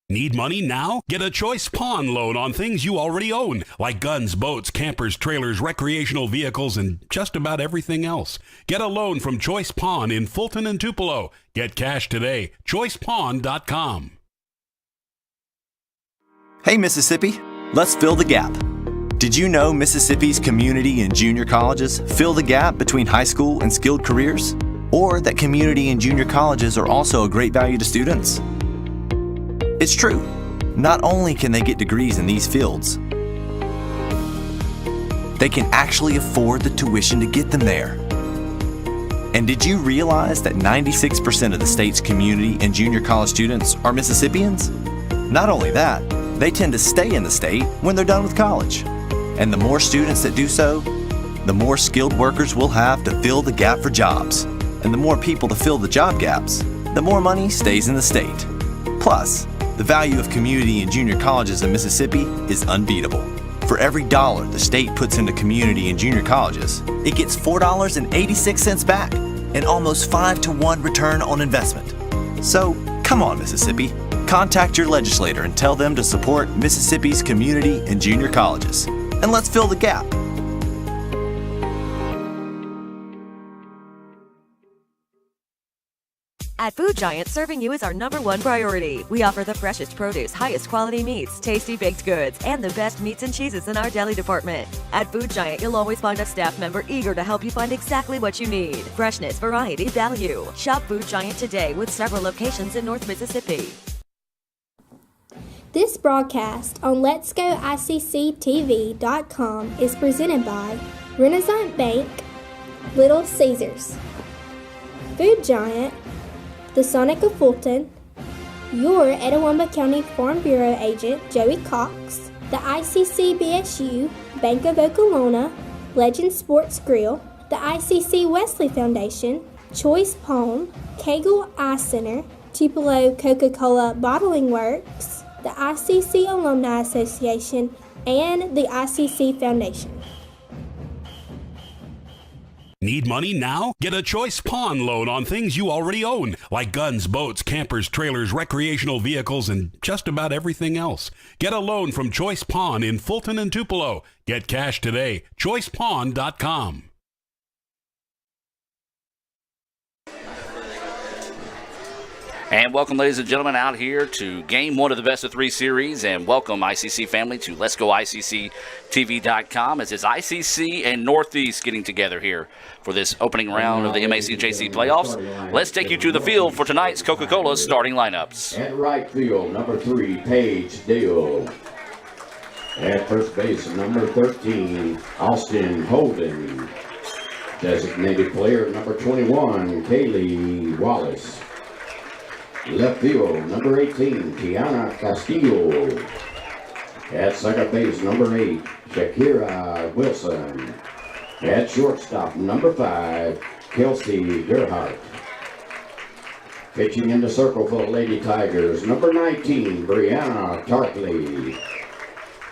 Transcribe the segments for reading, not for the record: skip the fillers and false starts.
Need money now? Get a Choice Pawn loan on things you already own, like guns, boats, campers, trailers, recreational vehicles, and just about everything else. Get a loan from Choice Pawn in Fulton and Tupelo. Get cash today. ChoicePawn.com. Hey Mississippi, let's fill the gap. Did you know Mississippi's community and junior colleges fill the gap between high school and skilled careers? Or that community and junior colleges are also a great value to students? It's true. Not only can they get degrees in these fields, they can actually afford the tuition to get them there. And did you realize that 96% of the state's community and junior college students are Mississippians? Not only that, they tend to stay in the state when they're done with college. And the more students that do so, the more skilled workers we'll have to fill the gap for jobs. And the more people to fill the job gaps, the more money stays in the state. Plus, the value of community and junior colleges in Mississippi is unbeatable. For every dollar the state puts into community and junior colleges, it gets $4.86 back, an almost 5-to-1 return on investment. So, come on, Mississippi. Contact your legislator and tell them to support Mississippi's community and junior colleges. And let's fill the gap. At Food Giant, serving you is our #1 priority. We offer the freshest produce, highest quality meats, tasty baked goods, and the best meats and cheeses in our deli department. At Food Giant, you'll always find a staff member eager to help you find exactly what you need. Freshness, variety, value. Shop Food Giant today with several locations in North Mississippi. This broadcast on Let'sGoICCTV.com is presented by Renaissance Bank, Little Caesars, Food Giant, the Sonic of Fulton, your Etowah County Farm Bureau agent Joey Cox, the ICC BSU, Bank of Okolona, Legend Sports Grill, the ICC Wesley Foundation, Choice Pawn, Cagle Eye Center, Tupelo Coca-Cola Bottling Works, the ICC Alumni Association, and the ICC Foundation. Need money now? Get a Choice Pawn loan on things you already own, like guns, boats, campers, trailers, recreational vehicles, and just about everything else. Get a loan from Choice Pawn in Fulton and Tupelo. Get cash today. ChoicePawn.com. And welcome, ladies and gentlemen, out here to Game 1 of the Best of 3 series, and welcome, ICC family, to Let'sGoICCTV.com as it's ICC and Northeast getting together here for this opening round of the MACJC playoffs. Let's take you to the field for tonight's Coca-Cola starting lineups. At right field, number 3, Paige Deal. At first base, number 13, Austin Holden. Designated player, number 21, Kaylee Wallace. Left field, number 18, Tiana Castillo. At second base, number 8, Shakira Wilson. At shortstop, number 5, Kelsey Gerhardt. Pitching in the circle for the Lady Tigers, number 19, Brianna Tartley.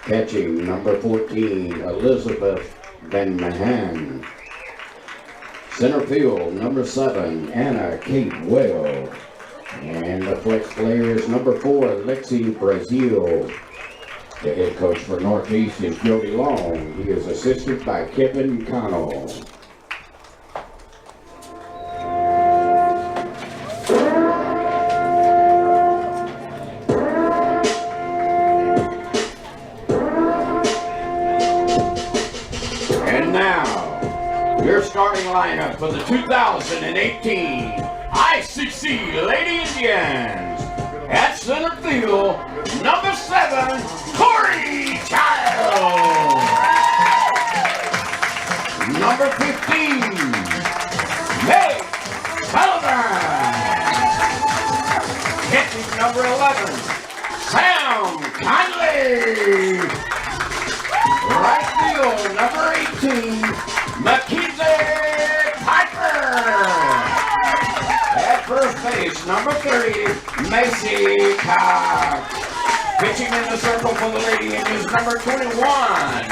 Catching, number 14, Elizabeth Van Mahan. Center field, number 7, Anna Kate Well. And the flex player is number 4, Lexi Brazil. The head coach for Northeast is Jody Long. He is assisted by Kevin Connell. And now, your starting lineup for the 2018 ICC Lady Indians. At center field, number 7, Corey Child. Number 15, Meg Sullivan. Catching number 11, Sam Conley. Right field, number 18, Mackenzie Piper. At first base, number 30, Macy Cox. Pitching in the circle for the Lady Indians, number 21,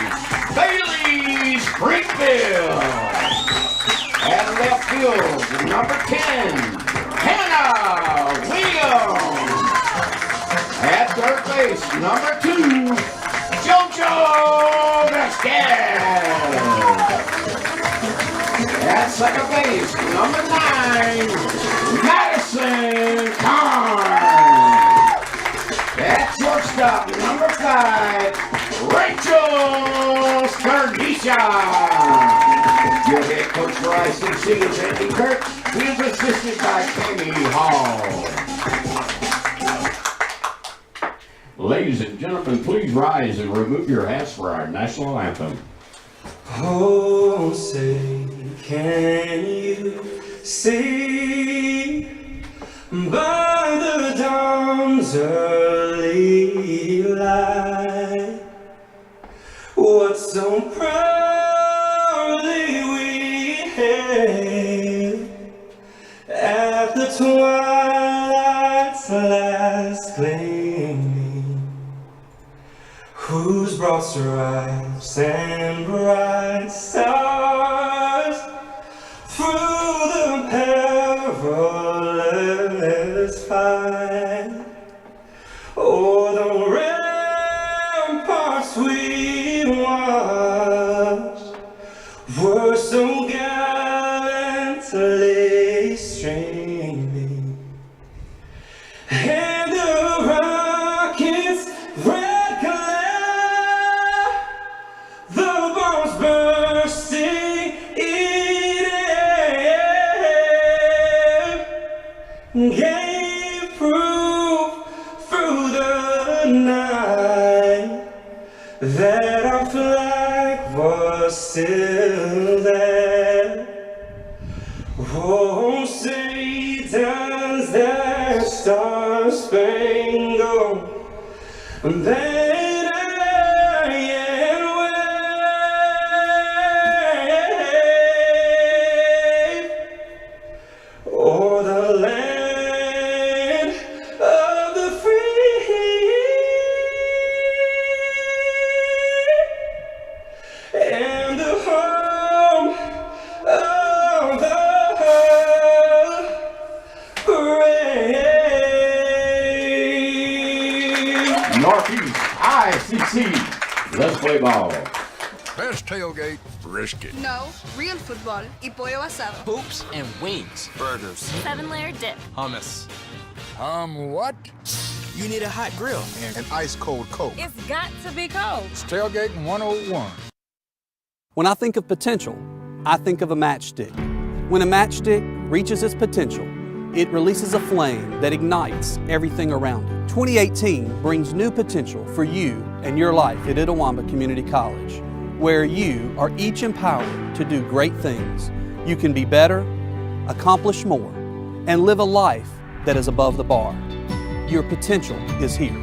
Bailey Springfield. At left field, number 10, Hannah Williams. At base, number 2, Jojo Vasquez. At second base, number 9, Madison Carn. At shortstop, number 5, Rachel Skardisha. Your head coach for ICC is Andy Kirk. He is assisted by Kenny Hall. Ladies and gentlemen, please rise and remove your hats for our national anthem. Oh, say, can you see by the dawn's early light what so proudly we hailed at the twilight's last gleaming, whose broad stripes and bright stars through the perilous fight o'er the ramparts we watched were so gallantly streaming, and the rockets' red glare, the bombs bursting in air, gave proof through the night that our flag was still there. Oh, say does that star-spangled banner yet wave o'er the land of the free and the home of the brave. Northeast ICC. Let's play ball. Best tailgate, brisket. No, real football y pollo asado. Hoops and wings. Burgers. 7-layer dip. Hummus. What? You need a hot grill. And an ice cold Coke. It's got to be cold. It's Tailgate 101. When I think of potential, I think of a matchstick. When a matchstick reaches its potential, it releases a flame that ignites everything around it. 2018 brings new potential for you and your life at Itawamba Community College, where you are each empowered to do great things. You can be better, accomplish more, and live a life that is above the bar. Your potential is here.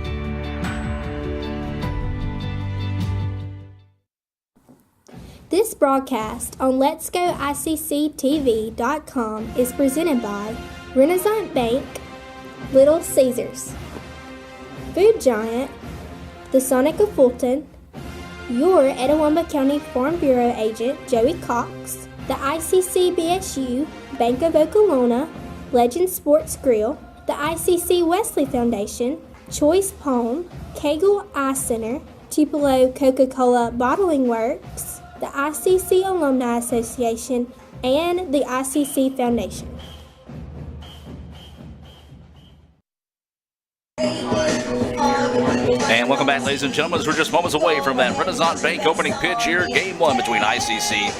This broadcast on Let'sGoICCTV.com is presented by Renaissance Bank, Little Caesars, Food Giant, the Sonic of Fulton, your Etowah County Farm Bureau agent Joey Cox, the ICC BSU, Bank of Okolona, Legend Sports Grill, the ICC Wesley Foundation, Choice Palm, Kegel Eye Center, Tupelo Coca-Cola Bottling Works, the ICC Alumni Association, and the ICC Foundation. And welcome back, ladies and gentlemen, as we're just moments away from that Renaissance Bank opening pitch here, Game 1 between ICC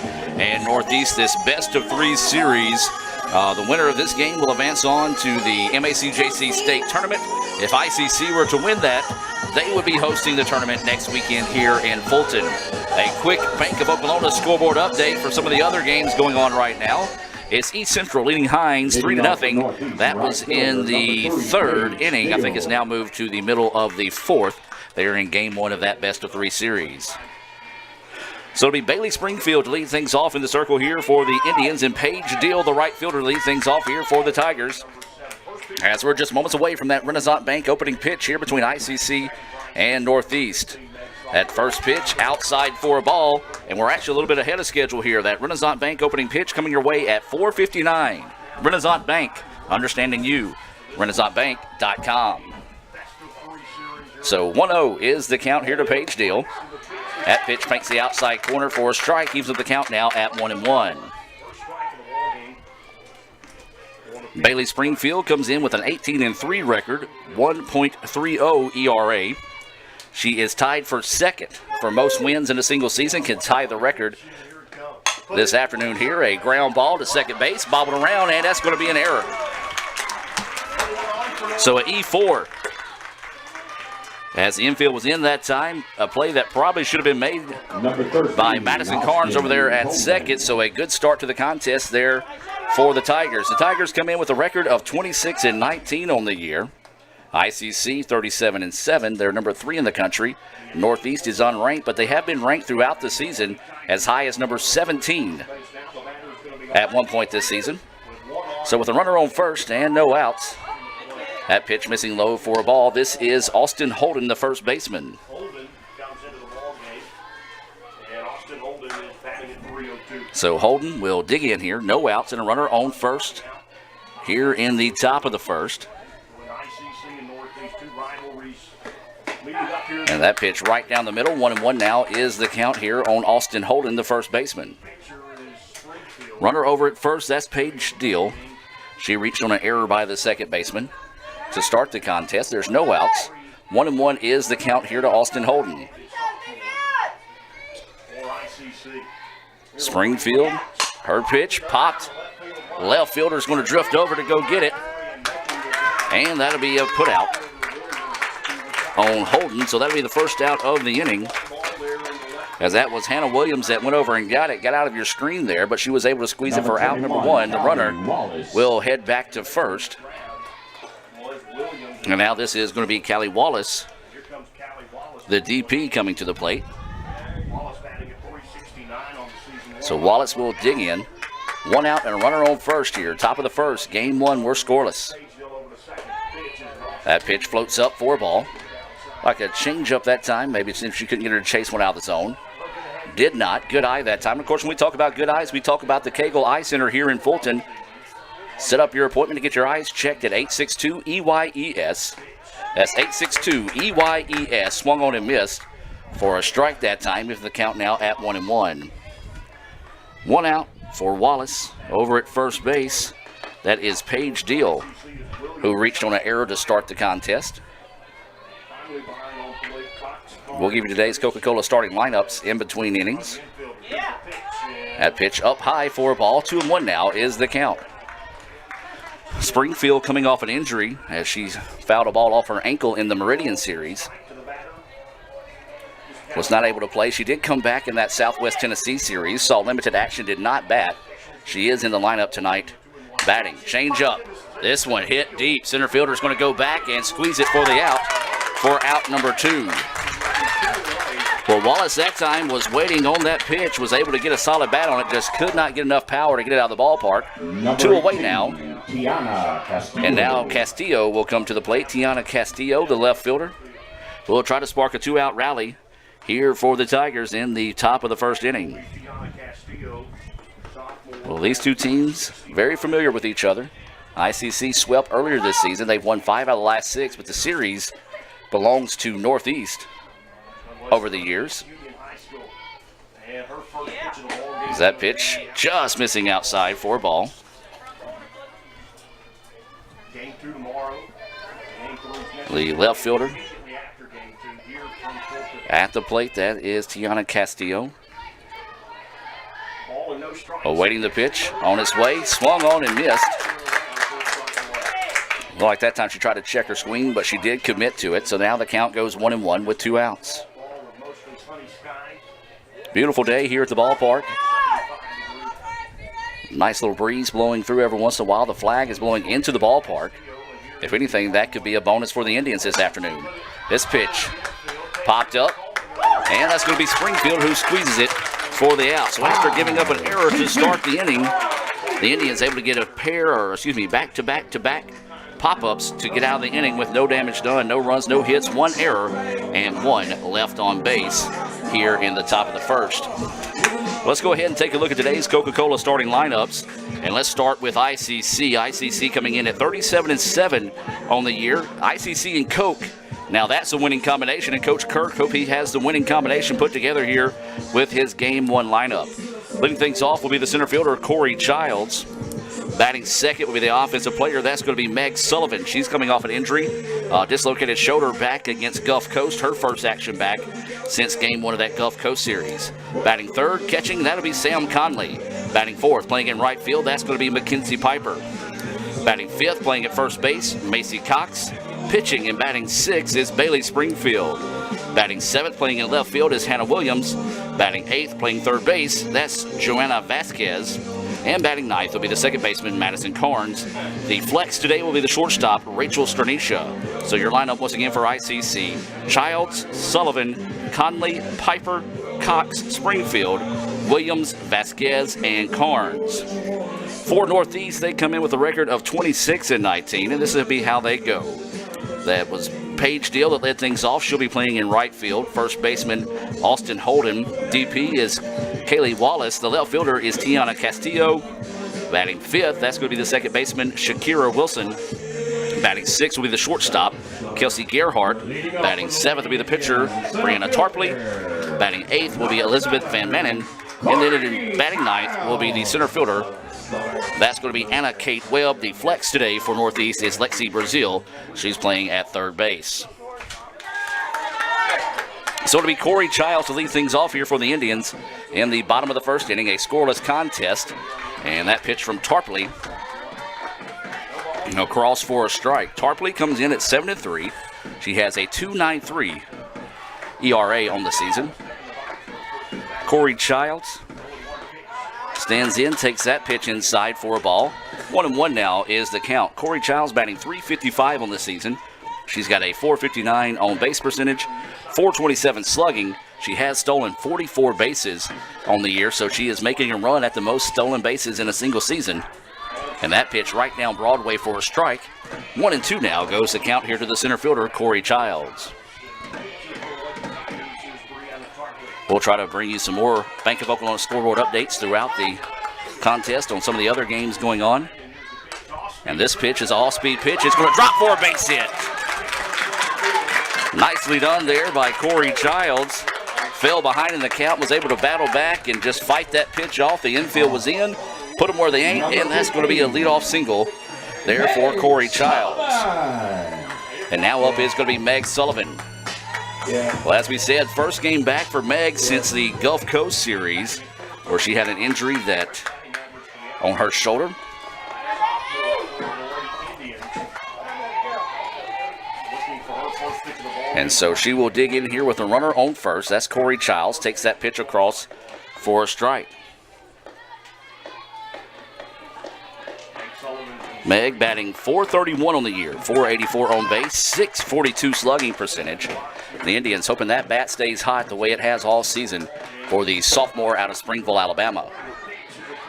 and Northeast, this best-of-3 series. The winner of this game will advance on to the MACJC State Tournament. If ICC were to win that, they would be hosting the tournament next weekend here in Fulton. A quick Bank of Okolona scoreboard update for some of the other games going on right now. It's East Central leading Hines 3-0. That was in the third inning. I think it's now moved to the middle of the fourth. They're in Game 1 of that best-of-3 series. So it'll be Bailey Springfield to lead things off in the circle here for the Indians, and Paige Deal, the right fielder, to lead things off here for the Tigers. As we're just moments away from that Renaissance Bank opening pitch here between ICC and Northeast. That first pitch outside for a ball, and we're actually a little bit ahead of schedule here. That Renaissance Bank opening pitch coming your way at 4:59. Renaissance Bank, understanding you. RenaissanceBank.com. So 1-0 is the count here to Paige Deal. That pitch makes the outside corner for a strike, keeps up the count now at 1-1. Bailey Springfield comes in with an 18-3 record, 1.30 ERA. She is tied for second for most wins in a single season, can tie the record this afternoon here. A ground ball to second base, bobbled around, and that's going to be an error. So an E4. As the infield was in that time, a play that probably should have been made by Madison Carnes over there at second. So a good start to the contest there for the Tigers. The Tigers come in with a record of 26-19 on the year. ICC 37-7. They're number 3 in the country. Northeast is unranked, but they have been ranked throughout the season as high as number 17 at one point this season. So with a runner on first and no outs, that pitch missing low for a ball. This is Austin Holden, the first baseman. So Holden will dig in here. No outs and a runner on first here in the top of the first. And that pitch right down the middle. 1-1 now is the count here on Austin Holden, the first baseman. Runner over at first, that's Paige Deal. She reached on an error by the second baseman to start the contest. There's no outs. 1-1 is the count here to Austin Holden. Springfield, her pitch popped. Left fielder's going to drift over to go get it. And that'll be a put out on Holden. So that'll be the first out of the inning. As that was Hannah Williams that went over and got it. Got out of your screen there, but she was able to squeeze it for out number 1. The runner will head back to first. And now this is going to be Callie Wallace, the DP, coming to the plate. So Wallace will dig in. 1 out and a runner on first here. Top of the first. Game 1, we're scoreless. That pitch floats up for a ball. Like a change up that time. Maybe if she couldn't get her to chase one out of the zone. Did not. Good eye that time. Of course, when we talk about good eyes, we talk about the Cagle Eye Center here in Fulton. Set up your appointment to get your eyes checked at 862-EYES. That's 862-EYES. Swung on and missed for a strike that time. If the count now at 1-1. 1 out for Wallace over at first base. That is Paige Deal, who reached on an error to start the contest. We'll give you today's Coca-Cola starting lineups in between innings. That pitch up high for a ball. 2-1 now is the count. Springfield coming off an injury as she fouled a ball off her ankle in the Meridian Series. Was not able to play. She did come back in that Southwest Tennessee Series. Saw limited action, did not bat. She is in the lineup tonight batting. Change up. This one hit deep. Center fielder is going to go back and squeeze it for the out, for out number 2. Well, Wallace that time was waiting on that pitch, was able to get a solid bat on it, just could not get enough power to get it out of the ballpark. 2 away now. And now Castillo will come to the plate. Tiana Castillo, the left fielder, will try to spark a 2-out rally here for the Tigers in the top of the first inning. Well, these two teams very familiar with each other. ICC swept earlier this season. They've won 5 out of the last 6, but the series belongs to Northeast over the years. Is that pitch just missing outside for a ball. The left fielder at the plate, that is Tiana Castillo. Awaiting the pitch, on its way, swung on and missed. Well, like that time she tried to check her swing, but she did commit to it. So now the count goes 1-1 with 2 outs. Beautiful day here at the ballpark. Nice little breeze blowing through every once in a while. The flag is blowing into the ballpark. If anything, that could be a bonus for the Indians this afternoon. This pitch popped up, and that's going to be Springfield who squeezes it for the out. So after giving up an error to start the inning, the Indians able to get a back-to-back pop-ups to get out of the inning with no damage done, no runs, no hits, 1 error, and 1 left on base here in the top of the first. Let's go ahead and take a look at today's Coca-Cola starting lineups, and let's start with ICC. ICC coming in at 37-7 on the year. ICC and Coke Now that's a winning combination, and Coach Kirk hope he has the winning combination put together here with his Game 1 lineup. Leading things off will be the center fielder, Corey Childs. Batting second will be the offensive player. That's going to be Meg Sullivan. She's coming off an injury. Dislocated shoulder back against Gulf Coast. Her first action back since Game 1 of that Gulf Coast series. Batting third, catching, that'll be Sam Conley. Batting fourth, playing in right field, that's going to be Mackenzie Piper. Batting fifth, playing at first base, Macy Cox. Pitching and batting sixth is Bailey Springfield. Batting seventh, playing in left field, is Hannah Williams. Batting eighth, playing third base, that's Joanna Vasquez. And batting ninth will be the second baseman, Madison Carnes. The flex today will be the shortstop, Rachel Sternisha. So your lineup once again for ICC: Childs, Sullivan, Conley, Piper, Cox, Springfield, Williams, Vasquez, and Carnes. For Northeast, they come in with a record of 26-19, and this will be how they go. That was Paige Deal that led things off. She'll be playing in right field. First baseman, Austin Holden. DP is Kaylee Wallace. The left fielder is Tiana Castillo. Batting fifth, that's going to be the second baseman, Shakira Wilson. Batting sixth will be the shortstop, Kelsey Gerhardt. Batting seventh will be the pitcher, Brianna Tarpley. Batting eighth will be Elizabeth Van Manen. And then in batting ninth will be the center fielder. That's going to be Anna Kate Webb. The flex today for Northeast is Lexi Brazil. She's playing at third base. So it'll be Corey Childs to lead things off here for the Indians in the bottom of the first inning, a scoreless contest. And that pitch from Tarpley. Across for a strike. Tarpley comes in at 7-3. She has a 2.93 ERA on the season. Corey Childs stands in, takes that pitch inside for a ball. 1-1 now is the count. Corey Childs batting .355 on the season. She's got a .459 on base percentage, .427 slugging. She has stolen 44 bases on the year, so she is making a run at the most stolen bases in a single season. And that pitch right down Broadway for a strike. 1-2 now goes the count here to the center fielder, Corey Childs. We'll try to bring you some more Bank of Oklahoma scoreboard updates throughout the contest on some of the other games going on. And this pitch is an all-speed pitch. It's going to drop for a base hit. Nicely done there by Corey Childs. Fell behind in the count, was able to battle back and just fight that pitch off. The infield was in, put them where they ain't, and that's going to be a leadoff single there for Corey Childs. And now up is going to be Meg Sullivan. Well, as we said, first game back for Meg since the Gulf Coast series, where she had an injury that on her shoulder. And so she will dig in here with a runner on first. That's Corey Childs. Takes that pitch across for a strike. Meg batting .431 on the year, .484 on base, .642 slugging percentage. The Indians hoping that bat stays hot the way it has all season for the sophomore out of Springville, Alabama.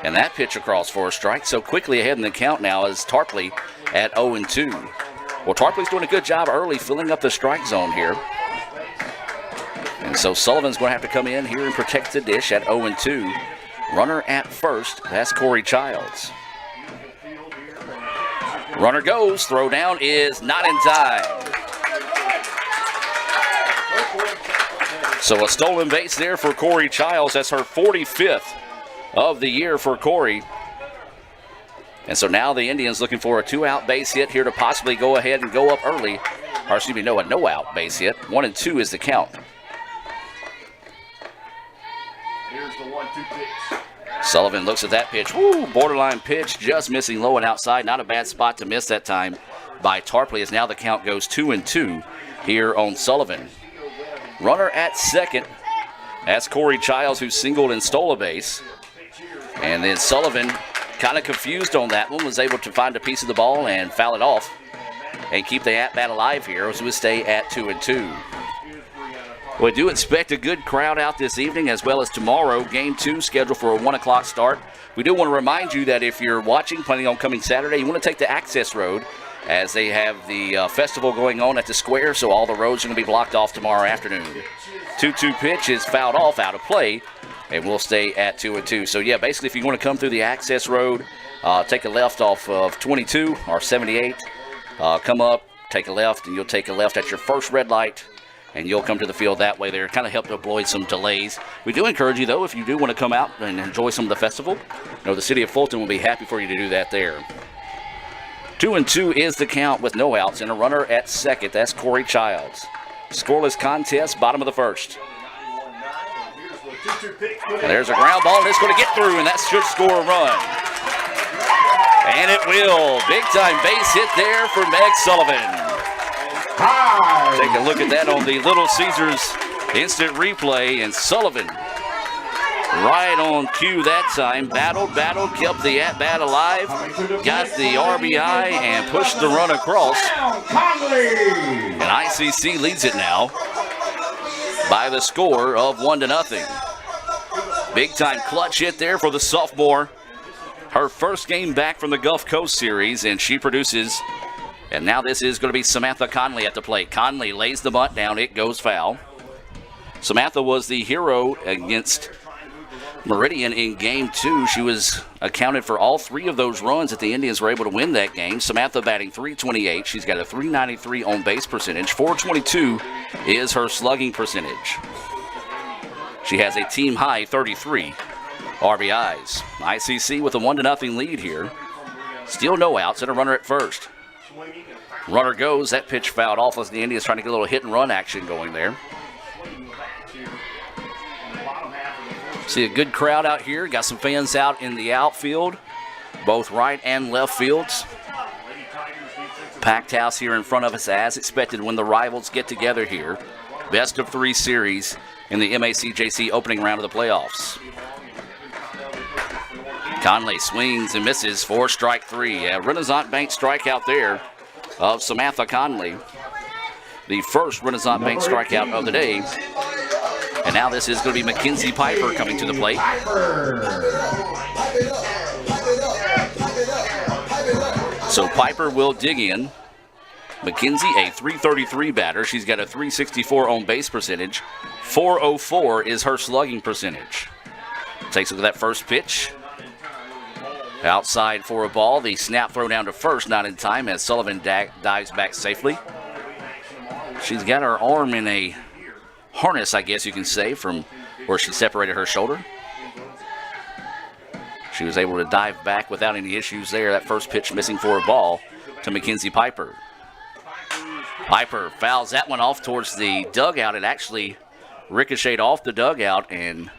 And that pitch across for a strike. So quickly ahead in the count now is Tarpley at 0-2. Well, Tarpley's doing a good job early filling up the strike zone here. And so Sullivan's going to have to come in here and protect the dish at 0-2. Runner at first, that's Corey Childs. Runner goes, throw down is not in time. So a stolen base there for Corey Childs. That's her 45th of the year for Corey. And so now the Indians looking for a two-out base hit here to possibly go ahead and go up early. Or excuse me, no, a no-out base hit. 1-2 is the count. Here's the 1-2 pitch. Sullivan looks at that pitch. Woo, borderline pitch, just missing low and outside. Not a bad spot to miss that time by Tarpley, as now the count goes 2-2 here on Sullivan. Runner at second. That's Corey Childs, who singled and stole a base. And then Sullivan, kind of confused on that one, was able to find a piece of the ball and foul it off and keep the at-bat alive here as we stay at 2-2. We do expect a good crowd out this evening, as well as tomorrow. Game 2 scheduled for a 1 o'clock start. We do want to remind you that if you're watching, planning on coming Saturday, you want to take the access road, as they have the festival going on at the square, so all the roads are going to be blocked off tomorrow afternoon. 2-2 pitch is fouled off, out of play, and we'll stay at 2-2. So, yeah, basically, if you want to come through the access road, take a left off of 22 or 78, come up take a left, and you'll take a left at your first red light, and you'll come to the field that way there. Kind of help to avoid some delays. We do encourage you, though, if you do want to come out and enjoy some of the festival, the city of Fulton will be happy for you to do that there. 2-2 is the count with no outs, and a runner at second. That's Corey Childs. Scoreless contest, bottom of the first. And there's a ground ball, and it's going to get through, and that should score a run. And it will. Big-time base hit there for Meg Sullivan. Take a look at that on the Little Caesars instant replay, and Sullivan right on cue that time. Battled, kept the at-bat alive, got the RBI, and pushed the run across. And ICC leads it now by the score of 1-0. Big-time clutch hit there for the sophomore. Her first game back from the Gulf Coast Series, and she produces. And now this is going to be Samantha Conley at the plate. Conley lays the bunt down. It goes foul. Samantha was the hero against Meridian in Game 2. She was accounted for all 3 of those runs that the Indians were able to win that game. Samantha batting .328. She's got a .393 on base percentage. .422 is her slugging percentage. She has a team high 33 RBIs. ICC with a 1-0 lead here. Still no outs and a runner at first. Runner goes. That pitch fouled off as the Indians trying to get a little hit and run action going there. See a good crowd out here. Got some fans out in the outfield, both right and left fields. Packed house here in front of us as expected when the rivals get together here. Best of 3 series in the MACJC opening round of the playoffs. Conley swings and misses for strike 3. A Renaissance Bank strikeout there of Samantha Conley. The first Renaissance Bank strikeout of the day. And now this is going to be Mackenzie Piper coming to the plate. So Piper will dig in. Mackenzie, a .333 batter. She's got a .364 on base percentage. .404 is her slugging percentage. Takes a look at that first pitch. Outside for a ball. The snap throw down to first, not in time as Sullivan dives back safely. She's got her arm in a harness, I guess you can say, from where she separated her shoulder. She was able to dive back without any issues there. That first pitch missing for a ball to Mackenzie Piper. Piper fouls that one off towards the dugout. It actually ricocheted off the dugout and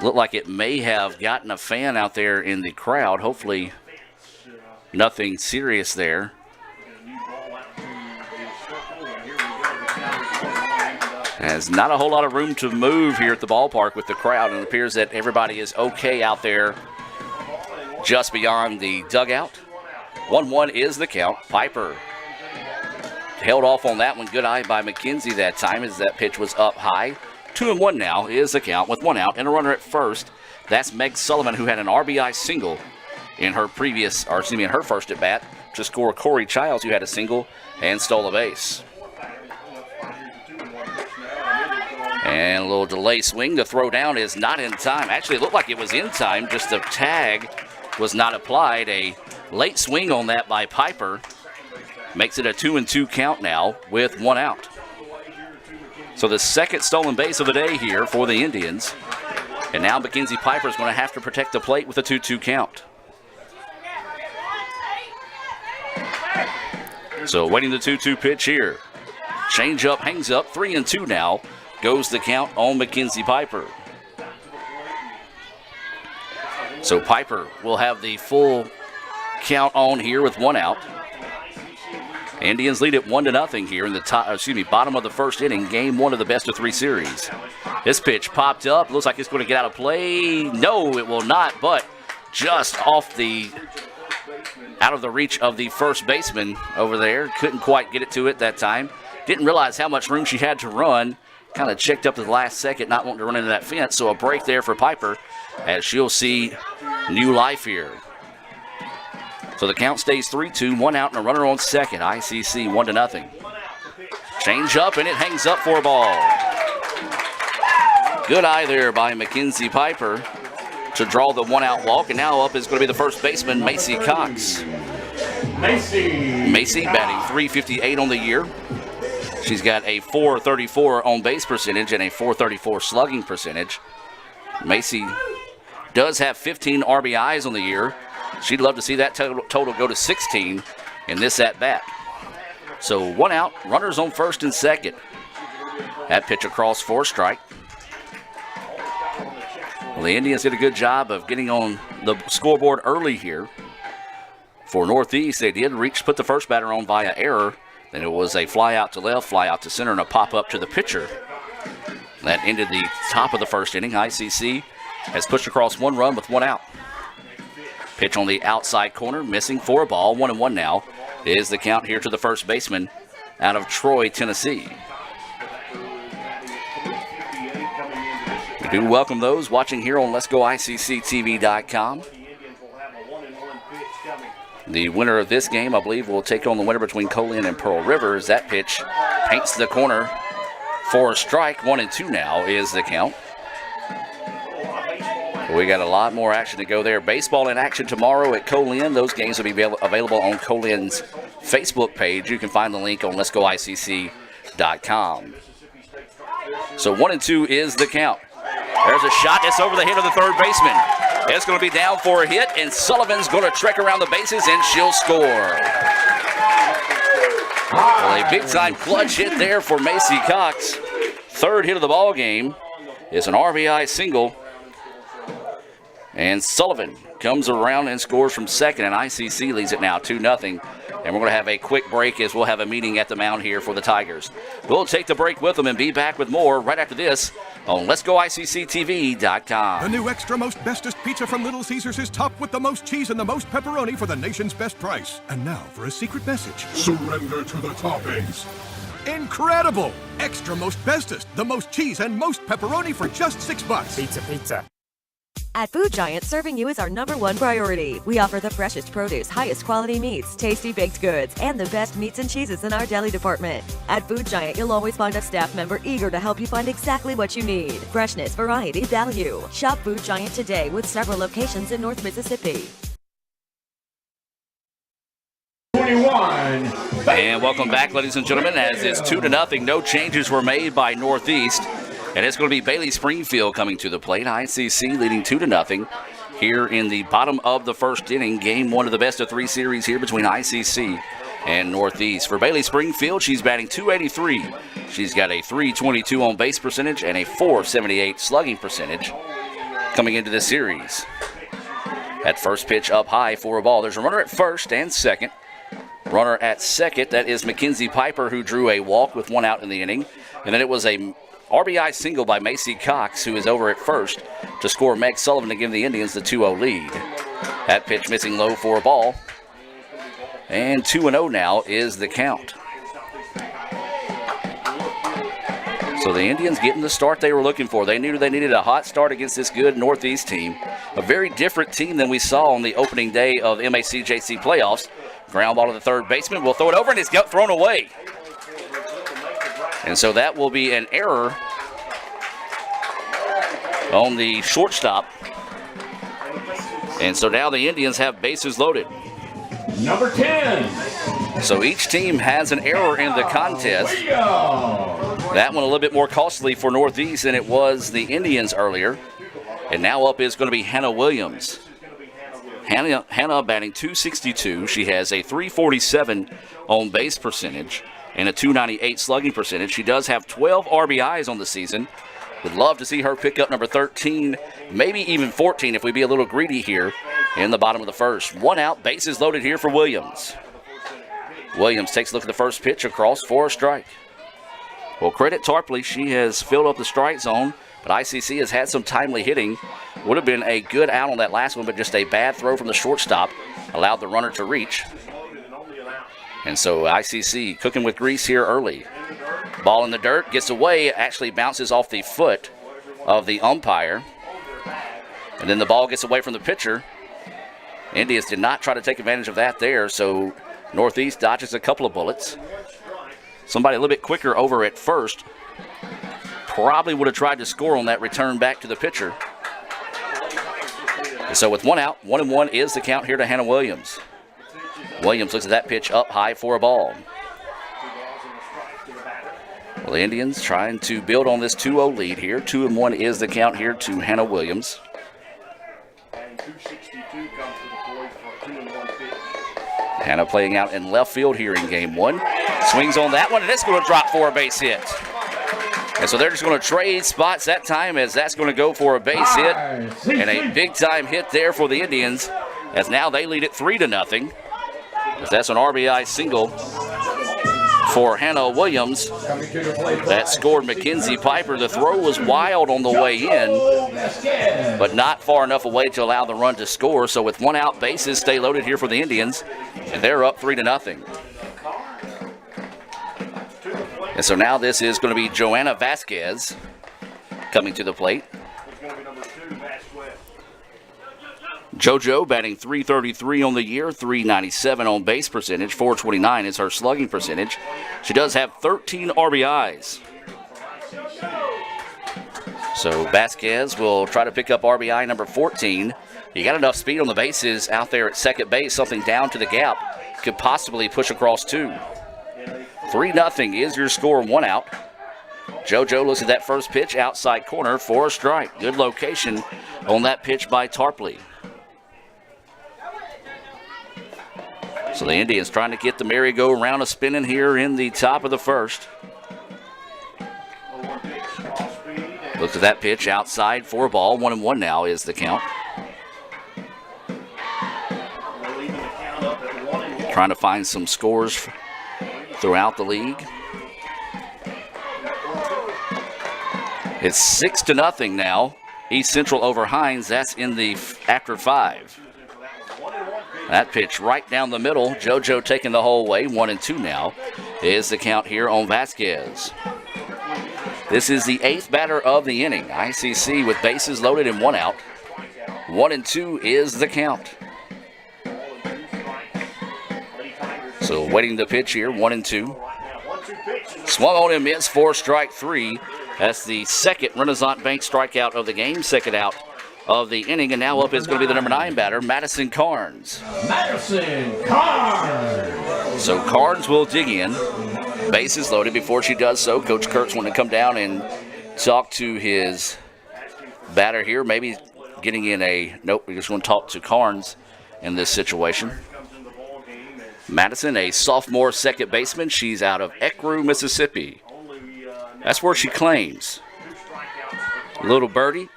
looked like it may have gotten a fan out there in the crowd. Hopefully nothing serious there. There's not a whole lot of room to move here at the ballpark with the crowd, and it appears that everybody is okay out there just beyond the dugout. 1-1 is the count. Piper held off on that one. Good eye by Mackenzie that time as that pitch was up high. 2-1 now is the count with 1 out and a runner at first. That's Meg Sullivan, who had an RBI single in her in her first at bat to score Corey Childs, who had a single and stole a base. And a little delay swing. The throw down is not in time. Actually, it looked like it was in time. Just the tag was not applied. A late swing on that by Piper makes it a 2-2 count now with 1 out. So the second stolen base of the day here for the Indians. And now Mackenzie Piper is going to have to protect the plate with a 2-2 count. So waiting the 2-2 pitch here. Change up, hangs up, 3-2 now. Goes the count on Mackenzie Piper. So Piper will have the full count on here with 1 out. Indians lead it 1-0 here in the bottom of the first inning, game 1 of the best of 3 series. This pitch popped up. Looks like it's going to get out of play. No, it will not, but just out of the reach of the first baseman over there. Couldn't quite get it to it that time. Didn't realize how much room she had to run. Kind of checked up at the last second, not wanting to run into that fence. So a break there for Piper as she'll see new life here. So the count stays 3-2, 1 out and a runner on second. ICC 1-0. Change up and it hangs up for a ball. Good eye there by Mackenzie Piper to draw the 1 out walk. And now up is going to be the first baseman, Macy Cox. Macy batting .358 on the year. She's got a .434 on base percentage and a .434 slugging percentage. Macy does have 15 RBIs on the year. She'd love to see that total go to 16 in this at-bat. So 1 out, runners on first and second. That pitch across for a strike. Well, the Indians did a good job of getting on the scoreboard early here. For Northeast, they did put the first batter on via error. Then it was a fly out to left, fly out to center, and a pop up to the pitcher. That ended the top of the first inning. ICC has pushed across 1 run with 1 out. Pitch on the outside corner, missing for a ball. 1-1 now is the count here to the first baseman out of Troy, Tennessee. We do welcome those watching here on Let'sGoICCTV.com. The winner of this game, I believe, will take on the winner between Colin and Pearl River. As that pitch paints the corner for a strike. 1-2 now is the count. We got a lot more action to go there. Baseball in action tomorrow at Colin. Those games will be available on Colin's Facebook page. You can find the link on Let'sGoICC.com. So 1-2 is the count. There's a shot that's over the head of the third baseman. It's going to be down for a hit, and Sullivan's going to trek around the bases, and she'll score. Well, a big-time clutch hit there for Macy Cox. Third hit of the ball game is an RBI single. And Sullivan comes around and scores from second, and ICC leads it now 2-0. And we're going to have a quick break as we'll have a meeting at the mound here for the Tigers. We'll take the break with them and be back with more right after this on Let'sGoICCTV.com. The new extra most bestest pizza from Little Caesars is topped with the most cheese and the most pepperoni for the nation's best price. And now for a secret message. Surrender to the toppings. Incredible! Extra most bestest, the most cheese and most pepperoni for just $6. Pizza. At Food Giant, serving you is our #1 priority. We offer the freshest produce, highest quality meats, tasty baked goods, and the best meats and cheeses in our deli department. At Food Giant, you'll always find a staff member eager to help you find exactly what you need. Freshness, variety, value. Shop Food Giant today with several locations in North Mississippi. 21. And welcome back, ladies and gentlemen, as it's 2-0. No changes were made by Northeast. And it's going to be Bailey Springfield coming to the plate. ICC leading 2-0 here in the bottom of the first inning. Game 1 of the best-of-3 series here between ICC and Northeast. For Bailey Springfield, she's batting .283. She's got a .322 on base percentage and a .478 slugging percentage coming into this series. That first pitch up high for a ball. There's a runner at first and second. Runner at second, that is Mackenzie Piper, who drew a walk with 1 out in the inning. And then it was a RBI single by Macy Cox, who is over at first to score Meg Sullivan to give the Indians the 2-0 lead. That pitch missing low for a ball. And 2-0 now is the count. So the Indians getting the start they were looking for. They knew they needed a hot start against this good Northeast team. A very different team than we saw on the opening day of MACJC playoffs. Ground ball to the third baseman. We'll throw it over, and it's got thrown away. And so that will be an error on the shortstop. And so now the Indians have bases loaded. Number 10. So each team has an error in the contest. That one a little bit more costly for Northeast than it was the Indians earlier. And now up is going to be Hannah Williams. Hannah batting .262. She has a .347 on base percentage and a .298 slugging percentage. She does have 12 RBIs on the season. Would love to see her pick up number 13, maybe even 14 if we be a little greedy here in the bottom of the first. 1 out, bases loaded here for Williams. Williams takes a look at the first pitch across for a strike. Well, credit Tarpley. She has filled up the strike zone, but ICC has had some timely hitting. Would have been a good out on that last one, but just a bad throw from the shortstop allowed the runner to reach. And so ICC cooking with grease here early. Ball in the dirt, gets away, actually bounces off the foot of the umpire. And then the ball gets away from the pitcher. Indians did not try to take advantage of that there, so Northeast dodges a couple of bullets. Somebody a little bit quicker over at first probably would have tried to score on that return back to the pitcher. And so with 1 out, 1-1 is the count here to Hannah Williams. Williams looks at that pitch up high for a ball. Well, the Indians trying to build on this 2-0 lead here. 2-1 is the count here to Hannah Williams. Hannah playing out in left field here in game one. Swings on that one, and it's going to drop for a base hit. And so they're just going to trade spots that time, as that's going to go for a base hit. And a big-time hit there for the Indians, as now they lead it 3-0. As that's an RBI single for Hannah Williams. That scored Mackenzie Piper. The throw was wild on the way in, but not far enough away to allow the run to score. So with one out, bases stay loaded here for the Indians, and they're up 3-0. And so now this is going to be Joanna Vasquez coming to the plate. JoJo batting .333 on the year, .397 on base percentage, .429 is her slugging percentage. She does have 13 RBIs. So Vasquez will try to pick up RBI number 14. You got enough speed on the bases out there at second base, something down to the gap. Could possibly push across two. 3-0 is your score, one out. JoJo looks at that first pitch, outside corner for a strike. Good location on that pitch by Tarpley. So the Indians trying to get the merry-go-round of spinning here in the top of the first. Looks at that pitch outside for a ball. 1-1 now is the count. Trying to find some scores throughout the league. It's 6-0 now. East Central over Hines. That's in the after 5. That pitch right down the middle. JoJo taking the whole way. 1-2 now is the count here on Vasquez. This is the 8th batter of the inning. ICC with bases loaded and one out. 1-2 is the count. So waiting the pitch here, 1-2. Swung on and missed for strike 3. That's the second Renaissance Bank strikeout of the game, second out of the inning, and now up is going to be the number 9 batter, Madison Carnes. Madison Carnes. So Carnes will dig in. Bases loaded. Before she does so, Coach Kurtz wanted to come down and talk to his batter here. Maybe getting in a, nope, we just want to talk to Carnes in this situation. Madison, a sophomore second baseman. She's out of Ecru, Mississippi. That's where she claims. Little birdie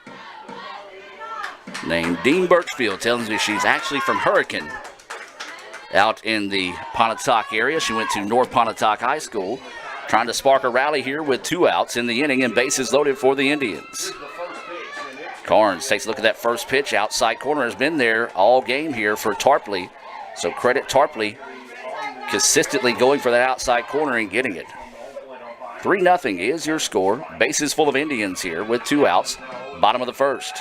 named Dean Birchfield tells me she's actually from Hurricane out in the Pontotoc area. She went to North Pontotoc High School, trying to spark a rally here with 2 outs in the inning and bases loaded for the Indians. Carnes takes a look at that first pitch. Outside corner has been there all game here for Tarpley. So credit Tarpley consistently going for that outside corner and getting it. 3-0 is your score. Bases full of Indians here with 2 outs. Bottom of the first.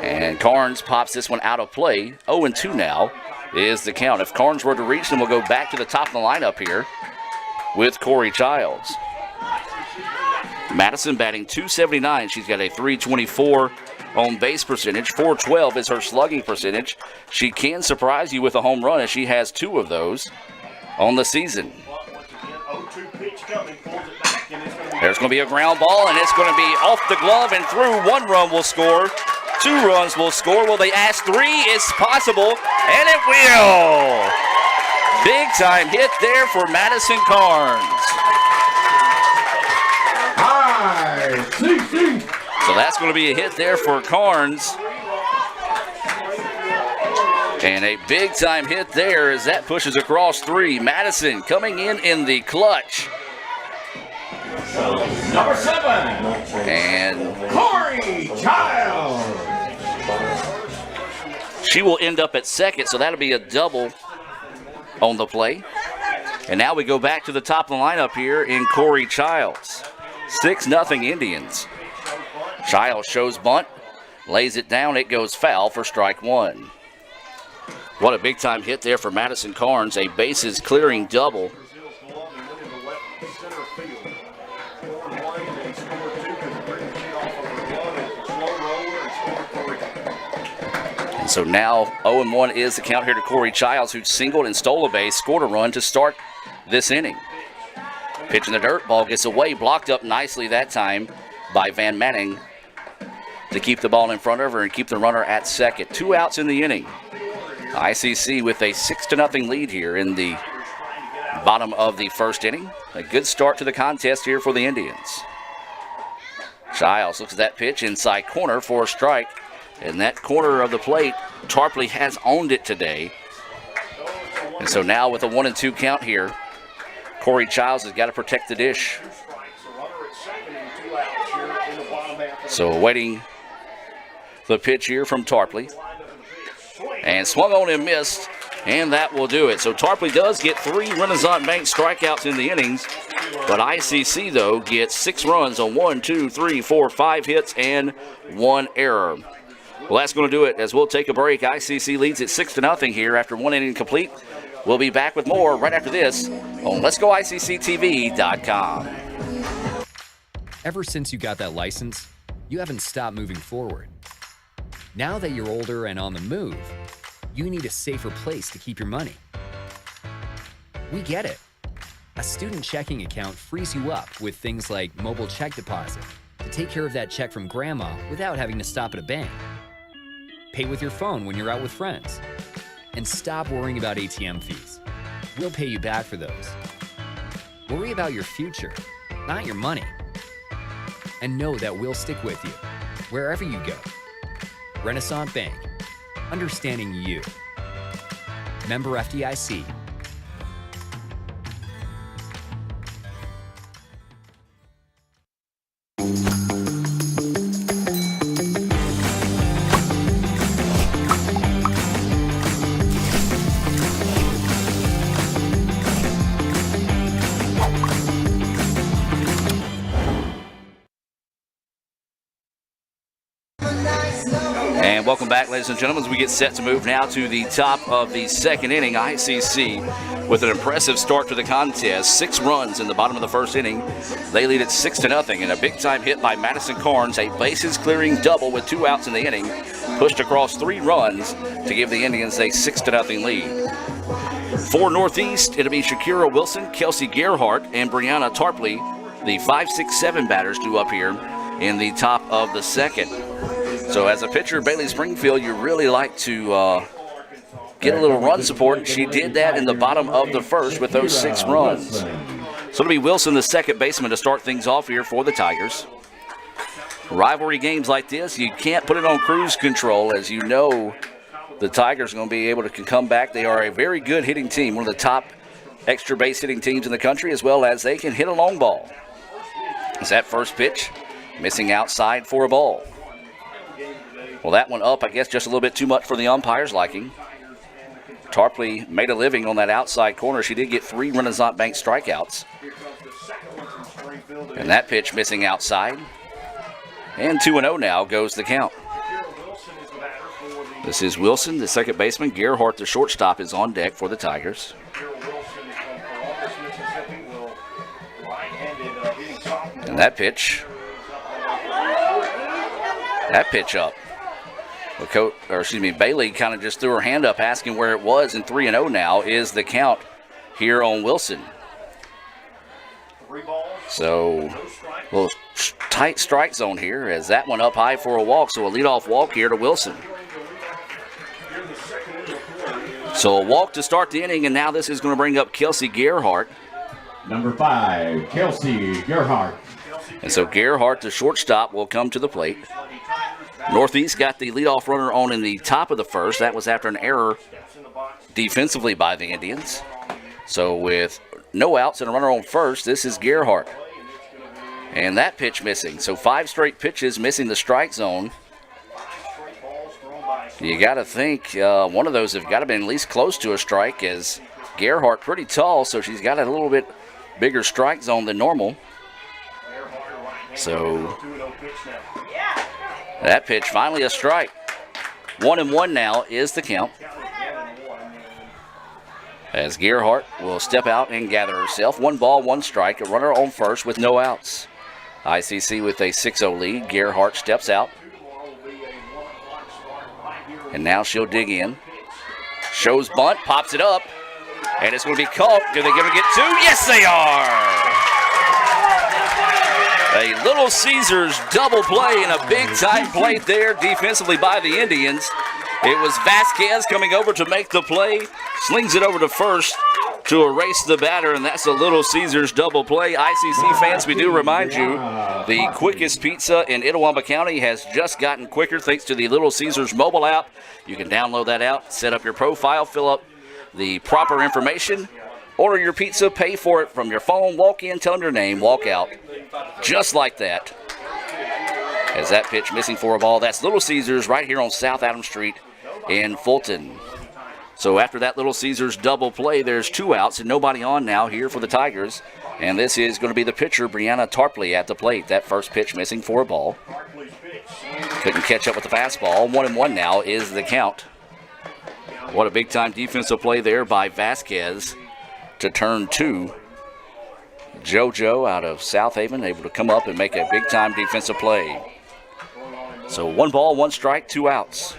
And Carnes pops this one out of play. 0-2 now is the count. If Carnes were to reach them, we'll go back to the top of the lineup here with Corey Childs. Madison batting .279. She's got a .324 on base percentage. .412 is her slugging percentage. She can surprise you with a home run, as she has 2 of those on the season. There's going to be a ground ball, and it's going to be off the glove and through. 1 run will score. 2 runs will score. Will they ask 3? It's possible, and it will. Big time hit there for Madison Carnes. So that's going to be a hit there for Carnes. And a big time hit there as that pushes across 3. Madison coming in the clutch. Number 7. And Corey Childs. She will end up at second, so that'll be a double on the play. And now we go back to the top of the lineup here in Corey Childs. 6-0 Indians. Childs shows bunt, lays it down, it goes foul for strike 1. What a big time hit there for Madison Carnes, a bases clearing double. So now 0-1 is the count here to Corey Childs, who singled and stole a base, scored a run to start this inning. Pitch in the dirt, ball gets away, blocked up nicely that time by Van Manning to keep the ball in front of her and keep the runner at second. 2 outs in the inning. ICC with a 6-0 lead here in the bottom of the first inning. A good start to the contest here for the Indians. Childs looks at that pitch inside corner for a strike. And that corner of the plate, Tarpley has owned it today. And so now with a 1-2 count here, Corey Childs has got to protect the dish. So waiting the pitch here from Tarpley. And swung on and missed, and that will do it. So Tarpley does get 3 Renaissance Bank strikeouts in the innings, but ICC, though, gets 6 runs on 1, 2, 3, 4, 5 hits and 1 error. Well, that's going to do it as we'll take a break. ICC leads it 6-0 here after 1 inning complete. We'll be back with more right after this on Let'sGoICCTV.com. Ever since you got that license, you haven't stopped moving forward. Now that you're older and on the move, you need a safer place to keep your money. We get it. A student checking account frees you up with things like mobile check deposit to take care of that check from grandma without having to stop at a bank. Pay with your phone when you're out with friends. And stop worrying about ATM fees. We'll pay you back for those. Worry about your future, not your money. And know that we'll stick with you, wherever you go. Renaissance Bank, understanding you. Member FDIC. And welcome back, ladies and gentlemen, as we get set to move now to the top of the second inning. ICC with an impressive start to the contest. 6 runs in the bottom of the first inning. They lead it 6-0, and a big-time hit by Madison Carnes, a bases-clearing double with 2 outs in the inning, pushed across 3 runs to give the Indians a 6-0 lead. For Northeast, it'll be Shakira Wilson, Kelsey Gerhardt, and Brianna Tarpley, the 5, 6, 7 batters due up here in the top of the second. So as a pitcher, Bailey Springfield, you really like to get a little run support. She did that in the bottom of the first with those 6 runs. So it'll be Wilson, the second baseman, to start things off here for the Tigers. Rivalry games like this, you can't put it on cruise control. As you know, the Tigers are going to be able to come back. They are a very good hitting team, one of the top extra base hitting teams in the country, as well as they can hit a long ball. It's that first pitch, missing outside for a ball. Well, that one up, I guess, just a little bit too much for the umpire's liking. Tarpley made a living on that outside corner. She did get 3 Renaissance Bank strikeouts. And that pitch missing outside. And 2-0 now goes the count. This is Wilson, the second baseman. Gerhardt, the shortstop, is on deck for the Tigers. And that pitch up. Bailey kind of just threw her hand up asking where it was, and 3-0 now is the count here on Wilson. So, a little tight strike zone here as that one up high for a walk, so a leadoff walk here to Wilson. So a walk to start the inning, and now this is going to bring up Kelsey Gerhardt. Number 5, Kelsey Gerhardt. And so Gerhardt, the shortstop, will come to the plate. Northeast got the leadoff runner on in the top of the first. That was after an error defensively by the Indians. So with no outs and a runner on first, this is Gerhardt. And that pitch missing. So 5 straight pitches missing the strike zone. You got to think one of those have got to be at least close to a strike, as Gerhardt pretty tall, so she's got a little bit bigger strike zone than normal. So that pitch finally a strike. 1-1 now is the count, as Gerhardt will step out and gather herself. 1 ball, 1 strike, a runner on first with no outs. ICC with a 6-0 lead. Gerhardt steps out. And now she'll dig in. Shows bunt, pops it up, and it's going to be caught. Do they get two? Yes, they are! A Little Caesars double play and a big-time play there defensively by the Indians. It was Vasquez coming over to make the play, slings it over to first to erase the batter, and that's a Little Caesars double play. ICC fans, we do remind you, the quickest pizza in Itawamba County has just gotten quicker thanks to the Little Caesars mobile app. You can download that app, set up your profile, fill up the proper information, order your pizza, pay for it from your phone, walk in, tell them your name, walk out. Just like that. As that pitch missing for a ball, that's Little Caesars right here on South Adams Street in Fulton. So after that Little Caesars double play, there's 2 outs and nobody on now here for the Tigers. And this is going to be the pitcher, Brianna Tarpley, at the plate. That first pitch missing for a ball. Couldn't catch up with the fastball. 1-1 now is the count. What a big-time defensive play there by Vasquez to turn 2. JoJo out of South Haven able to come up and make a big-time defensive play. So 1 ball, 1 strike, 2 outs.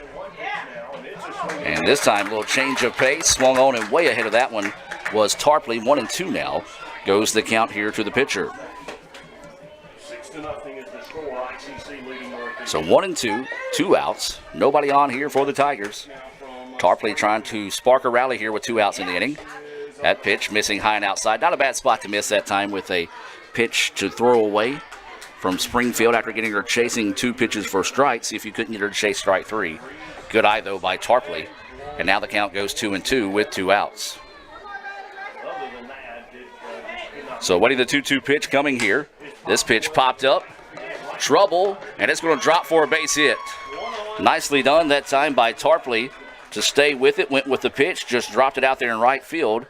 And this time, a little change of pace. Swung on and way ahead of that one was Tarpley. 1-2 now goes the count here to the pitcher. 6-0 is the score. ICC leading Northeast. So 1-2, 2 outs. Nobody on here for the Tigers. Tarpley trying to spark a rally here with 2 outs in the inning. That pitch missing high and outside. Not a bad spot to miss that time with a pitch to throw away from Springfield after getting her chasing 2 pitches for strikes. See if you couldn't get her to chase strike 3. Good eye, though, by Tarpley. And now the count goes 2-2 with 2 outs. So waiting the 2-2 pitch coming here. This pitch popped up. Trouble, and it's going to drop for a base hit. Nicely done that time by Tarpley to stay with it. Went with the pitch, just dropped it out there in right field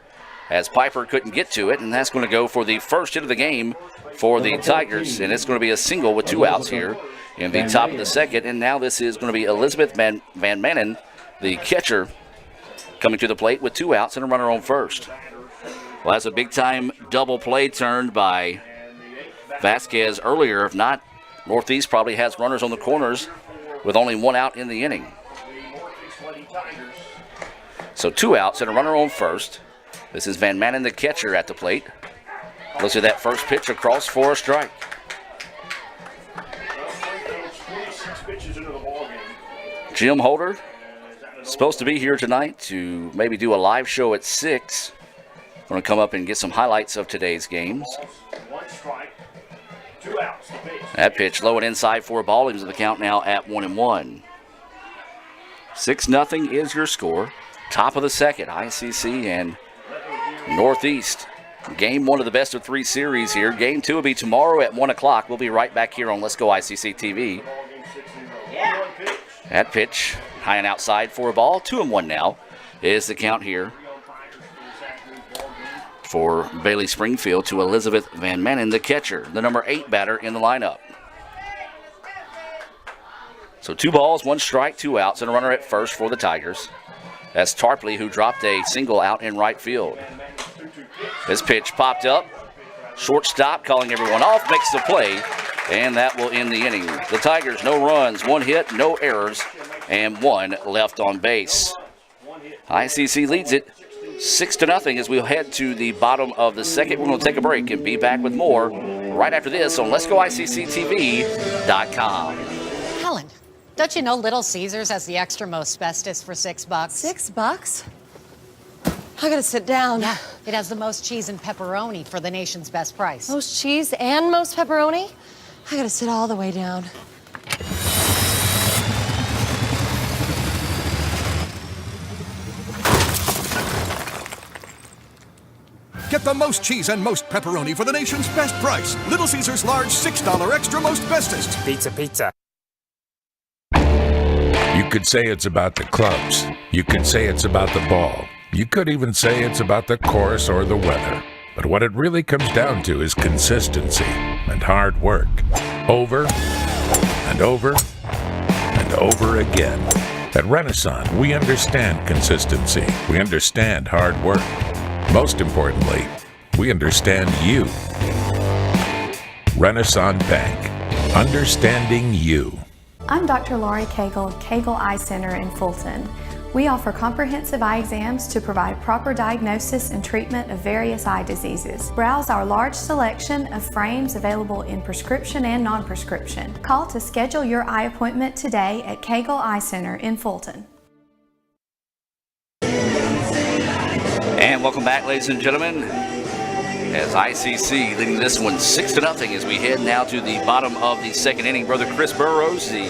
as Piper couldn't get to it. And that's going to go for the first hit of the game for the Tigers. And it's going to be a single with 2 outs here in the top of the second. And now this is going to be Elizabeth Van Manen, the catcher, coming to the plate with 2 outs and a runner on first. Well, that's a big-time double play turned by Vasquez earlier. If not, Northeast probably has runners on the corners with only 1 out in the inning. So 2 outs and a runner on first. This is Van Manen, the catcher, at the plate. Looks at that first pitch across for a strike. Jim Holder supposed to be here tonight to maybe do a live show at 6. Going to come up and get some highlights of today's games. 1 strike, 2 outs. That pitch low and inside for a ball. Into the count now at 1-1. 6-0 is your score. Top of the second, ICC and Northeast. Game 1 of the best of 3 series here. Game 2 will be tomorrow at 1 o'clock. We'll be right back here on Let's Go ICC TV. That pitch high and outside for a ball. 2-1 now is the count here for Bailey Springfield to Elizabeth Van Manen, the catcher, the number 8 batter in the lineup. So 2 balls, 1 strike, 2 outs, and a runner at first for the Tigers. That's Tarpley, who dropped a single out in right field. This pitch popped up. Shortstop calling everyone off, makes the play, and that will end the inning. The Tigers, no runs, 1 hit, no errors, and 1 left on base. ICC leads it 6-0 as we'll head to the bottom of the second. We're going to take a break and be back with more right after this on Let'sGoICCTV.com. Helen, don't you know Little Caesars has the extra most bestest for $6? $6? I gotta sit down. Yeah, it has the most cheese and pepperoni for the nation's best price. Most cheese and most pepperoni? I gotta sit all the way down. Get the most cheese and most pepperoni for the nation's best price. Little Caesars large $6 extra most bestest. Pizza. You could say it's about the clubs. You could say it's about the ball. You could even say it's about the course or the weather. But what it really comes down to is consistency and hard work. Over and over and over again. At Renaissance, we understand consistency. We understand hard work. Most importantly, we understand you. Renaissance Bank. Understanding you. I'm Dr. Laurie Cagle of Cagle Eye Center in Fulton. We offer comprehensive eye exams to provide proper diagnosis and treatment of various eye diseases. Browse our large selection of frames available in prescription and non-prescription. Call to schedule your eye appointment today at Cagle Eye Center in Fulton. And welcome back, ladies and gentlemen, as ICC leading this one 6-0 as we head now to the bottom of the second inning. Brother Chris Burrows, the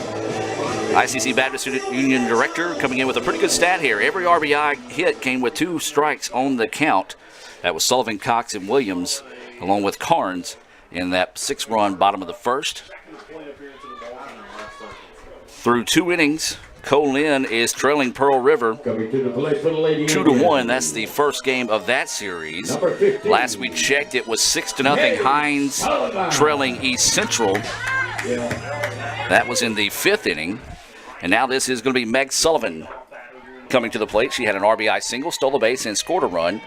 ICC Baptist Student Union Director, coming in with a pretty good stat here. Every RBI hit came with 2 strikes on the count. That was Sullivan, Cox, and Williams, along with Carnes in that 6-run bottom of the first. Through 2 innings, Colin is trailing Pearl River 2-1. That's the first game of that series. Last we checked, it was 6-0. Hines trailing East Central. That was in the 5th inning. And now this is going to be Meg Sullivan coming to the plate. She had an RBI single, stole a base, and scored a run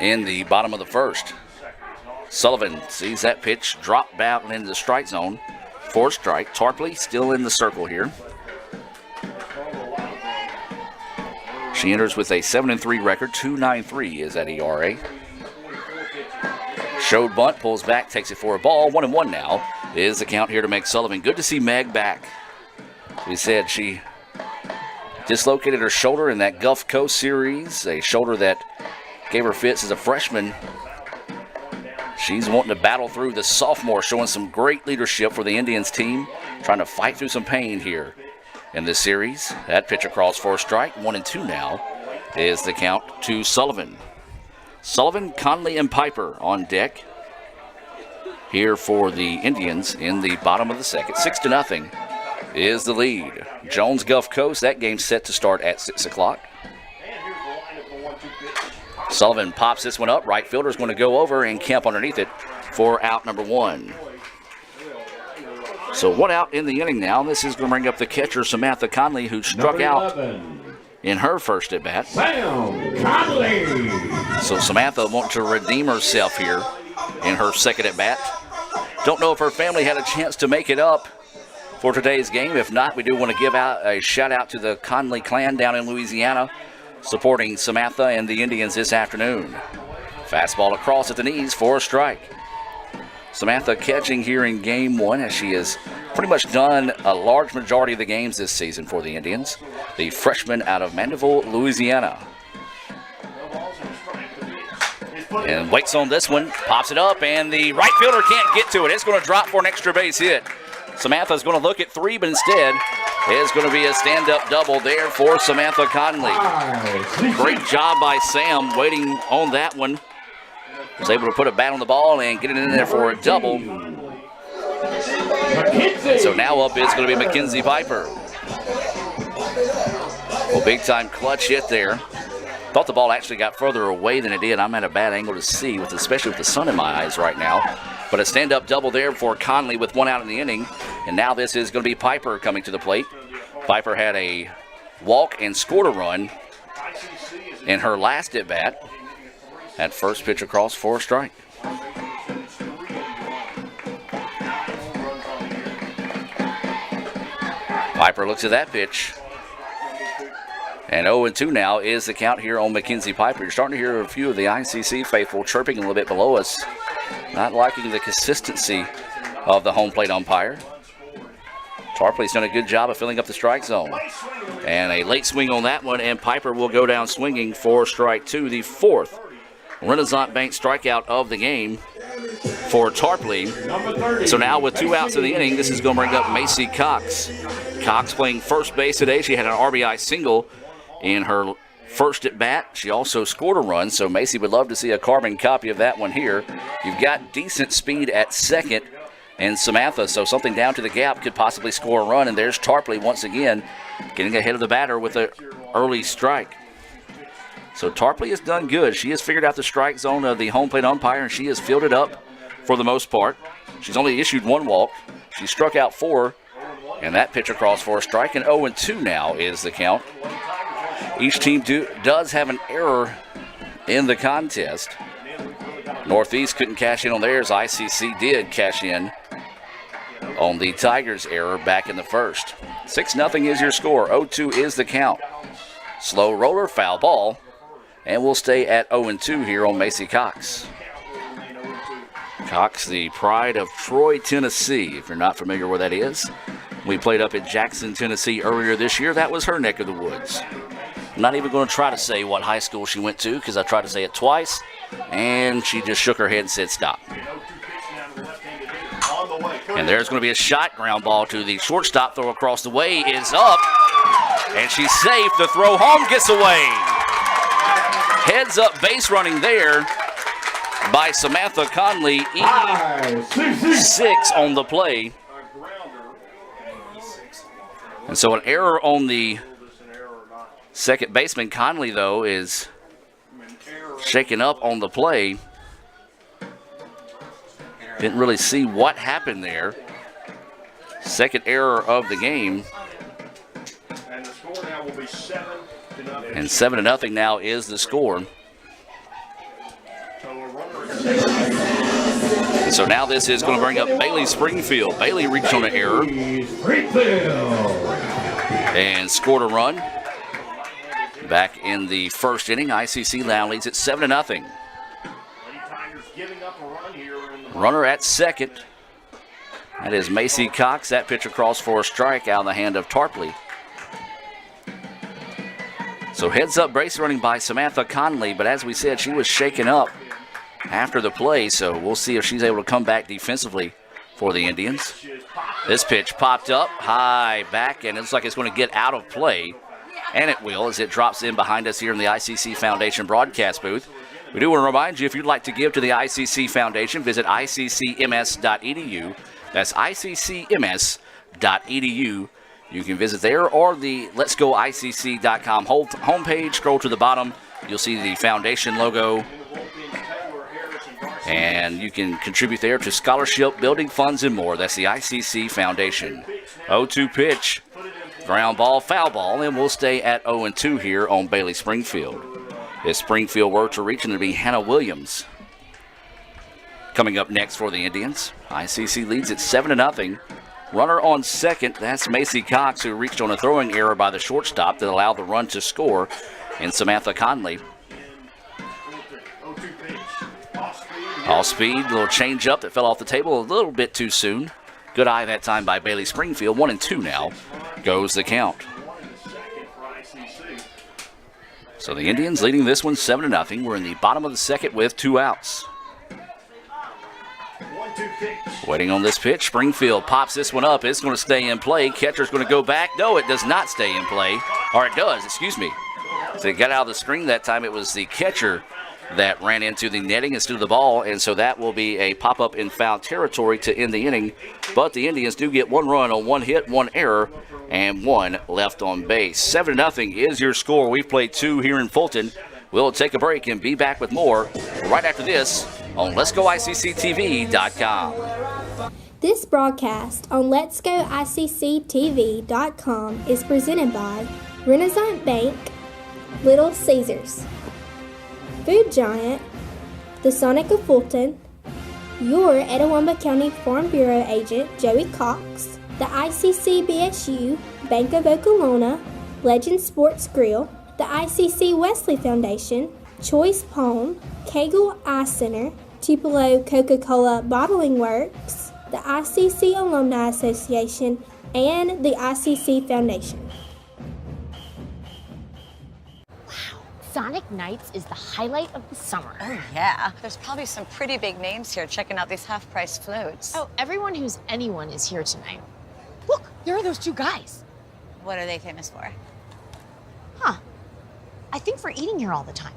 in the bottom of the first. Sullivan sees that pitch, drop back into the strike zone. 4 strike. Tarpley still in the circle here. She enters with a 7-3 record. 2.93 is that ERA. Showed bunt, pulls back, takes it for a ball. 1-1 now is the count here to Meg Sullivan. Good to see Meg back. We said she dislocated her shoulder in that Gulf Coast series, a shoulder that gave her fits as a freshman. She's wanting to battle through the sophomore, showing some great leadership for the Indians team, trying to fight through some pain here in this series. That pitch across for a strike. 1-2 now is the count to Sullivan. Sullivan, Conley, and Piper on deck here for the Indians in the bottom of the second. 6-0 is the lead. Jones, Gulf Coast, that game's set to start at 6 o'clock. Sullivan pops this one up. Right fielder's going to go over and camp underneath it for out number 1. So 1 out in the inning now. This is going to bring up the catcher, Samantha Conley, who struck out in her first at bat. Conley. So Samantha wanting to redeem herself here in her second at bat. Don't know if her family had a chance to make it up for today's game. If not, we do want to give out a shout out to the Conley clan down in Louisiana, supporting Samantha and the Indians this afternoon. Fastball across at the knees for a strike. Samantha catching here in game 1, as she has pretty much done a large majority of the games this season for the Indians. The freshman out of Mandeville, Louisiana. And waits on this one, pops it up, and the right fielder can't get to it. It's going to drop for an extra base hit. Samantha's going to look at 3, but instead it's going to be a stand-up double there for Samantha Conley. Great job by Sam waiting on that one. Was able to put a bat on the ball and get it in there for a double. So now up is going to be Mackenzie Piper. Well, big-time clutch hit there. Thought the ball actually got further away than it did. I'm at a bad angle to see, especially with the sun in my eyes right now. But a stand-up double there for Conley with 1 out in the inning. And now this is going to be Piper coming to the plate. Piper had a walk and scored a run in her last at-bat. That first pitch across for a strike. Piper looks at that pitch. And 0-2 now is the count here on Mackenzie Piper. You're starting to hear a few of the ICC faithful chirping a little bit below us. Not liking the consistency of the home plate umpire. Tarpley's done a good job of filling up the strike zone. And a late swing on that one, and Piper will go down swinging for strike 2, the 4th Renaissance Bank strikeout of the game for Tarpley. So now with 2 outs in the inning, this is going to bring up Macy Cox. Cox playing first base today. She had an RBI single in her first at bat. She also scored a run, so Macy would love to see a carbon copy of that one here. You've got decent speed at second and Samantha, so something down to the gap could possibly score a run, and there's Tarpley once again getting ahead of the batter with an early strike. So Tarpley has done good. She has figured out the strike zone of the home plate umpire, and she has fielded up for the most part. She's only issued 1 walk. She struck out 4, and that pitch across for a strike, and 0-2 now is the count. Each team does have an error in the contest. Northeast couldn't cash in on theirs. ICC did cash in on the Tigers' error back in the first. 6-0 is your score. 0-2 is the count. Slow roller, foul ball, and we'll stay at 0-2 here on Macy Cox. Cox, the pride of Troy, Tennessee. If you're not familiar where that is, we played up in Jackson, Tennessee earlier this year. That was her neck of the woods. I'm not even going to try to say what high school she went to because I tried to say it twice, and she just shook her head and said stop. And there's going to be a shot. Ground ball to the shortstop. Throw across the way is up, and she's safe. The throw home gets away. Heads up base running there by Samantha Conley. E6 on the play. And so an error on the second baseman. Conley, though, is shaken up on the play. Didn't really see what happened there. Second error of the game. And the score now will be 7-0. And 7-0 now is the score. And so now this is going to bring up Bailey Springfield. Bailey reached on an error and scored a run. Back in the first inning, ICC now leads at 7-0. Runner at second. That is Macy Cox. That pitch across for a strike out of the hand of Tarpley. So heads up base running by Samantha Conley, but as we said, she was shaken up after the play, so we'll see if she's able to come back defensively for the Indians. This pitch popped up high back, and it looks like it's going to get out of play, and it will as it drops in behind us here in the ICC Foundation broadcast booth. We do want to remind you, if you'd like to give to the ICC Foundation, visit iccms.edu. That's iccms.edu. You can visit there or the letsgoicc.com homepage. Scroll to the bottom. You'll see the foundation logo. And you can contribute there to scholarship, building funds, and more. That's the ICC Foundation. 0-2 pitch. Ground ball, foul ball, and we'll stay at 0-2 here on Bailey Springfield. If Springfield were to reach, it'll be Hannah Williams. Coming up next for the Indians, ICC leads at 7-0. Runner on second, that's Macy Cox, who reached on a throwing error by the shortstop that allowed the run to score, and Samantha Conley. Off speed, little change up that fell off the table a little bit too soon. Good eye that time by Bailey Springfield. 1-2 now goes the count. So the Indians leading this one 7-0. We're in the bottom of the second with 2 outs. Waiting on this pitch. Springfield pops this one up. It's going to stay in play. Catcher's going to go back. No, it does not stay in play. Or it does, excuse me. So it got out of the screen that time. It was the catcher that ran into the netting instead of the ball, and so that will be a pop-up in foul territory to end the inning. But the Indians do get 1 run on 1 hit, 1 error, and 1 left on base. 7-0 is your score. We've played 2 here in Fulton. We'll take a break and be back with more right after this on letsgoicctv.com. This broadcast on letsgoicctv.com is presented by Renaissance Bank, Little Caesars, Food Giant, the Sonic of Fulton, your Etowah County Farm Bureau agent Joey Cox, the ICC BSU, Bank of Okolona, Legend Sports Grill, the ICC Wesley Foundation, Choice Palm, Kegel Eye Center, Tupelo Coca-Cola Bottling Works, the ICC Alumni Association, and the ICC Foundation. Sonic Nights is the highlight of the summer. Oh, yeah. There's probably some pretty big names here checking out these half-price floats. Oh, everyone who's anyone is here tonight. Look, there are those 2 guys. What are they famous for? Huh. I think for eating here all the time.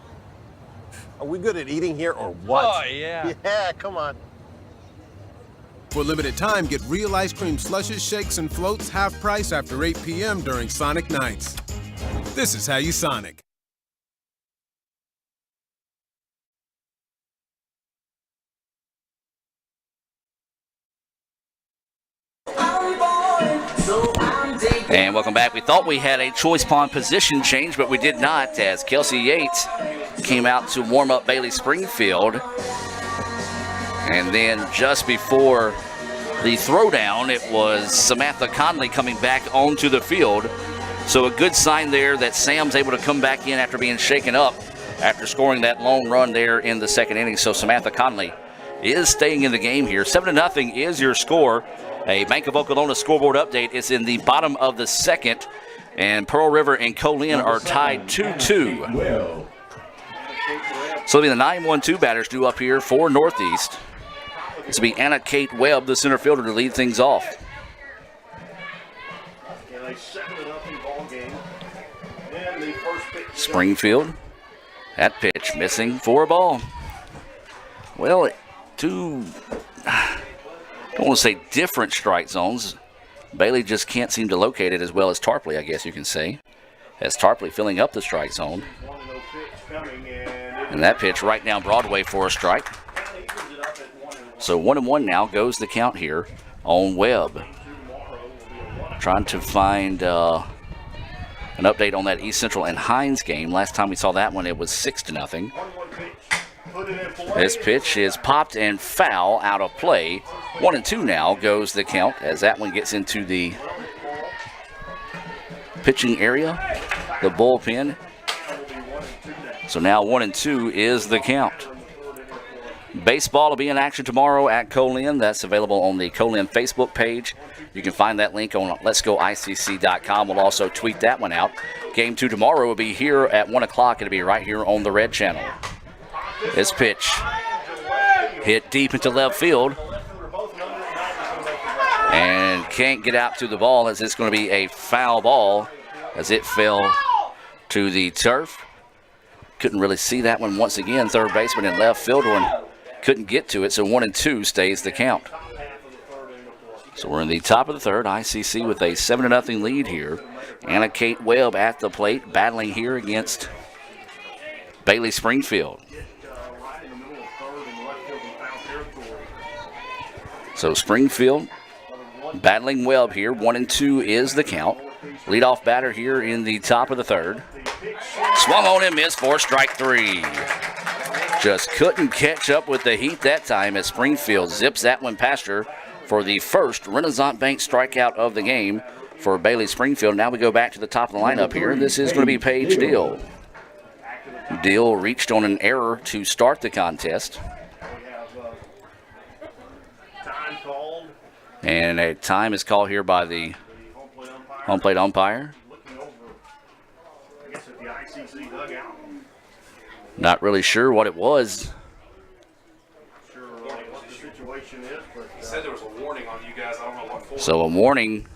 Are we good at eating here or what? Oh, yeah. Yeah, come on. For limited time, get real ice cream slushes, shakes, and floats half price after 8 p.m. during Sonic Nights. This is how you Sonic. And welcome back. We thought we had a choice pawn position change, but we did not, as Kelsey Yates came out to warm up Bailey Springfield. And then just before the throwdown, it was Samantha Conley coming back onto the field. So a good sign there that Sam's able to come back in after being shaken up after scoring that lone run there in the second inning. So Samantha Conley is staying in the game here. 7-0 is your score. A Bank of Oklahoma scoreboard update is in the bottom of the second, and Pearl River and Colin are tied 2-2. So it'll be the 9-1-2 batters due up here for Northeast. This will be Anna Kate Webb, the center fielder, to lead things off. Springfield, that pitch missing for a ball. Well, two, I don't want to say different strike zones. Bailey just can't seem to locate it as well as Tarpley, I guess you can say. As Tarpley filling up the strike zone. And that pitch right down Broadway for a strike. So 1-1 now goes the count here on Webb. Trying to find an update on that East Central and Hines game. Last time we saw that one, it was 6-0. This pitch is popped and foul out of play. 1-2 now goes the count as that one gets into the pitching area, the bullpen. So now 1-2 is the count. Baseball will be in action tomorrow at Colin. That's available on the Colin Facebook page. You can find that link on letsgoicc.com. We'll also tweet that one out. Game 2 tomorrow will be here at 1 o'clock. It'll be right here on the Red Channel. This pitch hit deep into left field. And can't get out to the ball as it's going to be a foul ball as it fell to the turf. Couldn't really see that one once again. Third baseman and left fielder couldn't get to it, so 1-2 stays the count. So we're in the top of the third. ICC with a 7-0 lead here. Anna Kate Webb at the plate, battling here against Bailey Springfield. So Springfield battling Webb here. 1-2 is the count. Leadoff batter here in the top of the third. Swung on and missed for strike 3. Just couldn't catch up with the heat that time as Springfield zips that one past her for the first Renaissance Bank strikeout of the game for Bailey Springfield. Now we go back to the top of the lineup here. This is going to be Paige Deal. Deal reached on an error to start the contest. And a time is called here by the home plate umpire. Not really sure what it was. He said there was a warning on you guys. I don't know what for. So a warning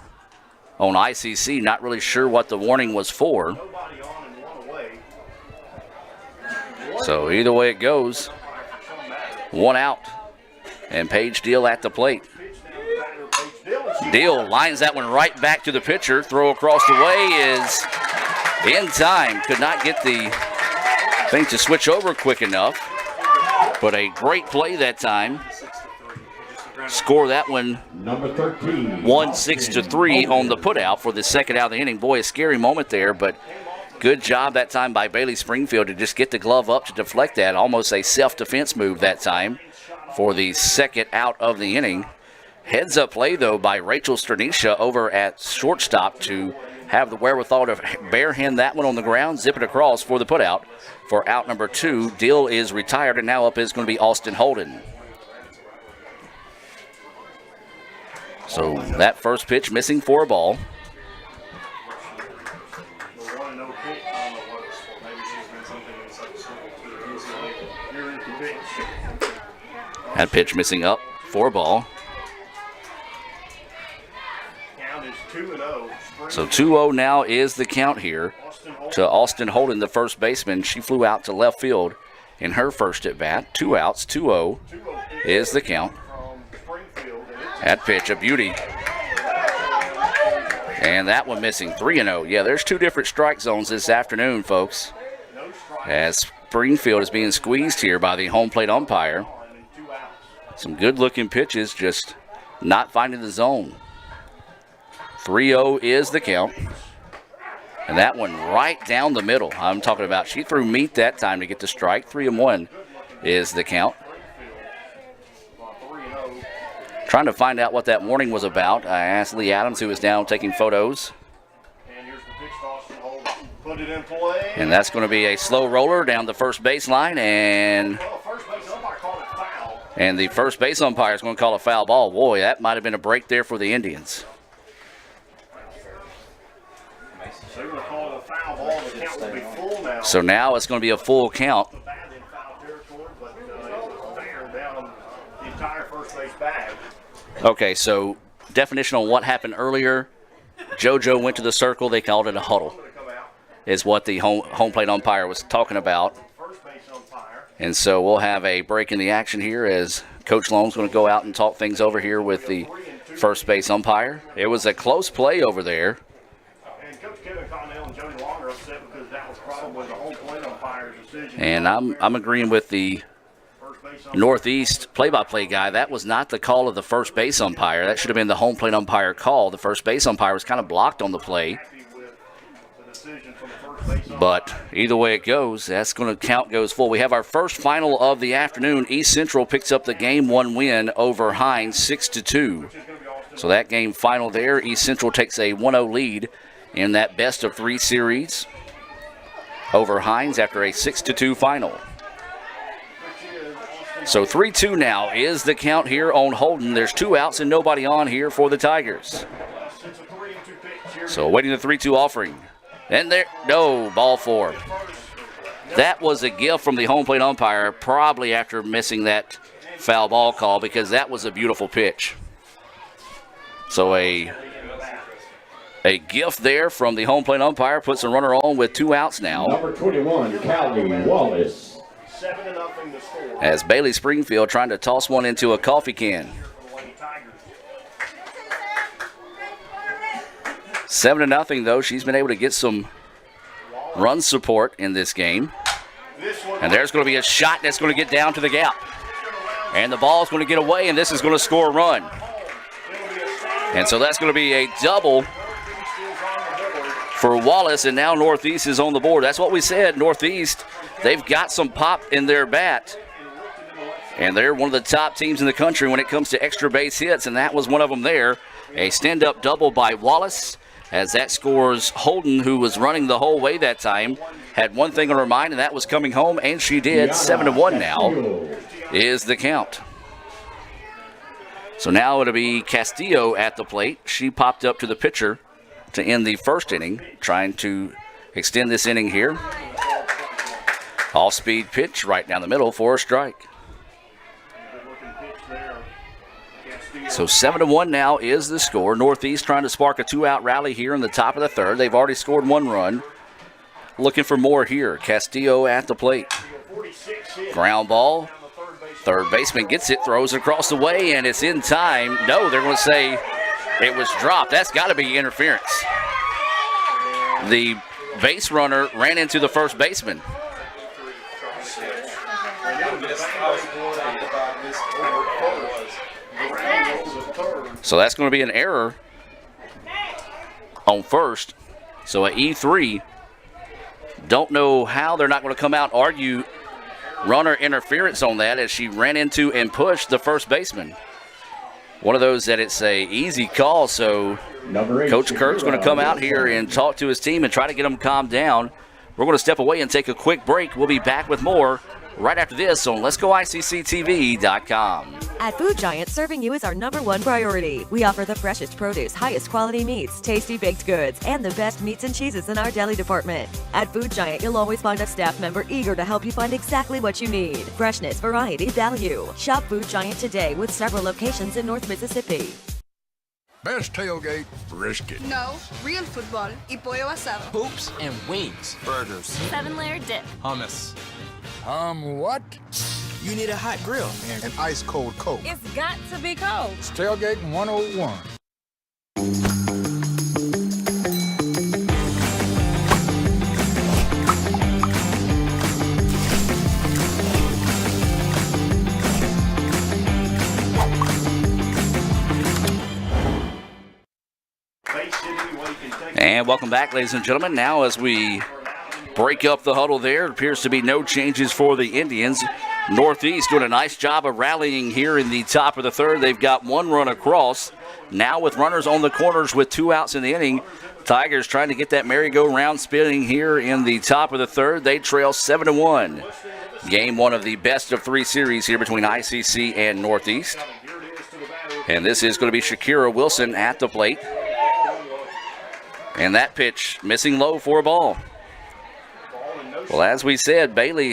on ICC. Not really sure what the warning was for. So either way it goes, 1 out. And Paige Deal at the plate. Deal lines that one right back to the pitcher. Throw across the way is in time. Could not get the thing to switch over quick enough. But a great play that time. Score that one 1-6-3 on the putout for the second out of the inning. Boy, a scary moment there, but good job that time by Bailey Springfield to just get the glove up to deflect that. Almost a self-defense move that time for the second out of the inning. Heads up play, though, by Rachel Sternisha over at shortstop to have the wherewithal to barehand that one on the ground, zip it across for the putout. For out number 2, Dill is retired, and now up is going to be Austin Holden. So that first pitch missing for a ball. That pitch missing up for a ball. So 2-0 now is the count here to Austin Holden, the first baseman. She flew out to left field in her first at bat. 2 outs, 2-0 is the count. That pitch, a beauty. And that one missing, 3-0. Yeah, there's 2 different strike zones this afternoon, folks, as Springfield is being squeezed here by the home plate umpire. Some good-looking pitches, just not finding the zone. 3-0 is the count. And that one right down the middle. I'm talking about she threw meat that time to get the strike. 3-1 is the count. Trying to find out what that warning was about. I asked Lee Adams, who is down taking photos. And here's the pitch toss and hold. Put it in play. And that's going to be a slow roller down the first baseline. And the first base umpire is going to call a foul ball. Boy, that might have been a break there for the Indians. So now it's going to be a full count. Okay, so definition on what happened earlier. JoJo went to the circle. They called it a huddle, is what the home plate umpire was talking about. And so we'll have a break in the action here as Coach Lone's going to go out and talk things over here with the first base umpire. It was a close play over there. And I'm agreeing with the Northeast play-by-play guy. That was not the call of the first base umpire. That should have been the home plate umpire call. The first base umpire was kind of blocked on the play. But either way it goes, that's going to count goes full. We have our first final of the afternoon. East Central picks up the Game 1 win over Hines 6-2. So that game final there, East Central takes a 1-0 lead in that best-of-3 series over Hines after a 6-2 final. So 3-2 now is the count here on Holden. There's 2 outs and nobody on here for the Tigers. So waiting the 3-2 offering. And there, no, ball 4. That was a gift from the home plate umpire, probably after missing that foul ball call, because that was a beautiful pitch. So a gift there from the home plate umpire, puts a runner on with 2 outs now. Number 21, Calvin Wallace. As Bailey Springfield trying to toss one into a coffee can. 7-0 though. She's been able to get some run support in this game. And there's going to be a shot that's going to get down to the gap. And the ball's going to get away, and this is going to score a run. And so that's going to be a double for Wallace, and now Northeast is on the board. That's what we said. Northeast, they've got some pop in their bat. And they're one of the top teams in the country when it comes to extra base hits, and that was one of them there. A stand-up double by Wallace. As that scores, Holden, who was running the whole way that time, had one thing on her mind, and that was coming home, and she did. 7-1 now is the count. So now it'll be Castillo at the plate. She popped up to the pitcher to end the first inning, trying to extend this inning here. Off-speed pitch right down the middle for a strike. So 7-1 now is the score. Northeast trying to spark a 2-out rally here in the top of the third. They've already scored 1 run. Looking for more here. Castillo at the plate. Ground ball. Third baseman gets it, throws it across the way, and it's in time. No, they're going to say it was dropped. That's got to be interference. The base runner ran into the first baseman. So that's going to be an error on first. So at E3, don't know how they're not going to come out and argue runner interference on that as she ran into and pushed the first baseman. One of those that it's a easy call, so Coach Kirk's going to come out here and talk to his team and try to get them calmed down. We're going to step away and take a quick break. We'll be back with more right after this on Let'sGoICCTV.com. At Food Giant, serving you is our #1 priority. We offer the freshest produce, highest quality meats, tasty baked goods, and the best meats and cheeses in our deli department. At Food Giant, you'll always find a staff member eager to help you find exactly what you need. Freshness, variety, value. Shop Food Giant today with several locations in North Mississippi. Best tailgate, brisket. No, real football y pollo asado. Hoops and wings. Burgers. 7-layer dip. Hummus. What? You need a hot grill. And an ice-cold Coke. It's got to be cold. It's Tailgate 101. And welcome back, ladies and gentlemen. Now as we break up the huddle there, it appears to be no changes for the Indians. Northeast doing a nice job of rallying here in the top of the third. They've got one run across. Now with runners on the corners with 2 outs in the inning, Tigers trying to get that merry-go-round spinning here in the top of the third. They trail 7-1. Game 1 of the best-of-3 series here between ICC and Northeast. And this is going to be Shakira Wilson at the plate. And that pitch missing low for a ball. Well, as we said, Bailey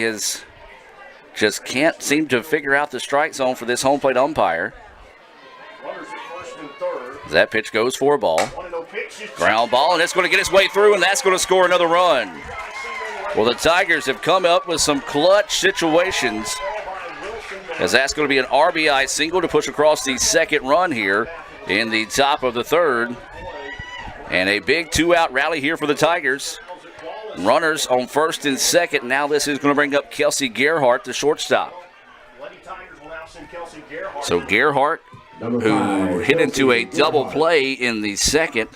just can't seem to figure out the strike zone for this home plate umpire. That pitch goes for a ball. Ground ball, and it's going to get its way through, and that's going to score another run. Well, the Tigers have come up with some clutch situations, as that's going to be an RBI single to push across the second run here in the top of the third. And a big 2-out rally here for the Tigers. Runners on first and second. Now this is going to bring up Kelsey Gerhardt, the shortstop. So Gerhardt, who hit into a double play in the second,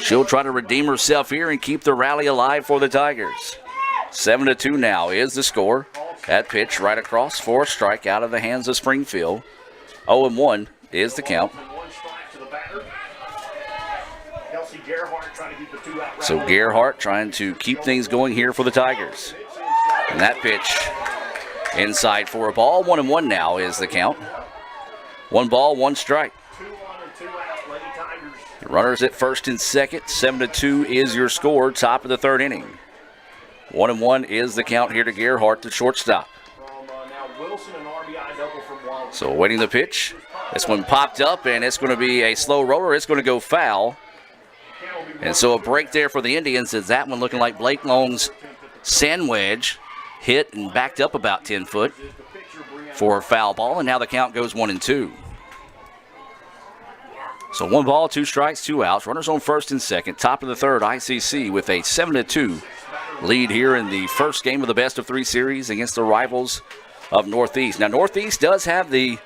she'll try to redeem herself here and keep the rally alive for the Tigers. 7-2 now is the score. That pitch right across for a strike out of the hands of Springfield. 0-1 is the count. So Gerhardt trying to keep things going here for the Tigers. And that pitch inside for a ball. 1-1 now is the count. 1 ball, 1 strike. Runners at first and second. 7-2 is your score. Top of the third inning. 1-1 is the count here to Gerhardt, the shortstop. So waiting the pitch. This one popped up, and it's going to be a slow roller. It's going to go foul. And so a break there for the Indians, as that one looking like Blake Long's sand wedge hit and backed up about 10 foot for a foul ball. And now the count goes 1-2. So 1 ball, 2 strikes, 2 outs. Runners on first and second. Top of the third, ICC with a 7-2 lead here in the first game of the best-of-3 series against the rivals of Northeast. Now, Northeast does have the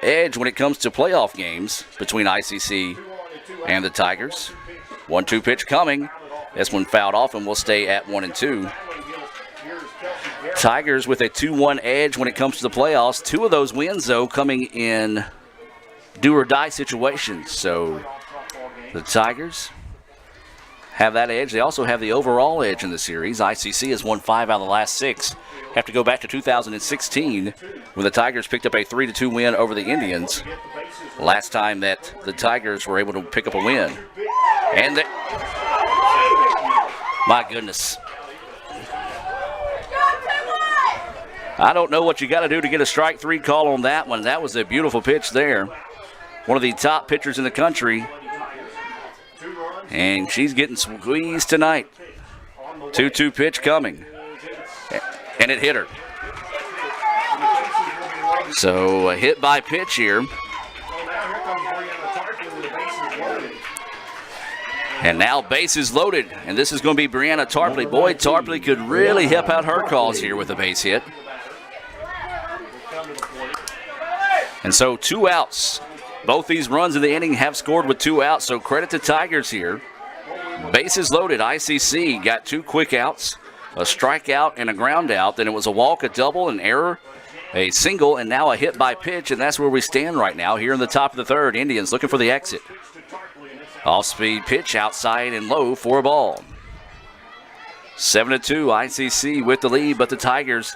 edge when it comes to playoff games between ICC and the Tigers. 1-2 pitch coming. This one fouled off and will stay at 1-2. Tigers with a 2-1 edge when it comes to the playoffs. 2 of those wins, though, coming in do-or-die situations. So the Tigers have that edge. They also have the overall edge in the series. ICC has won 5 out of the last 6. Have to go back to 2016 when the Tigers picked up a 3-2 win over the Indians. Last time that the Tigers were able to pick up a win. And my goodness. I don't know what you got to do to get a strike 3 call on that one. That was a beautiful pitch there. One of the top pitchers in the country. And she's getting squeezed tonight. 2-2 pitch coming. And it hit her. So a hit by pitch here. And now bases loaded. And this is going to be Brianna Tarpley. Boy, Tarpley could really help out her cause here with a base hit. And so 2 outs. Both these runs in the inning have scored with 2 outs, so credit to Tigers here. Bases loaded. ICC got 2 quick outs, a strikeout and a ground out. Then it was a walk, a double, an error, a single, and now a hit by pitch, and that's where we stand right now here in the top of the third. Indians looking for the exit. Off-speed pitch outside and low for a ball. 7-2, ICC with the lead, but the Tigers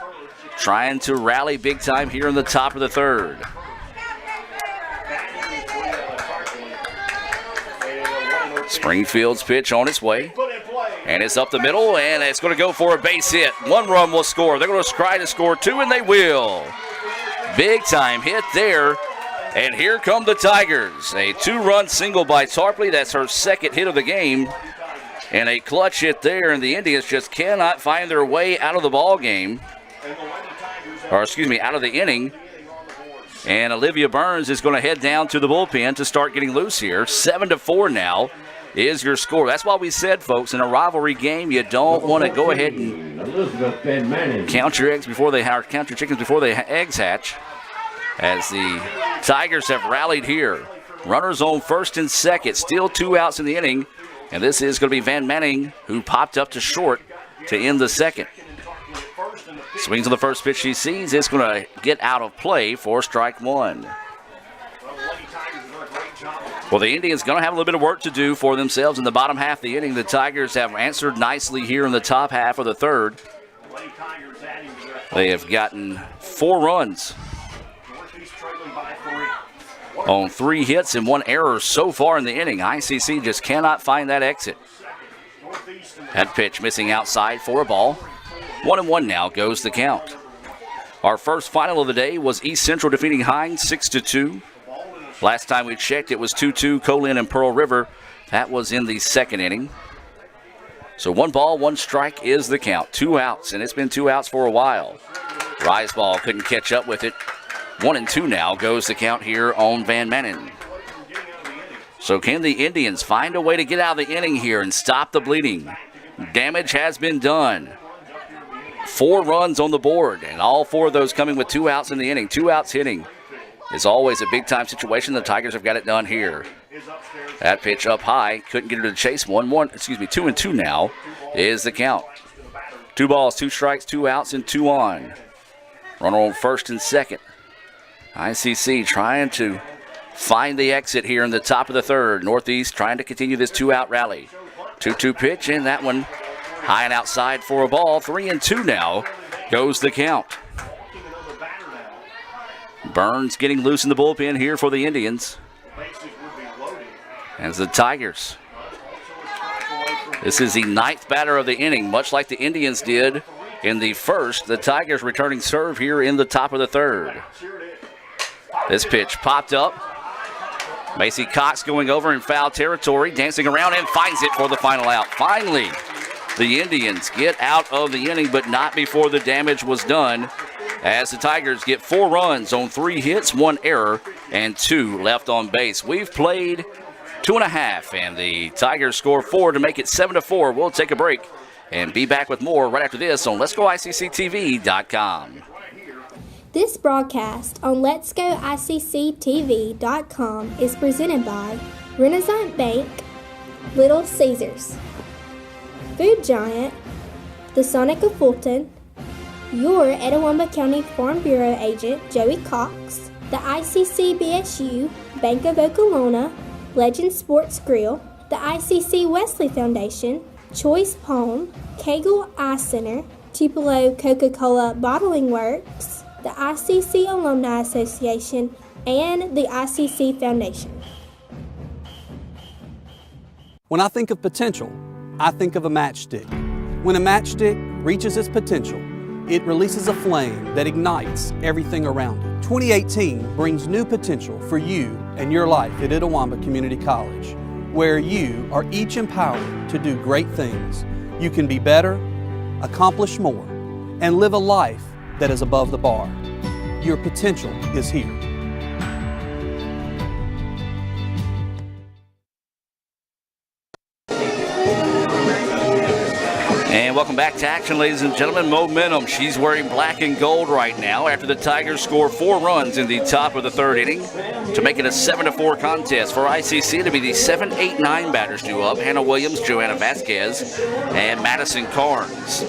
trying to rally big time here in the top of the third. Springfield's pitch on its way. And it's up the middle, and it's going to go for a base hit. 1 run will score. They're going to try to score 2, and they will. Big time hit there. And here come the Tigers. A 2-run single by Tarpley. That's her second hit of the game. And a clutch hit there, and the Indians just cannot find their way out of the ball game. Or, excuse me, out of the inning. And Olivia Burns is going to head down to the bullpen to start getting loose here. 7-4 now is your score. That's why we said, folks, in a rivalry game, you don't want to go ahead and count your eggs before they count your chickens before the eggs hatch. As the Tigers have rallied here. Runners on first and second. Still 2 outs in the inning. And this is going to be Van Manning, who popped up to short to end the second. Swings on the first pitch she sees. It's going to get out of play for strike one. Well, the Indians going to have a little bit of work to do for themselves in the bottom half of the inning. The Tigers have answered nicely here in the top half of the third. They have gotten 4 runs on 3 hits and 1 error so far in the inning. ICC just cannot find that exit. That pitch missing outside for a ball. 1-1 now goes the count. Our first final of the day was East Central defeating Hines 6-2. Last time we checked, it was 2-2 Colin and Pearl River. That was in the second inning. So 1 ball, 1 strike is the count. 2 outs, and it's been 2 outs for a while. Rise ball couldn't catch up with it. 1-2 now goes the count here on Van Manen. So can the Indians find a way to get out of the inning here and stop the bleeding? Damage has been done. 4 runs on the board, and all 4 of those coming with 2 outs in the inning. 2 outs hitting is always a big-time situation. The Tigers have got it done here. That pitch up high, couldn't get her to chase. 2-2 now is the count. 2 balls, 2 strikes, 2 outs, and 2 on. Runner on first and second. ICC trying to find the exit here in the top of the third. Northeast trying to continue this 2-out rally. 2-2 pitch, and that one high and outside for a ball. 3-2 now goes the count. Burns getting loose in the bullpen here for the Indians. As the Tigers. This is the 9th batter of the inning, much like the Indians did in the first. The Tigers returning serve here in the top of the third. This pitch popped up. Macy Cox going over in foul territory, dancing around and finds it for the final out. Finally, the Indians get out of the inning, but not before the damage was done, as the Tigers get 4 runs on 3 hits, 1 error, and 2 left on base. We've played 2.5, and the Tigers score 4 to make it 7-4. We'll take a break and be back with more right after this on Let'sGoICCTV.com. This broadcast on Let'sGoICCTV.com is presented by Renaissance Bank, Little Caesars, Food Giant, the Sonic of Fulton, your Etowah County Farm Bureau agent, Joey Cox, the ICC BSU, Bank of Okolona, Legend Sports Grill, the ICC Wesley Foundation, Choice Palm, Kegel Eye Center, Tupelo Coca-Cola Bottling Works, the ICC Alumni Association, and the ICC Foundation. When I think of potential, I think of a matchstick. When a matchstick reaches its potential, it releases a flame that ignites everything around it. 2018 brings new potential for you and your life at Itawamba Community College, where you are each empowered to do great things. You can be better, accomplish more, and live a life that is above the bar. Your potential is here. And welcome back to action, ladies and gentlemen. Momentum. She's wearing black and gold right now after the Tigers score 4 runs in the top of the third inning to make it a 7-4 contest. For ICC to be the 7, 8, 9 batters due up: Hannah Williams, Joanna Vasquez, and Madison Carnes.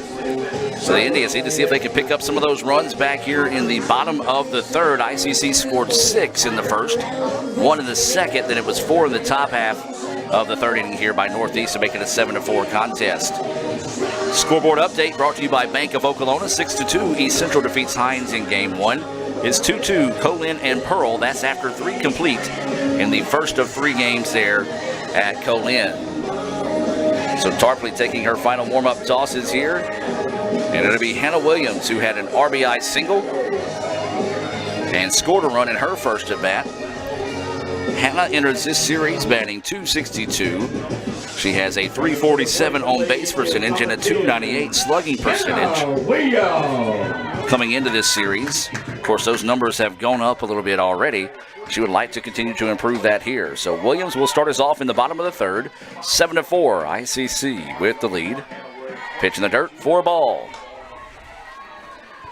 So the Indians need to see if they can pick up some of those runs back here in the bottom of the third. ICC scored 6 in the first, 1 in the second, then it was 4 in the top half of the third inning here by Northeast to make it a 7-4 contest. Scoreboard update brought to you by Bank of Okolona. 6-2, East Central defeats Hines in Game 1. It's 2-2, Colin and Pearl. That's after 3 complete in the first of 3 games there at Colin. So Tarpley taking her final warm-up tosses here. And it'll be Hannah Williams, who had an RBI single and scored a run in her first at-bat. Hannah enters this series batting .262. She has a .347 on base percentage and a .298 slugging percentage. Coming into this series, of course, those numbers have gone up a little bit already. She would like to continue to improve that here. So Williams will start us off in the bottom of the third. 7-4, ICC with the lead. Pitch in the dirt for a ball.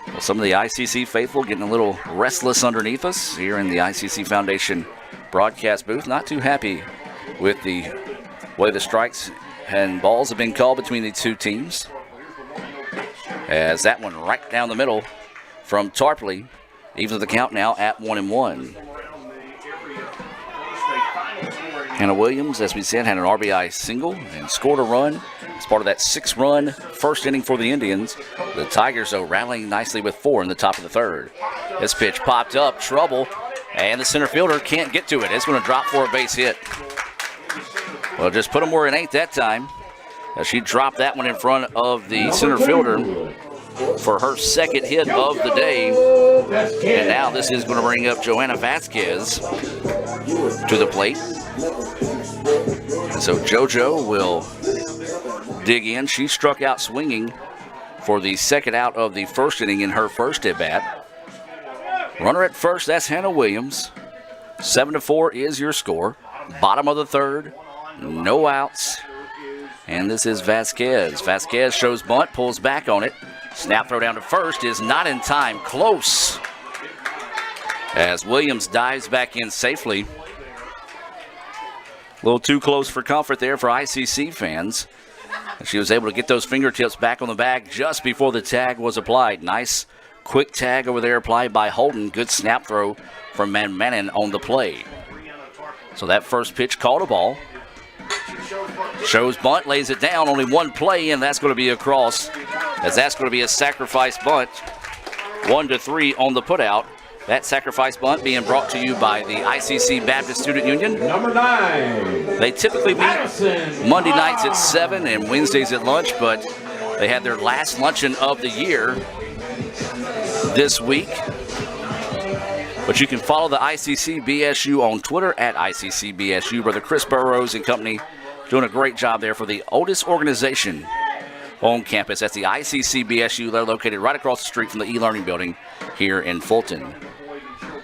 Well, some of the ICC faithful getting a little restless underneath us here in the ICC Foundation broadcast booth. Not too happy with the way the strikes and balls have been called between the two teams. as that one right down the middle from Tarpley. Evens the count now at 1-1. Hannah Williams, as we said, had an RBI single and scored a run as part of that 6-run first inning for the Indians. The Tigers, though, rallying nicely with 4 in the top of the third. This pitch popped up, trouble, and the center fielder can't get to it. It's going to drop for a base hit. Well, just put them where it ain't that time. She dropped that one in front of the center fielder for her second hit of the day. And now this is going to bring up Joanna Vasquez to the plate. And so JoJo will dig in. She struck out swinging for the second out of the first inning in her first at-bat. Runner at first, that's Hannah Williams. 7-4 is your score. Bottom of the third, no outs. And this is Vasquez. Vasquez shows bunt, pulls back on it. Snap throw down to first is not in time. Close. As Williams dives back in safely. A little too close for comfort there for ICC fans. She was able to get those fingertips back on the bag just before the tag was applied. Nice quick tag over there applied by Holden. Good snap throw from Manmanen on the play. So that first pitch called a ball. Shows bunt, lays it down, only one play, and that's going to be a cross, as that's going to be a sacrifice bunt. 1-3 on the putout. That sacrifice bunt being brought to you by the ICC Baptist Student Union. Number 9. They typically meet Monday nights at 7 and Wednesdays at lunch, but they had their last luncheon of the year this week. But you can follow the ICC BSU on Twitter at ICC BSU. Brother Chris Burrows and company doing a great job there for the oldest organization on campus. That's the ICC BSU. They're located right across the street from the e-learning building here in Fulton.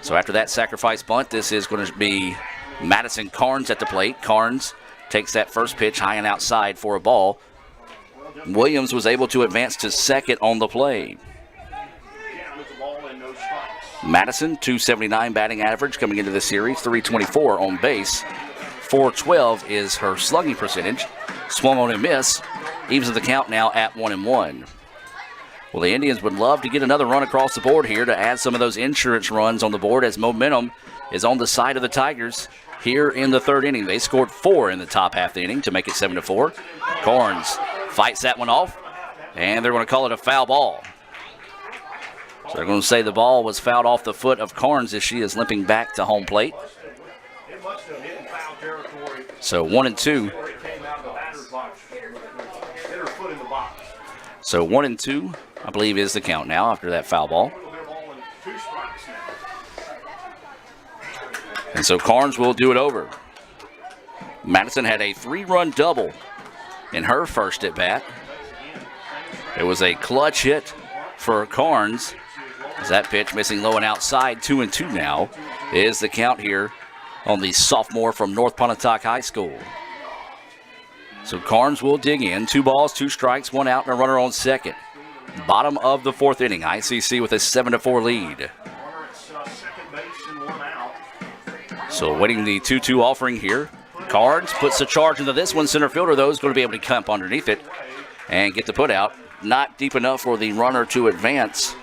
So after that sacrifice bunt, this is going to be Madison Carnes at the plate. Carnes takes that first pitch high and outside for a ball. Williams was able to advance to second on the play. Madison, 279 batting average coming into the series, 324 on base. 412 is her slugging percentage. Swung on and miss. Evens the count now at 1-1. Well, the Indians would love to get another run across the board here to add some of those insurance runs on the board, as momentum is on the side of the Tigers here in the third inning. They scored 4 in the top half of the inning to make it 7-4. Carnes fights that one off, and they're going to call it a foul ball. So they're going to say the ball was fouled off the foot of Carnes as she is limping back to home plate. So 1-2. So 1-2, I believe, is the count now after that foul ball. And so Carnes will do it over. Madison had a 3-run double in her first at bat. It was a clutch hit for Carnes. As that pitch missing low and outside, 2-2 now is the count here on the sophomore from North Pontotoc High School. So Carnes will dig in. 2 balls, 2 strikes, 1 out, and a runner on second. Bottom of the fourth inning. ICC with a 7-4 lead. So waiting the 2-2 offering here. Carnes puts the charge into this one. Center fielder, though, is going to be able to camp underneath it and get the put out. Not deep enough for the runner to advance.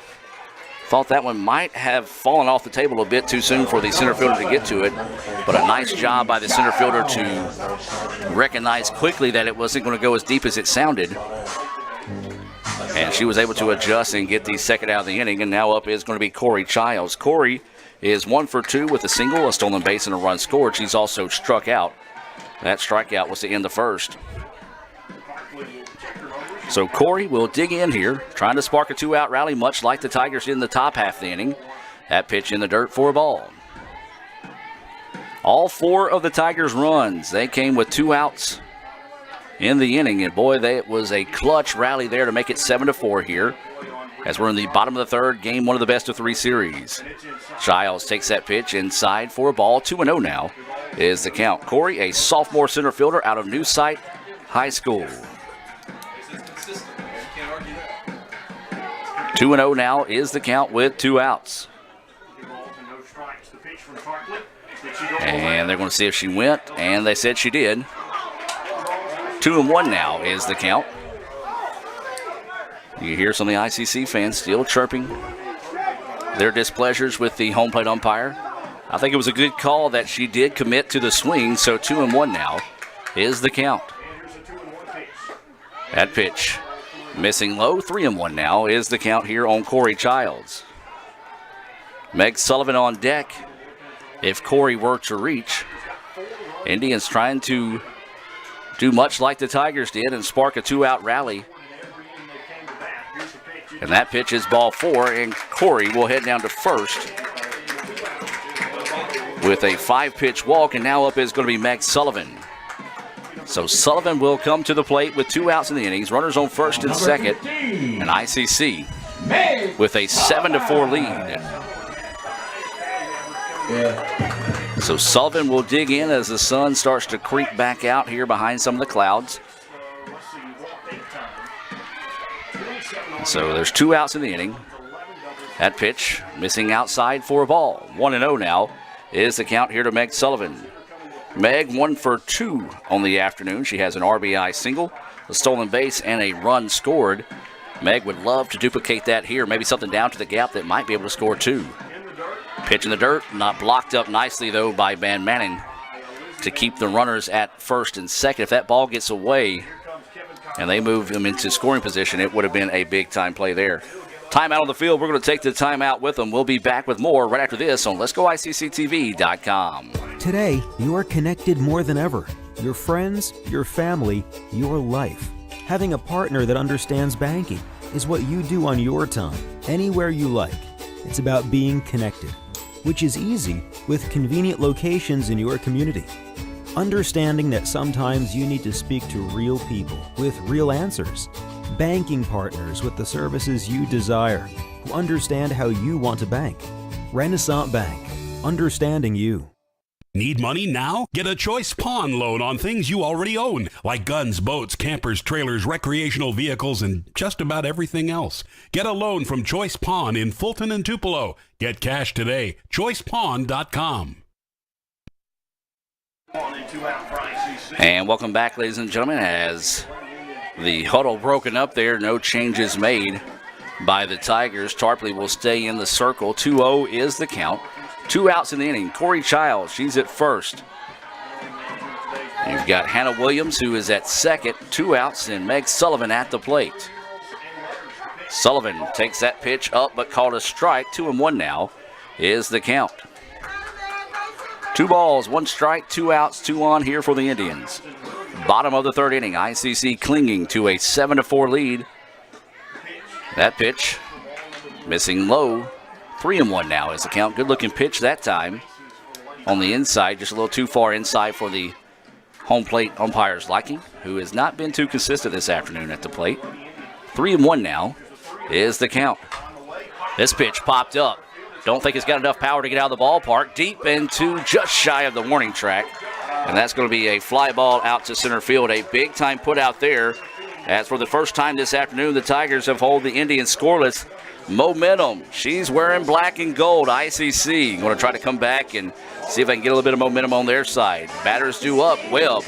Thought that one might have fallen off the table a bit too soon for the center fielder to get to it, but a nice job by the center fielder to recognize quickly that it wasn't going to go as deep as it sounded. And she was able to adjust and get the second out of the inning, and now up is going to be Corey Childs. Corey is 1 for 2 with a single, a stolen base, and a run scored. She's also struck out. That strikeout was to end the first. So Corey will dig in here, trying to spark a 2-out rally, much like the Tigers did in the top half of the inning. That pitch in the dirt for a ball. All 4 of the Tigers' runs, they came with 2 outs in the inning. And boy, it was a clutch rally there to make it 7-4 here, as we're in the bottom of the third, game 1 of the best of 3 series. Childs takes that pitch inside for a ball. 2-0 now is the count. Corey, a sophomore center fielder out of New Site High School. 2-0 now is the count with 2 outs. And they're going to see if she went, and they said she did. 2-1 now is the count. You hear some of the ICC fans still chirping their displeasures with the home plate umpire. I think it was a good call that she did commit to the swing, so 2-1 now is the count. That pitch missing low, 3-1 now is the count here on Corey Childs. Meg Sullivan on deck if Corey were to reach. Indians trying to do much like the Tigers did and spark a 2-out rally. And that pitch is ball 4, and Corey will head down to first with a 5-pitch walk, and now up is going to be Meg Sullivan. So Sullivan will come to the plate with 2 outs in the innings. Runners on first and second. And ICC with a 7-4 lead. So Sullivan will dig in as the sun starts to creep back out here behind some of the clouds. So there's 2 outs in the inning. That pitch missing outside for a ball. 1-0 now is the count here to Meg Sullivan. Meg 1 for 2 on the afternoon. She has an RBI single, a stolen base, and a run scored. Meg would love to duplicate that here. Maybe something down to the gap that might be able to score 2. Pitch in the dirt, not blocked up nicely though by Van Manning to keep the runners at first and second. If that ball gets away and they move them into scoring position, it would have been a big time play there. Timeout on the field. We're going to take the timeout with them. We'll be back with more right after this on Let'sGoICCTV.com. Today, you are connected more than ever. Your friends, your family, your life. Having a partner that understands banking is what you do on your time, anywhere you like. It's about being connected, which is easy with convenient locations in your community. Understanding that sometimes you need to speak to real people with real answers. Banking partners with the services you desire, who understand how you want to bank. Renaissance Bank, understanding you. Need money now? Get a Choice Pawn loan on things you already own, like guns, boats, campers, trailers, recreational vehicles, and just about everything else. Get a loan from Choice Pawn in Fulton and Tupelo. Get cash today. ChoicePawn.com. And welcome back, ladies and gentlemen, as the huddle broken up there. No changes made by the Tigers. Tarpley will stay in the circle. 2-0 is the count. 2 outs in the inning. Corey Childs, she's at first. You've got Hannah Williams, who is at second. 2 outs, and Meg Sullivan at the plate. Sullivan takes that pitch up, but called a strike. 2-1 now is the count. 2 balls, 1 strike, 2 outs, 2 on here for the Indians. Bottom of the 3rd inning, ICC clinging to a 7-4 lead. That pitch missing low. 3-1 now is the count. Good looking pitch that time on the inside, just a little too far inside for the home plate umpire's liking, who has not been too consistent this afternoon at the plate. 3-1 now is the count. This pitch popped up. Don't think it's got enough power to get out of the ballpark. Deep into just shy of the warning track. And that's going to be a fly ball out to center field. A big time put out there. As for the first time this afternoon, the Tigers have held the Indians scoreless. Momentum. She's wearing black and gold. ICC going to try to come back and see if they can get a little bit of momentum on their side. Batters due up. Webb,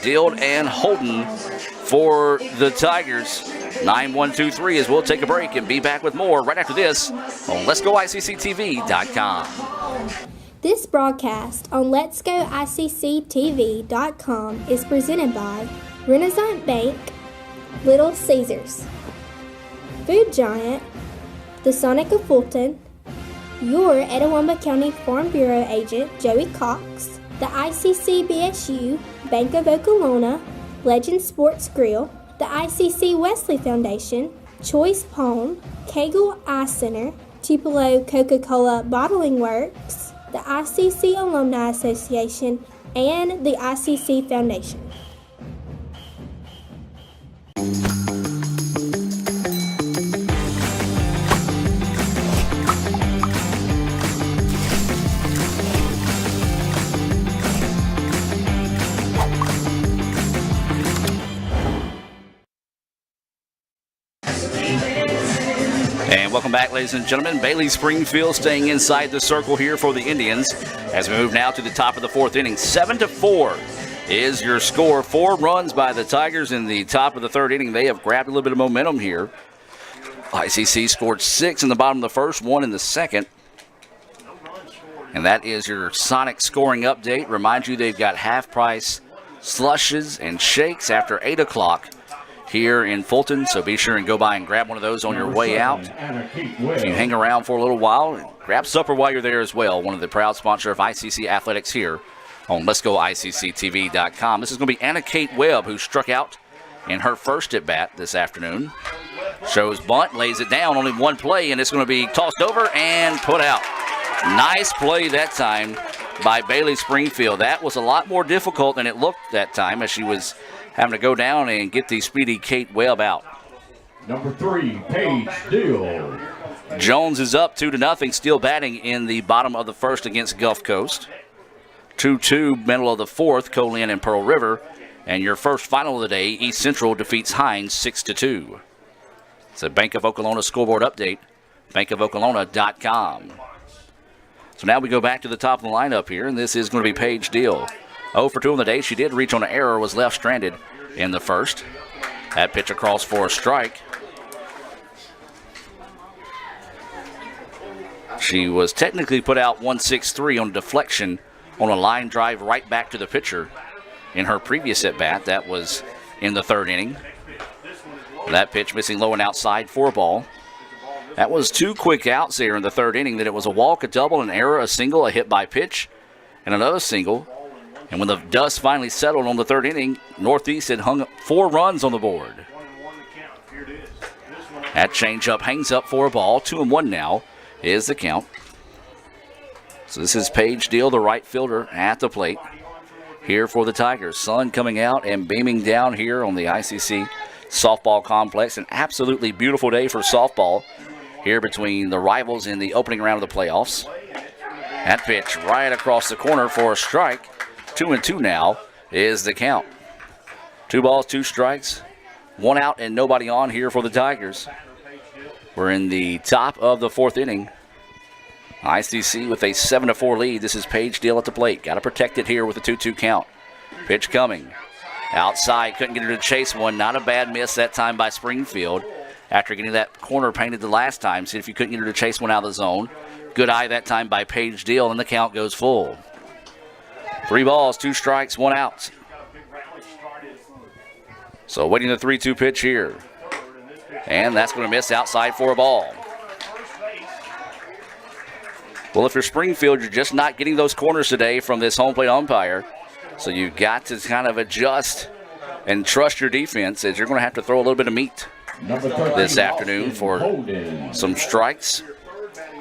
Dield, and Holden for the Tigers. 9-1-2-3 as we'll take a break and be back with more right after this on Let'sGoICCTV.com. This broadcast on Let'sGoICCTV.com is presented by Renaissance Bank, Little Caesars, Food Giant, the Sonic of Fulton, your Etowah County Farm Bureau agent Joey Cox, the ICC BSU, Bank of Okolona, Legend Sports Grill, the ICC Wesley Foundation, Choice Pawn, Kegel Eye Center, Tupelo Coca-Cola Bottling Works, the ICC Alumni Association, and the ICC Foundation. And welcome back, ladies and gentlemen. Bailey Springfield staying inside the circle here for the Indians as we move now to the top of the 4th inning. 7-4 is your score. 4 runs by the Tigers in the top of the 3rd inning. They have grabbed a little bit of momentum here. ICC scored 6 in the bottom of the first, 1 in the second. And that is your Sonic scoring update. Remind you they've got half-price slushes and shakes after 8 o'clock here in Fulton. So be sure and go by and grab one of those on your way out. If you hang around for a little while, grab supper while you're there as well. One of the proud sponsors of ICC Athletics here on Let'sGoICCTV.com. This is going to be Anna Kate Webb, who struck out in her first at-bat this afternoon. Shows bunt, lays it down, only one play, and it's going to be tossed over and put out. Nice play that time by Bailey Springfield. That was a lot more difficult than it looked that time, as she was having to go down and get the speedy Kate Webb out. Number 3, Paige Deal. Jones is up 2-0, still batting in the bottom of the first against Gulf Coast. 2-2, middle of the fourth, Colin and Pearl River. And your first final of the day, East Central defeats Hines 6-2. It's a Bank of Okolona scoreboard update, bankofokolona.com. So now we go back to the top of the lineup here, and this is going to be Paige Deal. 0 for 2 on the day. She did reach on an error, was left stranded in the first. That pitch across for a strike. She was technically put out 1-6-3 on a deflection on a line drive right back to the pitcher in her previous at-bat. That was in the third inning. That pitch missing low and outside for a ball. That was 2 quick outs there in the third inning. That it was a walk, a double, an error, a single, a hit by pitch, and another single. And when the dust finally settled on the third inning, Northeast had hung 4 runs on the board. That changeup hangs up for a ball. 2-1 now is the count. So this is Paige Deal, the right fielder, at the plate here for the Tigers. Sun coming out and beaming down here on the ICC softball complex. An absolutely beautiful day for softball here between the rivals in the opening round of the playoffs. That pitch right across the corner for a strike. 2-2 now is the count. 2 balls, 2 strikes, 1 out and nobody on here for the Tigers. We're in the top of the fourth inning. ICC with a 7-4 lead. This is Paige Deal at the plate. Got to protect it here with a 2-2 count. Pitch coming. Outside, couldn't get her to chase one. Not a bad miss that time by Springfield after getting that corner painted the last time. See if you couldn't get her to chase one out of the zone. Good eye that time by Paige Deal, and the count goes full. 3 balls, 2 strikes, 1 out. So waiting the 3-2 pitch here. And that's going to miss outside for a ball. Well, if you're Springfield, you're just not getting those corners today from this home plate umpire. So you've got to kind of adjust and trust your defense, as you're going to have to throw a little bit of meat this afternoon for some strikes.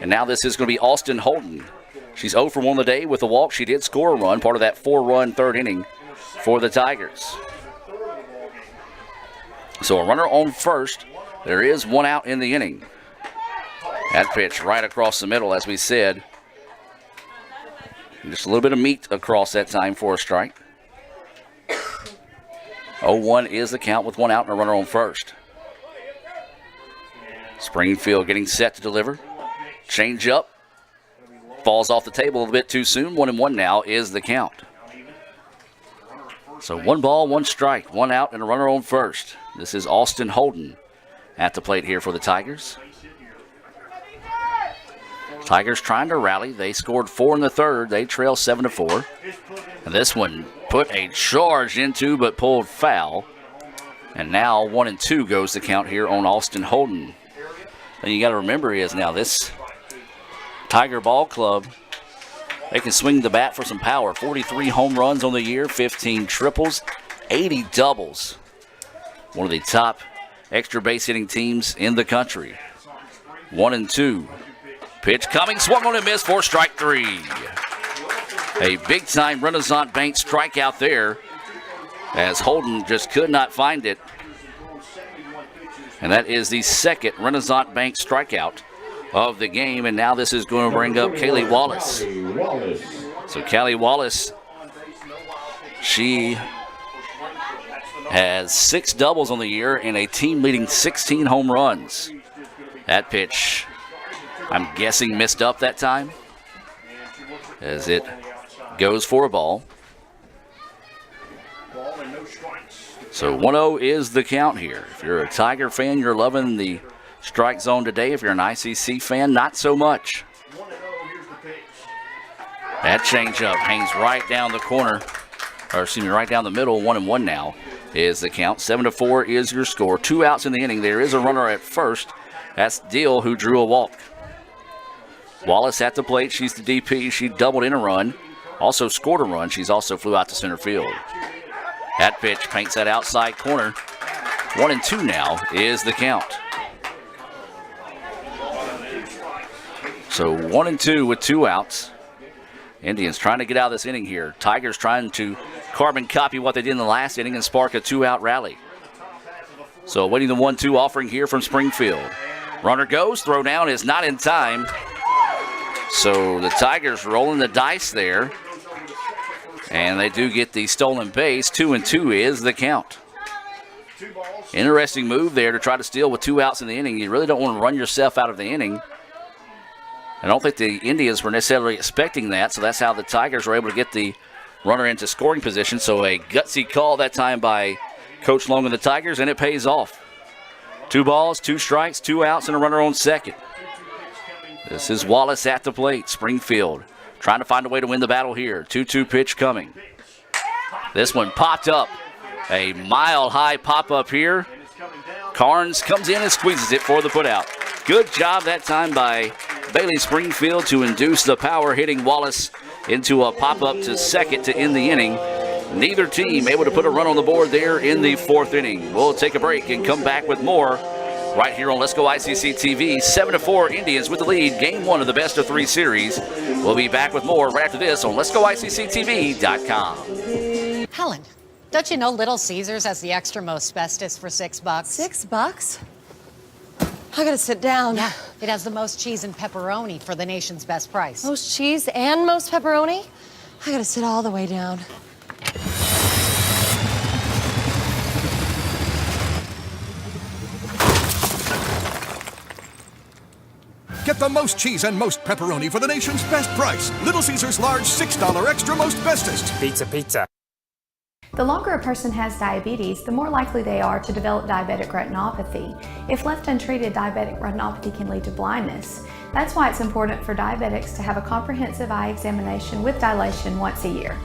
And now this is going to be Austin Holden. She's 0 for 1 on the day with a walk. She did score a run, part of that 4-run third inning for the Tigers. So a runner on first. There is 1 out in the inning. That pitch right across the middle, as we said. Just a little bit of meat across that time for a strike. 0-1 is the count with 1 out and a runner on first. Springfield getting set to deliver. Change up. Falls off the table a little bit too soon. 1-1 now is the count. So 1 ball, 1 strike, 1 out and a runner on first. This is Austin Holden at the plate here for the Tigers. Tigers trying to rally. They scored 4 in the third. They trail 7-4. And this one put a charge into but pulled foul. And now 1-2 goes the count here on Austin Holden. And you got to remember is now this Tiger Ball Club, they can swing the bat for some power. 43 home runs on the year, 15 triples, 80 doubles. One of the top extra base hitting teams in the country. 1-2. Pitch coming, swung on and missed for strike 3. A big-time Renaissance Bank strikeout there, as Holden just could not find it. And that is the second Renaissance Bank strikeout of the game. And now this is going to bring up Kaylee Wallace. So Callie Wallace, she has 6 doubles on the year and a team-leading 16 home runs. That pitch, I'm guessing, missed up that time as it goes for a ball. So 1-0 is the count here. If you're a Tiger fan, you're loving the strike zone today. If you're an ICC fan, not so much. That changeup hangs right down the corner, or excuse me, right down the middle. 1-1 now is the count. 7-4 is your score. 2 outs in the inning. There is a runner at first. That's Deal, who drew a walk. Wallace at the plate. She's the DP. She doubled in a run. Also scored a run. She's also flew out to center field. That pitch paints that outside corner. 1-2 now is the count. So 1-2 with 2 outs. Indians trying to get out of this inning here. Tigers trying to carbon copy what they did in the last inning and spark a 2-out rally. So waiting the 1-2 offering here from Springfield. Runner goes, throw down is not in time. So the Tigers rolling the dice there. And they do get the stolen base. 2-2 is the count. Interesting move there to try to steal with 2 outs in the inning. You really don't want to run yourself out of the inning. I don't think the Indians were necessarily expecting that, so that's how the Tigers were able to get the runner into scoring position. So a gutsy call that time by Coach Long and the Tigers, and it pays off. 2 balls, 2 strikes, 2 outs, and a runner on second. This is Wallace at the plate. Springfield trying to find a way to win the battle here. 2-2 pitch coming. This one popped up. A mile-high pop-up here. Carnes comes in and squeezes it for the putout. Good job that time by Bailey Springfield to induce the power, hitting Wallace into a pop-up to second to end the inning. Neither team able to put a run on the board there in the 4th inning. We'll take a break and come back with more right here on Let's Go ICC TV. 7-4 Indians with the lead. Game 1 of the best of 3 series. We'll be back with more right after this on Let'sGoICCTV.com. Helen, don't you know Little Caesars has the extra most bestest for $6? $6? I gotta sit down. Yeah, it has the most cheese and pepperoni for the nation's best price. Most cheese and most pepperoni? I gotta sit all the way down. Get the most cheese and most pepperoni for the nation's best price. Little Caesars large $6 extra most bestest. Pizza. The longer a person has diabetes, the more likely they are to develop diabetic retinopathy. If left untreated, diabetic retinopathy can lead to blindness. That's why it's important for diabetics to have a comprehensive eye examination with dilation once a year.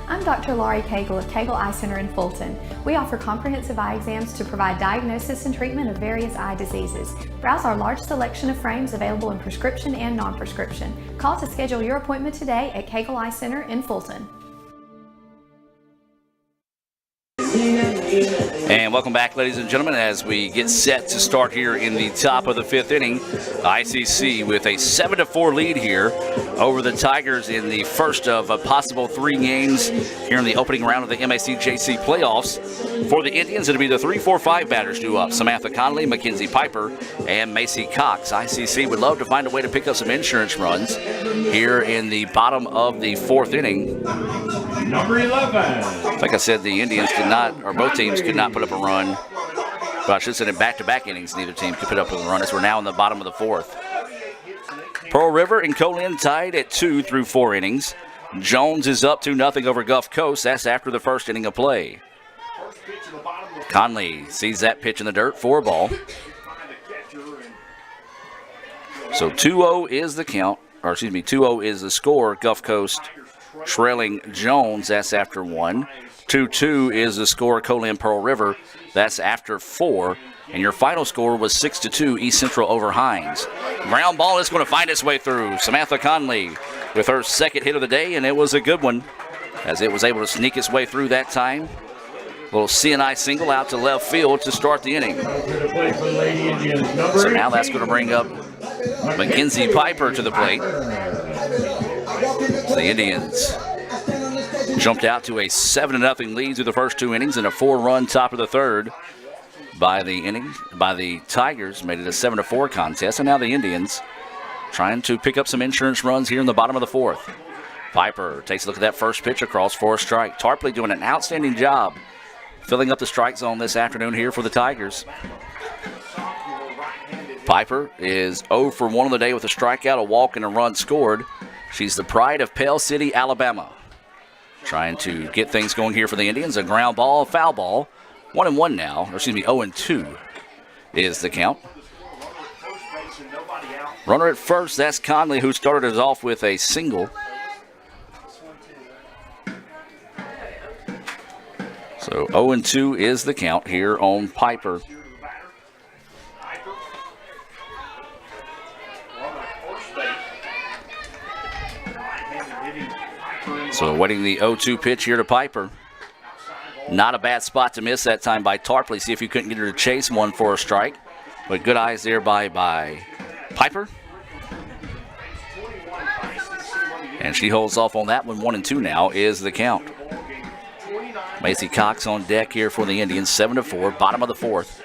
I'm Dr. Laurie Cagle of Cagle Eye Center in Fulton. We offer comprehensive eye exams to provide diagnosis and treatment of various eye diseases. Browse our large selection of frames available in prescription and non-prescription. Call to schedule your appointment today at Cagle Eye Center in Fulton. And welcome back, ladies and gentlemen, as we get set to start here in the top of the 5th inning. ICC with a 7-4 lead here over the Tigers in the first of a possible 3 games here in the opening round of the MACJC playoffs. For the Indians, it'll be the 3-4-5 batters due up. Samantha Conley, Mackenzie Piper, and Macy Cox. ICC would love to find a way to pick up some insurance runs here in the bottom of the 4th inning. Number 11. Like I said, the Indians could not, or both teams could not put up a run. But I should say in back-to-back innings, neither team could put up a run as we're now in the bottom of the 4th. Pearl River and Colin tied at 2 through 4 innings. Jones is up 2-0 over Gulf Coast. That's after the first inning of play. Conley sees that pitch in the dirt, 4 ball. So 2-0 is the count, or excuse me, 2-0 is the score. Gulf Coast trailing Jones, that's after 1. 2-2 is the score, Colin Pearl River. That's after 4. And your final score was 6-2, East Central over Hines. Ground ball is going to find its way through. Samantha Conley with her second hit of the day, and it was a good one as it was able to sneak its way through that time. Little CNI single out to left field to start the inning. So now that's going to bring up Mackenzie Piper to the plate. The Indians jumped out to a 7-0 lead through the first 2 innings and a 4-run top of the 3rd by the Tigers. Made it a 7-4 contest, and now the Indians trying to pick up some insurance runs here in the bottom of the 4th. Piper takes a look at that first pitch across for a strike. Tarpley doing an outstanding job filling up the strike zone this afternoon here for the Tigers. Piper is 0 for 1 on the day with a strikeout, a walk, and a run scored. She's the pride of Pell City, Alabama. Trying to get things going here for the Indians. A ground ball, foul ball. 1-1 now, or excuse me, 0-2 is the count. Runner at first, that's Conley, who started us off with a single. So 0-2 is the count here on Piper. So awaiting the 0-2 pitch here to Piper. Not a bad spot to miss that time by Tarpley. See if you couldn't get her to chase one for a strike. But good eyes there by Piper. And she holds off on that one. 1-2 now is the count. Macy Cox on deck here for the Indians. 7-4, bottom of the fourth.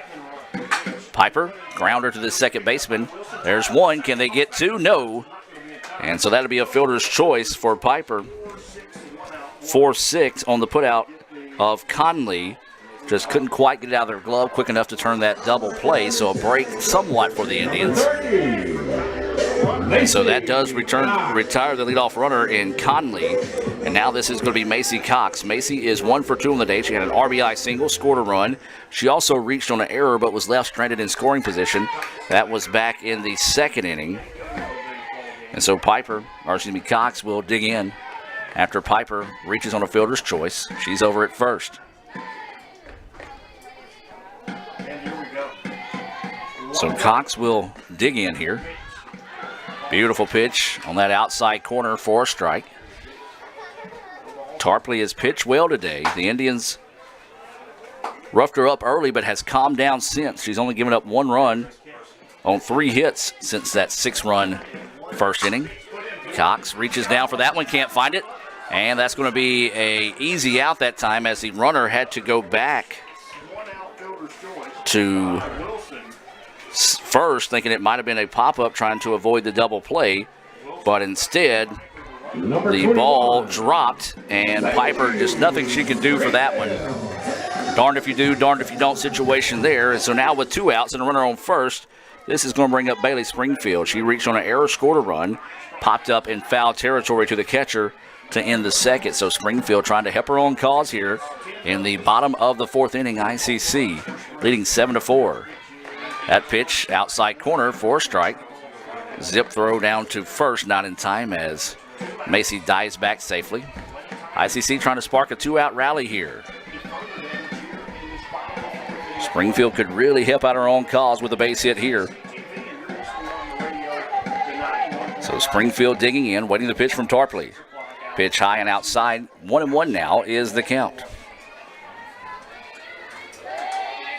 Piper, grounder to the second baseman. There's one. Can they get two? No. And so that'll be a fielder's choice for Piper. 4-6 on the putout of Conley. Just couldn't quite get it out of their glove quick enough to turn that double play, so a break somewhat for the Indians. And so that does retire the leadoff runner in Conley. And now this is going to be Macy Cox. Macy is 1 for 2 on the day. She had an RBI single, scored a run. She also reached on an error but was left stranded in scoring position. That was back in the second inning. And so Cox will dig in after Piper reaches on a fielder's choice. She's over at first. So Cox will dig in here. Beautiful pitch on that outside corner for a strike. Tarpley has pitched well today. The Indians roughed her up early but has calmed down since. She's only given up 1 run on 3 hits since that 6-run first inning. Cox reaches down for that one, can't find it. And that's going to be an easy out that time as the runner had to go back to first, thinking it might have been a pop-up trying to avoid the double play. But instead, the ball dropped, and Piper, just nothing she could do for that one. Darned if you do, darned if you don't situation there. And so now with 2 outs and a runner on first, this is going to bring up Bailey Springfield. She reached on an error, scored a run, popped up in foul territory to the catcher to end the second. So Springfield trying to help her own cause here in the bottom of the 4th inning. ICC leading 7-4. That pitch outside corner for a strike. Zip throw down to first, not in time as Macy dives back safely. ICC trying to spark a 2-out rally here. Springfield could really help out her own cause with a base hit here. So Springfield digging in, waiting the pitch from Tarpley. Pitch high and outside. 1-1 now is the count.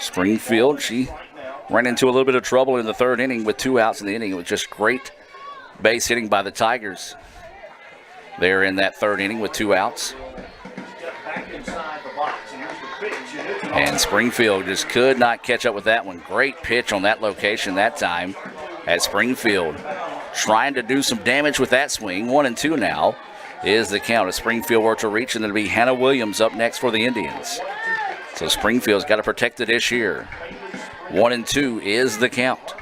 Springfield, she ran into a little bit of trouble in the 3rd inning with 2 outs in the inning. It was just great base hitting by the Tigers there in that 3rd inning with 2 outs. And Springfield just could not catch up with that one. Great pitch on that location that time at Springfield. Trying to do some damage with that swing. 1-2 now is the count. If Springfield were to reach, and it'll be Hannah Williams up next for the Indians. So Springfield's got to protect the dish here. 1-2 is the count.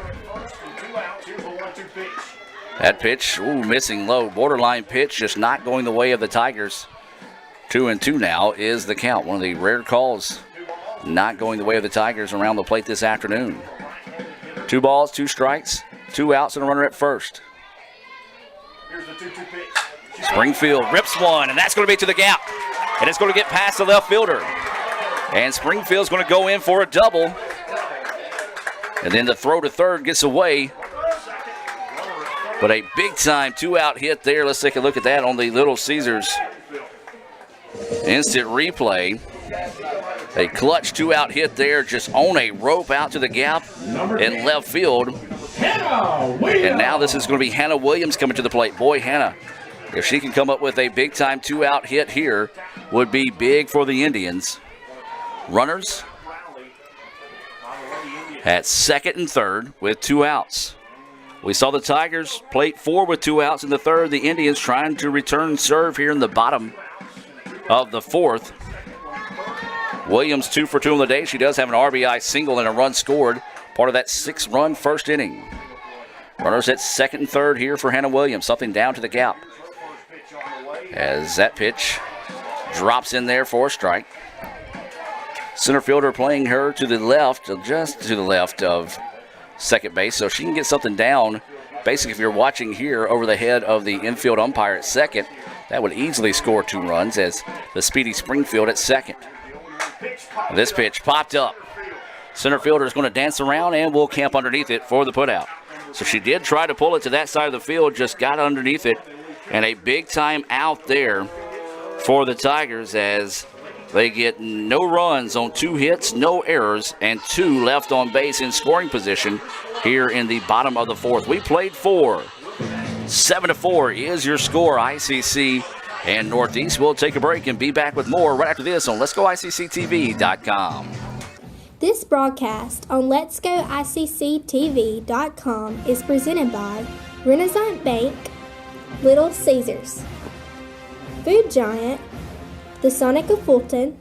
That pitch, missing low. Borderline pitch, just not going the way of the Tigers. 2-2 now is the count. One of the rare calls not going the way of the Tigers around the plate this afternoon. 2 balls, 2 strikes, 2 outs, and a runner at first. Springfield rips one, and that's going to be to the gap. And it's going to get past the left fielder. And Springfield's going to go in for a double. And then the throw to third gets away. But a big-time 2-out hit there. Let's take a look at that on the Little Caesars instant replay. A clutch 2-out hit there, just on a rope out to the gap in left field. And now this is going to be Hannah Williams coming to the plate. Boy, Hannah, if she can come up with a big-time 2-out hit here, would be big for the Indians. Runners at second and third with 2 outs. We saw the Tigers plate 4 with 2 outs in the third. The Indians trying to return serve here in the bottom of the 4th. Williams 2 for 2 on the day. She does have an RBI single and a run scored, part of that 6-run first inning. Runners at second and third here for Hannah Williams. Something down to the gap as that pitch drops in there for a strike. Center fielder playing her to the left, just to the left of second base, so she can get something down basically, if you're watching here over the head of the infield umpire at second, that would easily score 2 runs as the speedy Springfield at second. This pitch popped up. Center fielder is going to dance around and will camp underneath it for the putout. So she did try to pull it to that side of the field, just got underneath it, and a big time out there for the Tigers as they get no runs on 2 hits, no errors, and 2 left on base in scoring position here in the bottom of the 4th. We played 4. 7-4 is your score, ICC and Northeast. We'll take a break and be back with more right after this on Let'sGoICCTV.com. This broadcast on Let'sGoICCTV.com is presented by Renaissance Bank, Little Caesars, Food Giant, the Sonic of Fulton,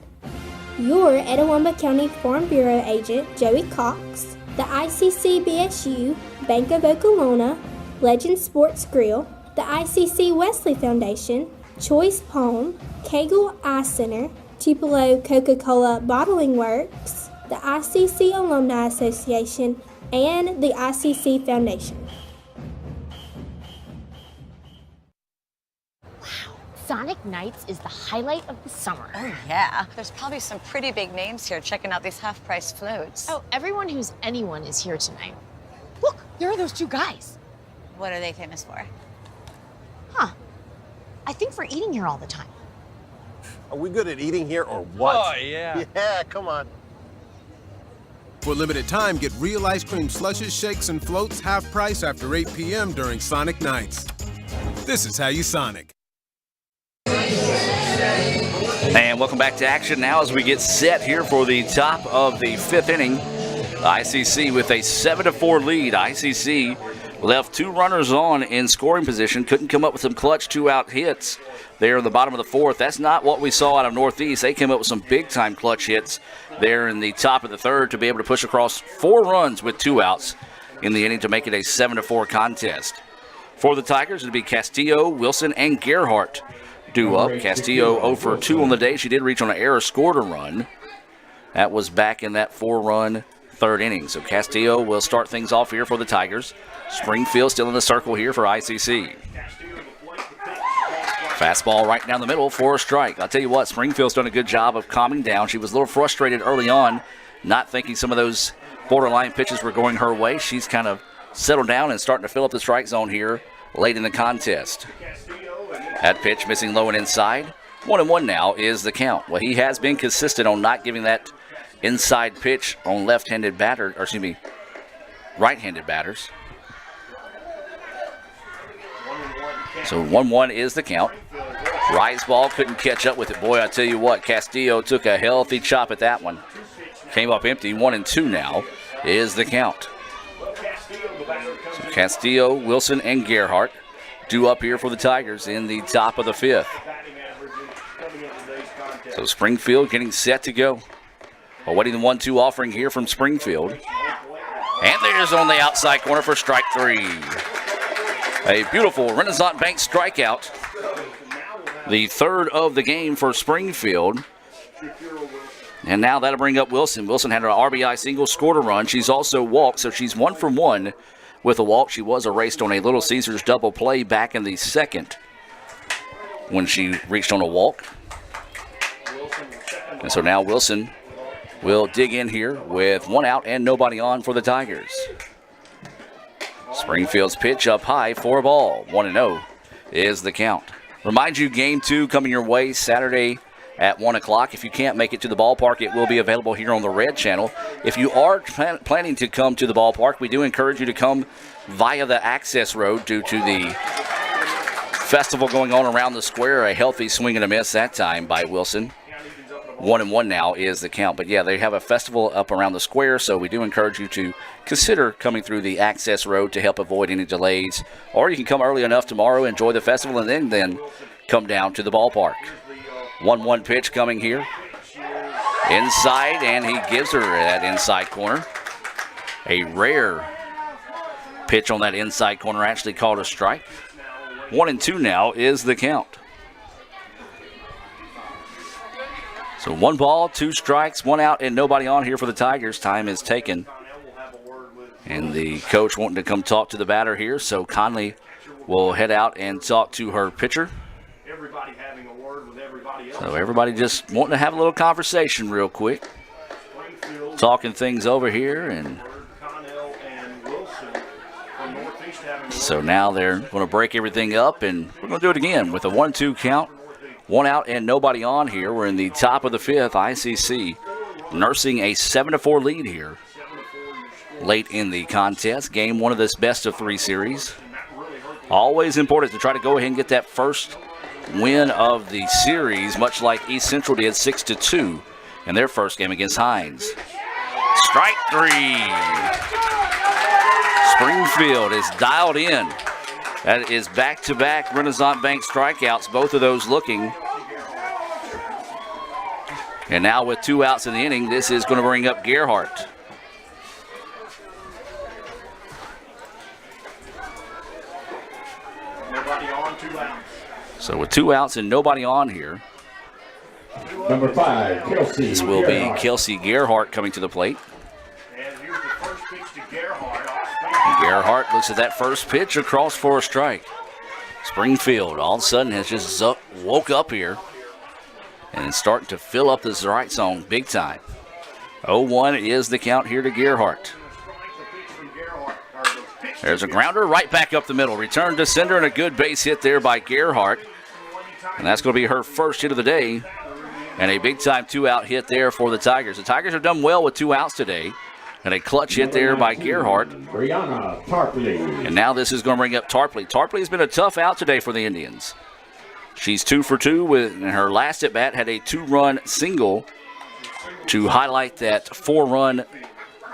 your Etowah County Farm Bureau agent Joey Cox, the ICC BSU, Bank of Okolona, Legend Sports Grill, the ICC Wesley Foundation, Choice Palm, Kegel Eye Center, Tupelo Coca-Cola Bottling Works, the ICC Alumni Association, and the ICC Foundation. Sonic Nights is the highlight of the summer. Oh, yeah. There's probably some pretty big names here checking out these half-price floats. Oh, everyone who's anyone is here tonight. Look, there are those 2 guys. What are they famous for? Huh. I think for eating here all the time. Are we good at eating here or what? Oh, yeah. Yeah, come on. For limited time, get real ice cream slushes, shakes, and floats half price after 8 p.m. during Sonic Nights. This is how you Sonic. And welcome back to action now as we get set here for the top of the 5th inning. ICC with a 7-4 lead. ICC left 2 runners on in scoring position. Couldn't come up with some clutch 2-out hits there in the bottom of the 4th. That's not what we saw out of Northeast. They came up with some big-time clutch hits there in the top of the 3rd to be able to push across 4 runs with 2 outs in the inning to make it a 7-4 contest. For the Tigers, it'll be Castillo, Wilson, and Gerhardt due up. Castillo 0 for 2 on the day. She did reach on an error, scored a run. That was back in that 4-run 3rd inning. So Castillo will start things off here for the Tigers. Springfield still in the circle here for ICC. Fastball right down the middle for a strike. I'll tell you what, Springfield's done a good job of calming down. She was a little frustrated early on, not thinking some of those borderline pitches were going her way. She's kind of settled down and starting to fill up the strike zone here late in the contest. That pitch missing low and inside. 1-1 now is the count. Well, he has been consistent on not giving that inside pitch on right-handed batters. So 1-1 is the count. Rise ball couldn't catch up with it. Boy, I tell you what, Castillo took a healthy chop at that one. Came up empty. 1-2 now is the count. So Castillo, Wilson, and Gerhardt due up here for the Tigers in the top of the 5th. So Springfield getting set to go. Awaiting the 1-2 offering here from Springfield. And there's on the outside corner for strike 3. A beautiful Renaissance Bank strikeout. The 3rd of the game for Springfield. And now that'll bring up Wilson. Wilson had an RBI single, scored a run. She's also walked, so she's 1 for 1 with a walk. She was erased on a Little Caesars double play back in the 2nd when she reached on a walk. And so now Wilson will dig in here with 1 out and nobody on for the Tigers. Springfield's pitch up high for a ball. 1-0 is the count. Remind you, Game 2 coming your way Saturday at 1 o'clock. If you can't make it to the ballpark, it will be available here on the Red Channel. If you are planning to come to the ballpark, we do encourage you to come via the access road due to the festival going on around the square. A healthy swing and a miss that time by Wilson. 1-1 now is the count. But yeah, they have a festival up around the square, so we do encourage you to consider coming through the access road to help avoid any delays. Or you can come early enough tomorrow, enjoy the festival, and then come down to the ballpark. 1-1 pitch coming here. Inside, and he gives her that inside corner. A rare pitch on that inside corner, actually called a strike. 1-2 now is the count. So 1 ball, 2 strikes, 1 out, and nobody on here for the Tigers. Time is taken. And the coach wanting to come talk to the batter here, so Conley will head out and talk to her pitcher. Everybody having a word with everybody else. So everybody just wanting to have a little conversation real quick. Talking things over here. And so now they're going to break everything up, and we're going to do it again with a 1-2 count. 1 out and nobody on here. We're in the top of the 5th. ICC nursing a 7-4 lead here late in the contest. Game 1 of this best-of-3 series. Always important to try to go ahead and get that first win of the series, much like East Central did 6-2 in their first game against Hines. Strike 3. Springfield is dialed in. That is back-to-back Renaissance Bank strikeouts, both of those looking. And now with 2 outs in the inning, this is going to bring up Gerhardt. Nobody on, 2 outs. So with 2 outs and nobody on here, Number 5, Kelsey. This will be Kelsey Gerhardt coming to the plate. And here's the first pitch to Gerhardt. Gerhardt looks at that first pitch across for a strike. Springfield all of a sudden has just woke up here and is starting to fill up the strike zone big time. 0-1 is the count here to Gerhardt. There's a grounder right back up the middle. Return to sender and a good base hit there by Gerhardt. And that's going to be her first hit of the day. And a big-time 2-out hit there for the Tigers. The Tigers have done well with 2 outs today. And a clutch hit there by Gerhardt. Brianna Tarpley. And now this is going to bring up Tarpley. Tarpley has been a tough out today for the Indians. She's 2 for 2 with her last at bat had a 2-run single to highlight that 4-run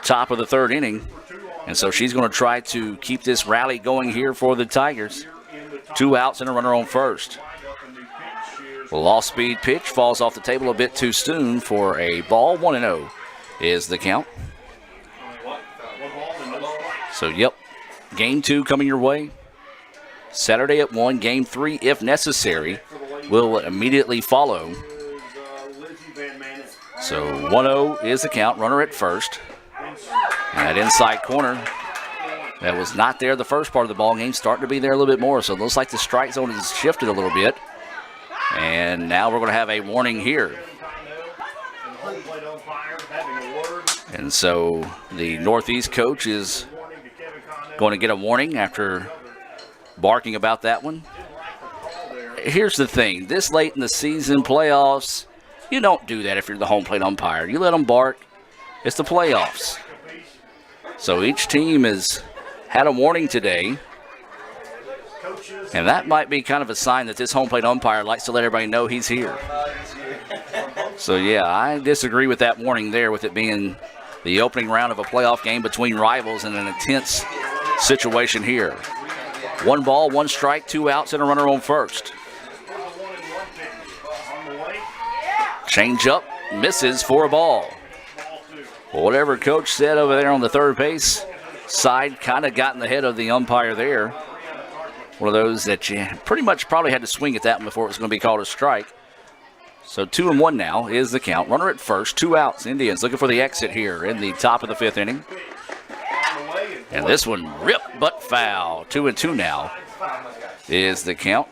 top of the 3rd inning. And so she's going to try to keep this rally going here for the Tigers. 2 outs and a runner on first. Well, off-speed pitch falls off the table a bit too soon for a ball. 1-0 is the count. So, yep, Game 2 coming your way. Saturday at 1. Game 3, if necessary, will immediately follow. So 1-0 is the count. Runner at first. And that inside corner that was not there the first part of the ball game, starting to be there a little bit more. So it looks like the strike zone has shifted a little bit. And now we're going to have a warning here. And so the Northeast coach is going to get a warning after barking about that one. Here's the thing. This late in the season, playoffs, you don't do that if you're the home plate umpire. You let them bark. It's the playoffs. So each team has had a warning today. And that might be kind of a sign that this home plate umpire likes to let everybody know he's here. So, yeah, I disagree with that warning there, with it being the opening round of a playoff game between rivals in an intense situation here. 1 ball, 1 strike, 2 outs, and a runner on first. Change up, misses for a ball. Well, whatever coach said over there on the third base side kind of got in the head of the umpire there. One of those that you pretty much probably had to swing at that one before it was going to be called a strike. So 2-1 now is the count. Runner at first, 2 outs. Indians looking for the exit here in the top of the 5th inning. And this one ripped but foul. 2-2 now is the count.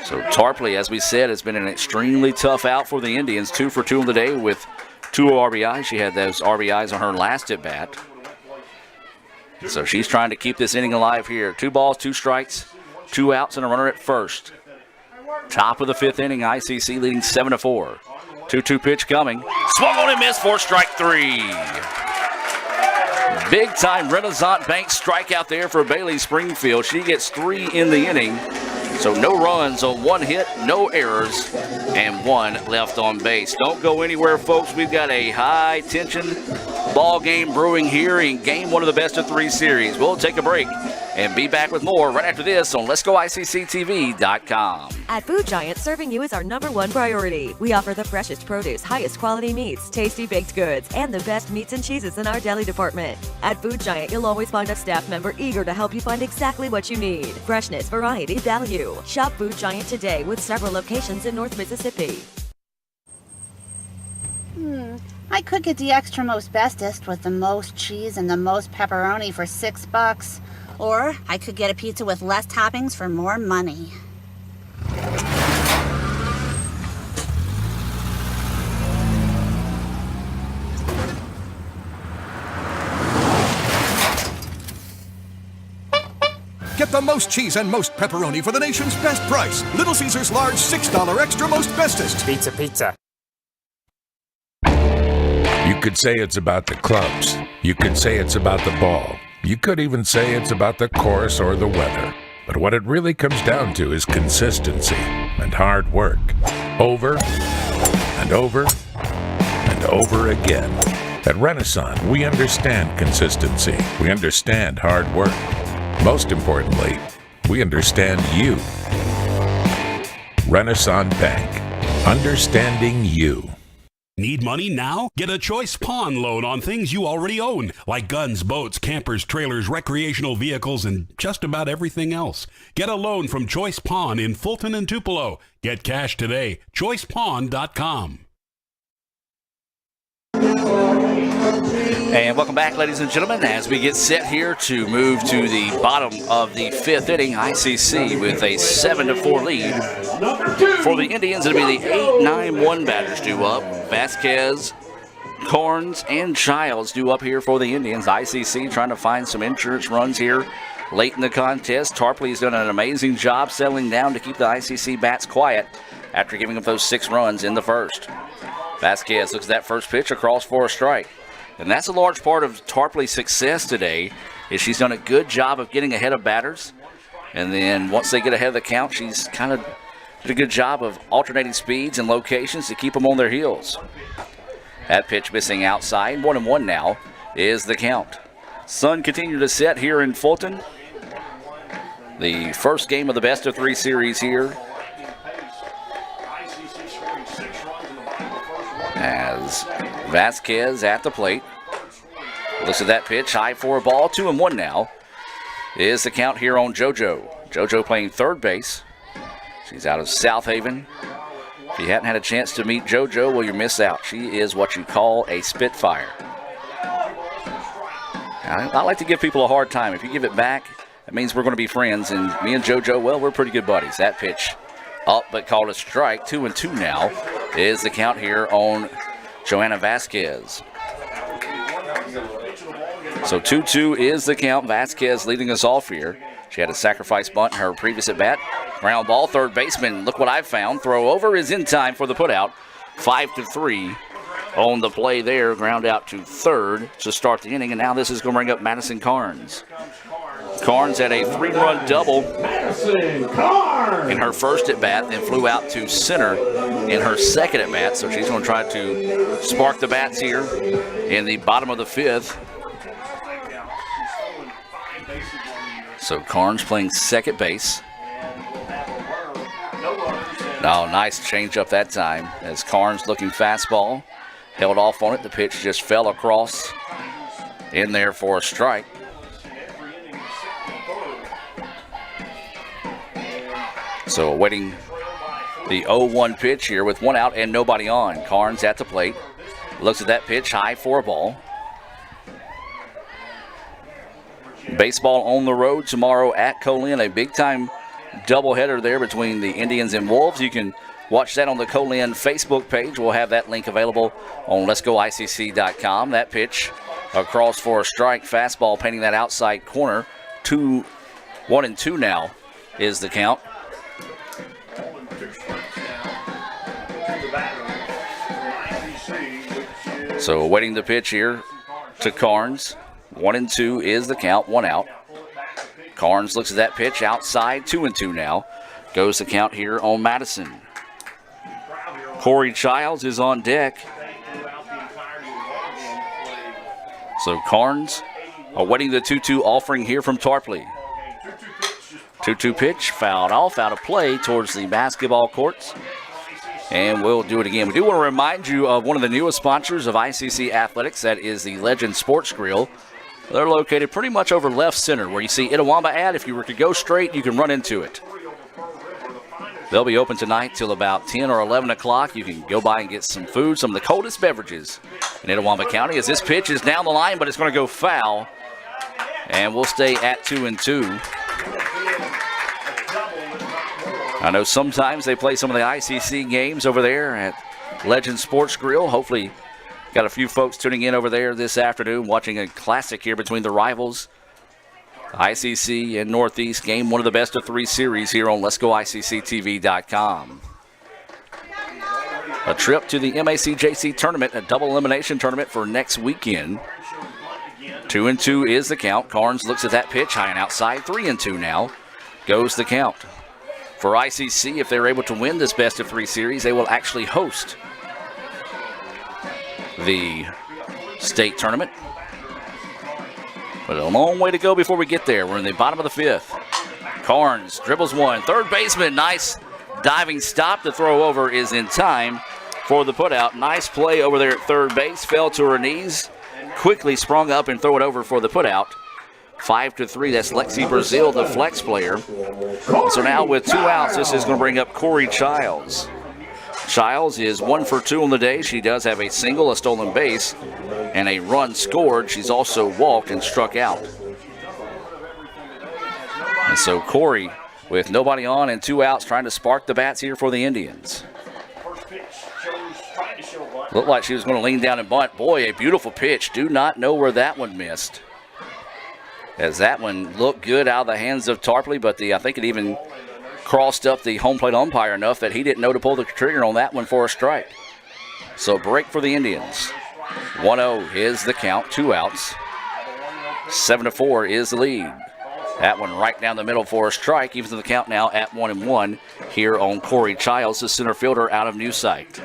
So Tarpley, as we said, has been an extremely tough out for the Indians. 2 for 2 on the day with 2 RBIs. She had those RBIs on her last at bat. So she's trying to keep this inning alive here. 2 balls, 2 strikes, 2 outs, and a runner at first. Top of the 5th inning, ICC leading 7-4. 2-2 pitch coming. Swung on and missed for strike 3. Big time Renaissance Bank strikeout there for Bailey Springfield. She gets 3 in the inning. So no runs on 1 hit, no errors, and 1 left on base. Don't go anywhere, folks. We've got a high-tension ball game brewing here in Game 1 of the best-of-3 series. We'll take a break and be back with more right after this on Let'sGoICCTV.com. At Food Giant, serving you is our #1 priority. We offer the freshest produce, highest quality meats, tasty baked goods, and the best meats and cheeses in our deli department. At Food Giant, you'll always find a staff member eager to help you find exactly what you need. Freshness, variety, value. Shop Food Giant today with several locations in North Mississippi. I could get the extra most bestest with the most cheese and the most pepperoni for $6. Or I could get a pizza with less toppings for more money. Get the most cheese and most pepperoni for the nation's best price. Little Caesars large $6 extra most bestest. Pizza, pizza. You could say it's about the clubs. You could say it's about the ball. You could even say it's about the course or the weather. But what it really comes down to is consistency and hard work. Over and over and over again. At Renaissance, we understand consistency. We understand hard work. Most importantly, we understand you. Renaissance Bank. Understanding you. Need money now? Get a Choice Pawn loan on things you already own, like guns, boats, campers, trailers, recreational vehicles, and just about everything else. Get a loan from Choice Pawn in Fulton and Tupelo. Get cash today. ChoicePawn.com. And welcome back, ladies and gentlemen, as we get set here to move to the bottom of the fifth inning. ICC with a 7-4 lead. For the Indians, it'll be the 8-9-1 batters due up. Vasquez, Corns, and Childs due up here for the Indians. ICC trying to find some insurance runs here late in the contest. Tarpley's done an amazing job settling down to keep the ICC bats quiet after giving up those 6 runs in the first. Vasquez looks at that first pitch across for a strike. And that's a large part of Tarpley's success today, is she's done a good job of getting ahead of batters. And then once they get ahead of the count, she's kind of did a good job of alternating speeds and locations to keep them on their heels. That pitch missing outside. 1-1 now is the count. Sun continue to set here in Fulton. The first game of the best-of-3 series here. As Vasquez at the plate. Looks at that pitch, high for a ball. 2-1 now is the count here on JoJo. JoJo playing third base. She's out of South Haven. If you hadn't had a chance to meet JoJo, well, you miss out. She is what you call a spitfire. I like to give people a hard time. If you give it back, that means we're going to be friends. And me and JoJo, well, we're pretty good buddies. That pitch up but called a strike. 2-2 now is the count here on Joanna Vasquez. So 2-2 is the count. Vasquez leading us off here. She had a sacrifice bunt in her previous at-bat. Ground ball, third baseman. Look what I've found. Throw over is in time for the putout. 5-3 on the play there. Ground out to third to start the inning. And now this is going to bring up Madison Carnes. Carnes had a 3-run double in her first at-bat, then flew out to center in her second at-bat. So she's going to try to spark the bats here in the bottom of the fifth. So Carnes playing second base. Oh, nice change up that time as Carnes looking fastball. Held off on it. The pitch just fell across in there for a strike. So awaiting the 0-1 pitch here with 1 out and nobody on. Carnes at the plate. Looks at that pitch, high for a ball. Baseball on the road tomorrow at Colin. A big-time doubleheader there between the Indians and Wolves. You can watch that on the Colin Facebook page. We'll have that link available on letsgoicc.com. That pitch across for a strike. Fastball painting that outside corner. 1-2 now is the count. So awaiting the pitch here to Carnes. 1-2 is the count, 1 out. Carnes looks at that pitch outside, 2-2 now. Goes the count here on Madison. Corey Childs is on deck. So Carnes awaiting the 2-2 offering here from Tarpley. 2-2 pitch, fouled off, out of play towards the basketball courts. And we'll do it again. We do want to remind you of one of the newest sponsors of ICC Athletics. That is the Legend Sports Grill. They're located pretty much over left center where you see Itawamba ad. If you were to go straight, you can run into it. They'll be open tonight till about 10 or 11 o'clock. You can go by and get some food, some of the coldest beverages in Itawamba County, as this pitch is down the line, but it's going to go foul. And we'll stay at 2-2. I know sometimes they play some of the ICC games over there at Legend Sports Grill. Hopefully got a few folks tuning in over there this afternoon, watching a classic here between the rivals. ICC and Northeast game, one of the best of 3 series here on Let'sGoICCTV.com. A trip to the MACJC tournament, a double elimination tournament for next weekend. 2-2 is the count. Carnes looks at that pitch, high and outside. 3-2 now goes the count. For ICC, if they're able to win this best of 3 series, they will actually host the state tournament. But a long way to go before we get there. We're in the bottom of the 5th. Carnes dribbles one. Third baseman, nice diving stop. The throw over is in time for the putout. Nice play over there at third base. Fell to her knees. Quickly sprung up and throw it over for the putout. 5-3. That's Lexi Brazil, the flex player. So now with 2 outs, this is going to bring up Corey Childs. Childs is 1 for 2 on the day. She does have a single, a stolen base, and a run scored. She's also walked and struck out. And so Corey, with nobody on and 2 outs, trying to spark the bats here for the Indians. Looked like she was going to lean down and bunt. Boy, a beautiful pitch. Do not know where that one missed, as that one looked good out of the hands of Tarpley, but I think it even crossed up the home plate umpire enough that he didn't know to pull the trigger on that one for a strike. So break for the Indians. 1-0 is the count, 2 outs. 7-4 is the lead. That one right down the middle for a strike, even to the count now at 1-1 here on Corey Childs, the center fielder out of New Site.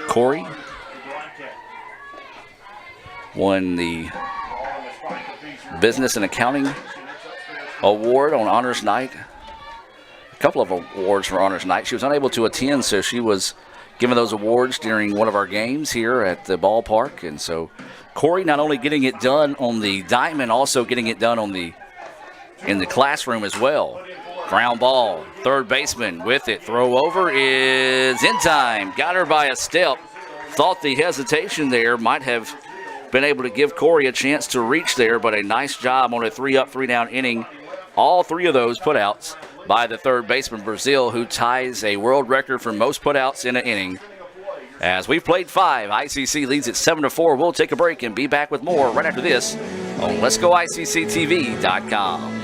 Corey won the Business and Accounting Award on Honors Night. A couple of awards for Honors Night. She was unable to attend, so she was given those awards during one of our games here at the ballpark. And so Corey not only getting it done on the diamond, also getting it done on in the classroom as well. Ground ball, third baseman with it. Throw over is in time. Got her by a step. Thought the hesitation there might have been able to give Corey a chance to reach there, but a nice job on a 3-up, 3-down inning. All 3 of those putouts by the third baseman, Brazil, who ties a world record for most putouts in an inning. As we've played 5, ICC leads at 7-4. We'll take a break and be back with more right after this on Let'sGoICCTV.com.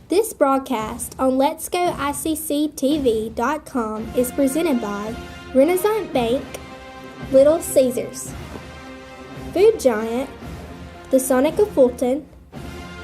This broadcast on Let'sGoICCTV.com is presented by Renaissance Bank, Little Caesars, Food Giant, the Sonic of Fulton,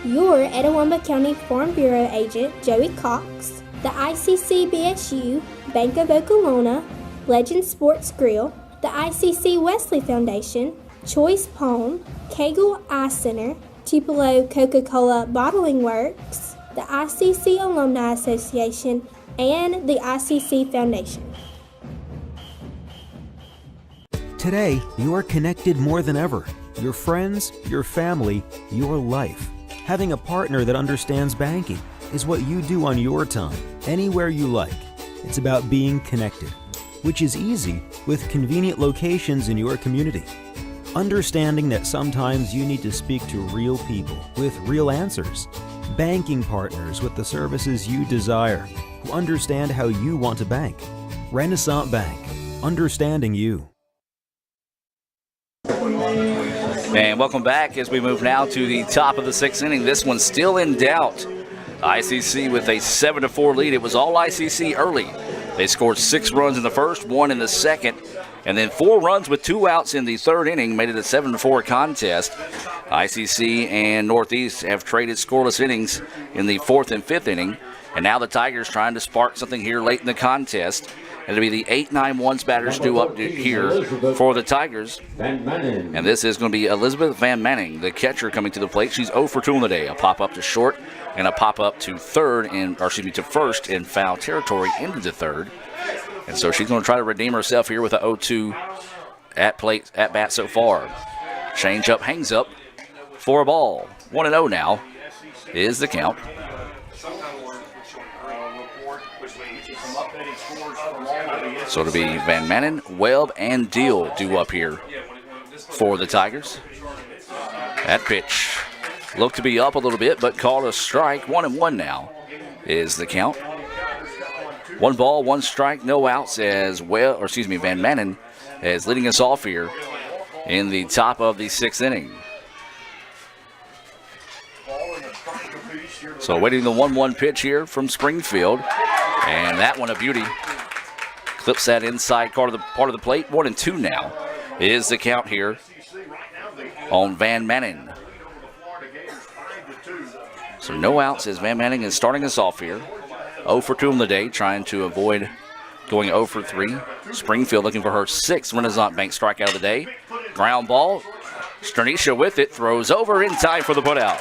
your Etowah County Farm Bureau agent, Joey Cox, the ICC BSU, Bank of Okolona, Legend Sports Grill, the ICC Wesley Foundation, Choice Palm, Kegel Eye Center, Tupelo Coca-Cola Bottling Works, the ICC Alumni Association, and the ICC Foundation. Today, you are connected more than ever. Your friends, your family, your life. Having a partner that understands banking is what you do on your time, anywhere you like. It's about being connected, which is easy with convenient locations in your community. Understanding that sometimes you need to speak to real people with real answers. Banking partners with the services you desire, who understand how you want to bank. Renaissance Bank, understanding you. And welcome back as we move now to the top of the 6th inning. This one's still in doubt. ICC with a 7-4 lead. It was all ICC early. They scored 6 runs in the first, 1 in the second, and then 4 runs with 2 outs in the third inning made it a 7-4 contest. ICC and Northeast have traded scoreless innings in the 4th and 5th inning, and now the Tigers trying to spark something here late in the contest. It'll be the 8-9-1 batters due up here for the Tigers. And this is going to be Elizabeth Van Manning, the catcher, coming to the plate. She's 0 for 2 on the day. A pop-up to short and a pop-up to to first in foul territory into the third. And so she's going to try to redeem herself here with a 0-2 at bat so far. Change up, hangs up for a ball. 1-0 now is the count. So it'll be Van Manen, Webb, and Deal due up here for the Tigers. That pitch looked to be up a little bit, but called a strike. 1-1 now is the count. 1 ball, 1 strike, no outs as Van Manen is leading us off here in the top of the 6th inning. So waiting the 1-1 pitch here from Springfield, and that one a beauty. Clips that inside part of the plate. 1-2 now is the count here on Van Manen. So no outs as Van Manen is starting us off here. 0 for 2 on the day, trying to avoid going 0 for 3. Springfield looking for her 6th Renaissance Bank strikeout of the day. Ground ball. Sternisha with it, throws over in time for the putout.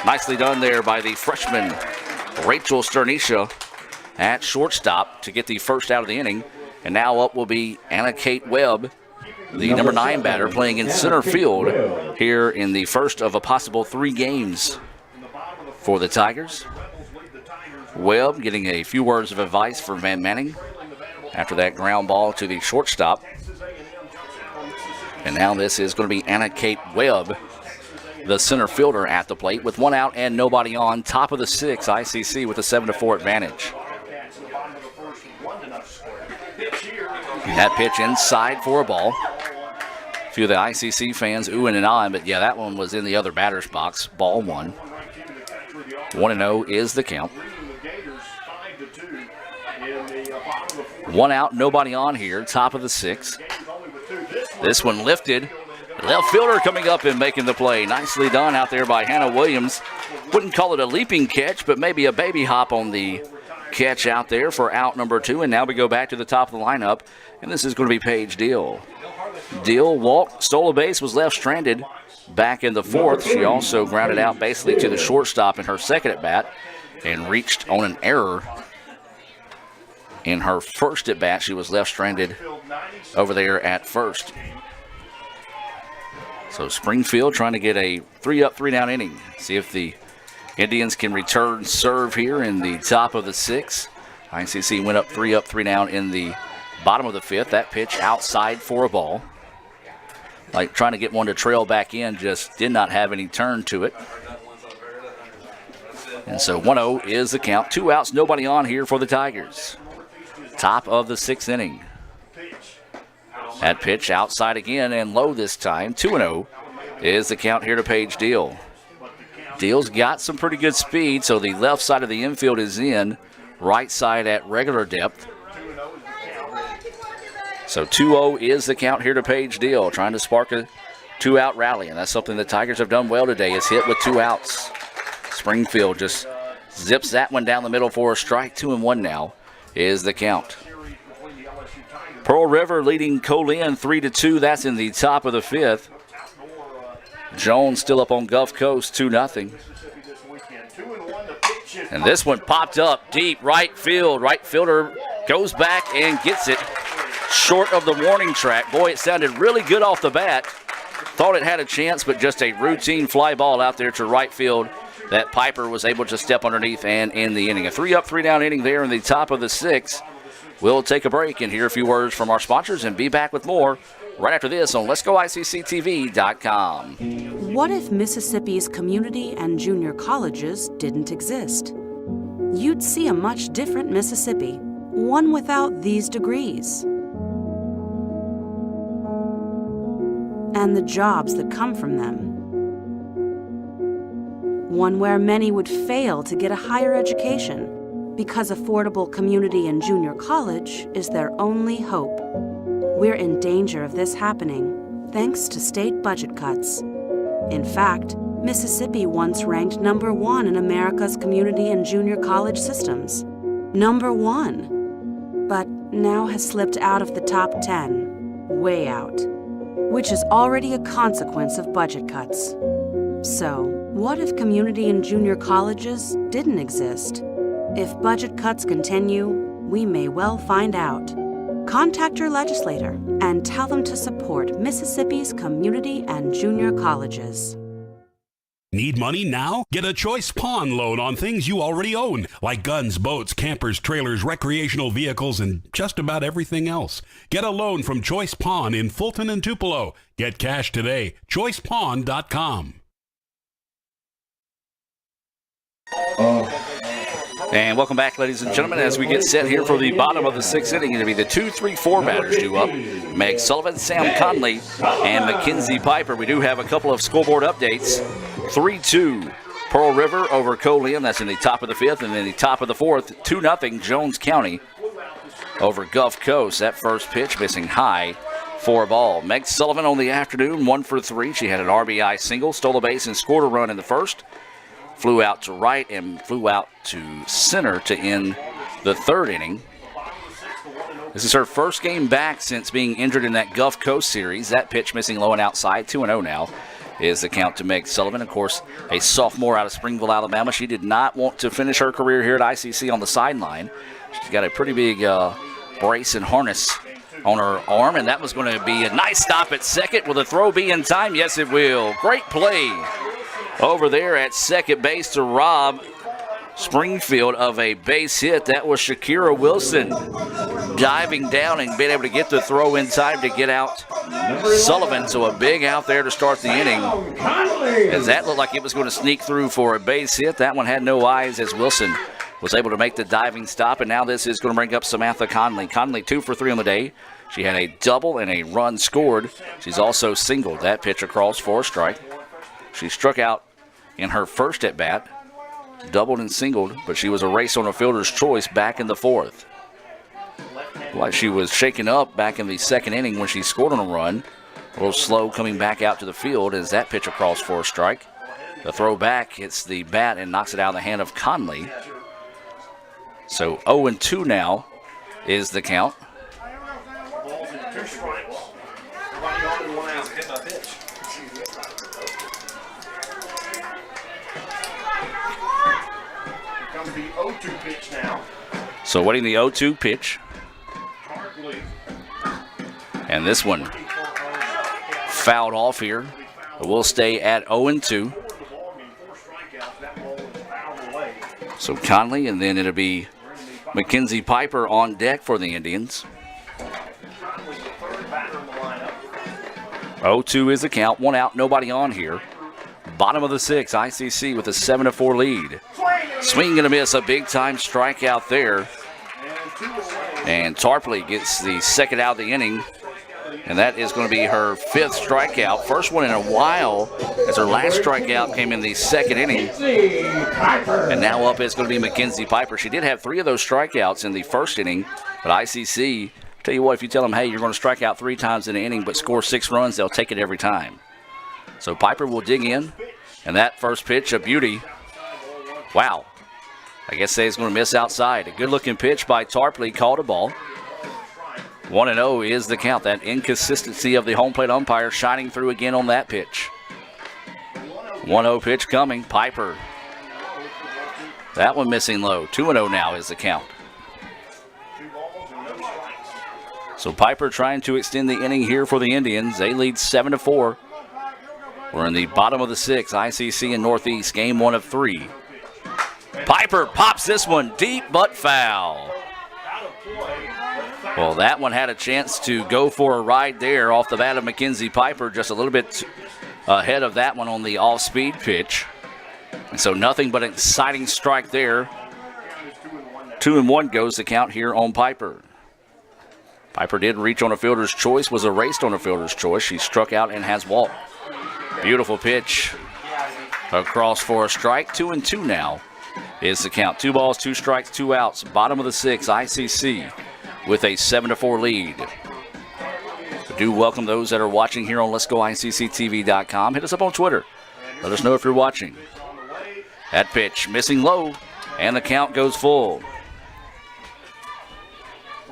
Nicely done there by the freshman Rachel Sternisha at shortstop to get the first out of the inning. And now up will be Anna Kate Webb, the number 9 batter, playing in center field here in the first of a possible 3 games for the Tigers. Webb getting a few words of advice from Van Manen after that ground ball to the shortstop. And now this is going to be Anna Kate Webb, the center fielder, at the plate with 1 out and nobody on. Top of the 6th, ICC with a 7-4 advantage. That pitch inside for a ball. A few of the ICC fans oohing and ahhing, but yeah, that one was in the other batter's box. Ball 1. 1-0 is the count. 1 out, nobody on here. Top of the 6th. This one lifted. Left fielder coming up and making the play. Nicely done out there by Hannah Williams. Wouldn't call it a leaping catch, but maybe a baby hop on the catch out there for out number 2. And now we go back to the top of the lineup, and this is going to be Paige Deal. Deal walked, stole a base, was left stranded back in the 4th. She also grounded out basically to the shortstop in her 2nd at bat and reached on an error in her 1st at bat. She was left stranded over there at 1st. So Springfield trying to get a 3-up, 3-down inning. See if the Indians can return serve here in the top of the 6th. ICC went up 3-up, 3-down in the bottom of the 5th. That pitch outside for a ball. Like trying to get one to trail back in, just did not have any turn to it. And so 1-0 is the count. 2 outs, nobody on here for the Tigers. Top of the 6th inning. That pitch outside again and low this time. 2-0 is the count here to Paige Deal. Deal's got some pretty good speed, so the left side of the infield is in. Right side at regular depth. So 2-0 is the count here to Paige Deal, trying to spark a 2-out rally, and that's something the Tigers have done well today, is hit with 2 outs. Springfield just zips that one down the middle for a strike. 2-1 now is the count. Pearl River leading Colin 3-2. That's in the top of the 5th. Jones still up on Gulf Coast 2-0. And this one popped up deep right field. Right fielder goes back and gets it short of the warning track. Boy, it sounded really good off the bat. Thought it had a chance, but just a routine fly ball out there to right field that Piper was able to step underneath and end the inning. A 3-up, 3-down inning there in the top of the 6th. We'll take a break and hear a few words from our sponsors and be back with more right after this on Let'sGoICCTV.com. What if Mississippi's community and junior colleges didn't exist? You'd see a much different Mississippi, one without these degrees. And the jobs that come from them. One where many would fail to get a higher education because affordable community and junior college is their only hope. We're in danger of this happening thanks to state budget cuts. In fact, Mississippi once ranked #1 in America's community and junior college systems. #1. But now has slipped out of the top 10, way out, which is already a consequence of budget cuts. So, what if community and junior colleges didn't exist? If budget cuts continue, we may well find out. Contact your legislator and tell them to support Mississippi's community and junior colleges. Need money now? Get a Choice Pawn loan on things you already own, like guns, boats, campers, trailers, recreational vehicles, and just about everything else. Get a loan from Choice Pawn in Fulton and Tupelo. Get cash today. ChoicePawn.com. And welcome back, ladies and gentlemen, as we get set here for the bottom of the sixth inning. It'll be the 2-3-4 batters due up. Meg Sullivan, Sam Conley, and Mackenzie Piper. We do have a couple of scoreboard updates. 3-2 Pearl River over Colean. That's in the top of the fifth. And in the top of the fourth, 2-0 Jones County over Gulf Coast. That first pitch missing high for a ball. Meg Sullivan on the afternoon, 1 for 3. She had an RBI single, stole a base, and scored a run in the first. Flew out to right and flew out to center to end the third inning. This is her first game back since being injured in that Gulf Coast series. That pitch missing low and outside, 2-0 now is the count to Meg Sullivan. Of course, a sophomore out of Springville, Alabama. She did not want to finish her career here at ICC on the sideline. She's got a pretty big brace and harness on her arm, and that was going to be a nice stop at second. Will the throw be in time? Yes, it will. Great play over there at second base to rob Springfield of a base hit. That was Shakira Wilson diving down and being able to get the throw in time to get out Sullivan. So a big out there to start the inning, as that looked like it was going to sneak through for a base hit. That one had no eyes as Wilson was able to make the diving stop. And now this is going to bring up Samantha Conley. Conley 2 for 3 on the day. She had a double and a run scored. She's also singled. That pitch across for a strike. She struck out in her first at-bat, doubled and singled, but she was erased on a fielder's choice back in the fourth. Like she was shaken up back in the second inning when she scored on a run. A little slow coming back out to the field as that pitch across for a strike. The throw back hits the bat and knocks it out of the hand of Conley. So 0-2 now is the count. Balls in 2 strikes. Nobody on and 1 out. Hit by pitch. Here comes the 0-2 pitch now. So waiting the 0-2 pitch. And this one fouled off here. But we'll stay at 0-2. So Conley, and then it'll be Mackenzie Piper on deck for the Indians. 0-2 is the count. 1 out, nobody on here. Bottom of the sixth, ICC with a 7-4 lead. Swing and a miss, a big-time strikeout there. And Tarpley gets the second out of the inning. And that is going to be her 5th strikeout. First one in a while, as her last strikeout came in the second inning. And now up is going to be Mackenzie Piper. She did have 3 of those strikeouts in the first inning. But ICC, tell you what, if you tell them, hey, you're going to strike out 3 times in an inning but score 6 runs, they'll take it every time. So Piper will dig in. And that first pitch, a beauty. Wow. I guess they's going to miss outside. A good-looking pitch by Tarpley, called a ball. 1-0 is the count. That inconsistency of the home plate umpire shining through again on that pitch. 1-0 pitch coming. Piper. That one missing low. 2-0 now is the count. So Piper trying to extend the inning here for the Indians. They lead 7-4. We're in the bottom of the sixth. ICC in Northeast, game 1 of 3. Piper pops this one deep but foul. Well, that one had a chance to go for a ride there off the bat of Mackenzie Piper, just a little bit ahead of that one on the off-speed pitch. And so nothing but an exciting strike there. 2-1 goes the count here on Piper. Piper did reach on a fielder's choice, was erased on a fielder's choice. She struck out and has walked. Beautiful pitch across for a strike. 2-2 now is the count. 2 balls, 2 strikes, 2 outs. Bottom of the sixth, ICC with a 7-4 lead. I do welcome those that are watching here on Let'sGoICCTV.com. Hit us up on Twitter. Let us know if you're watching. That pitch missing low, and the count goes full.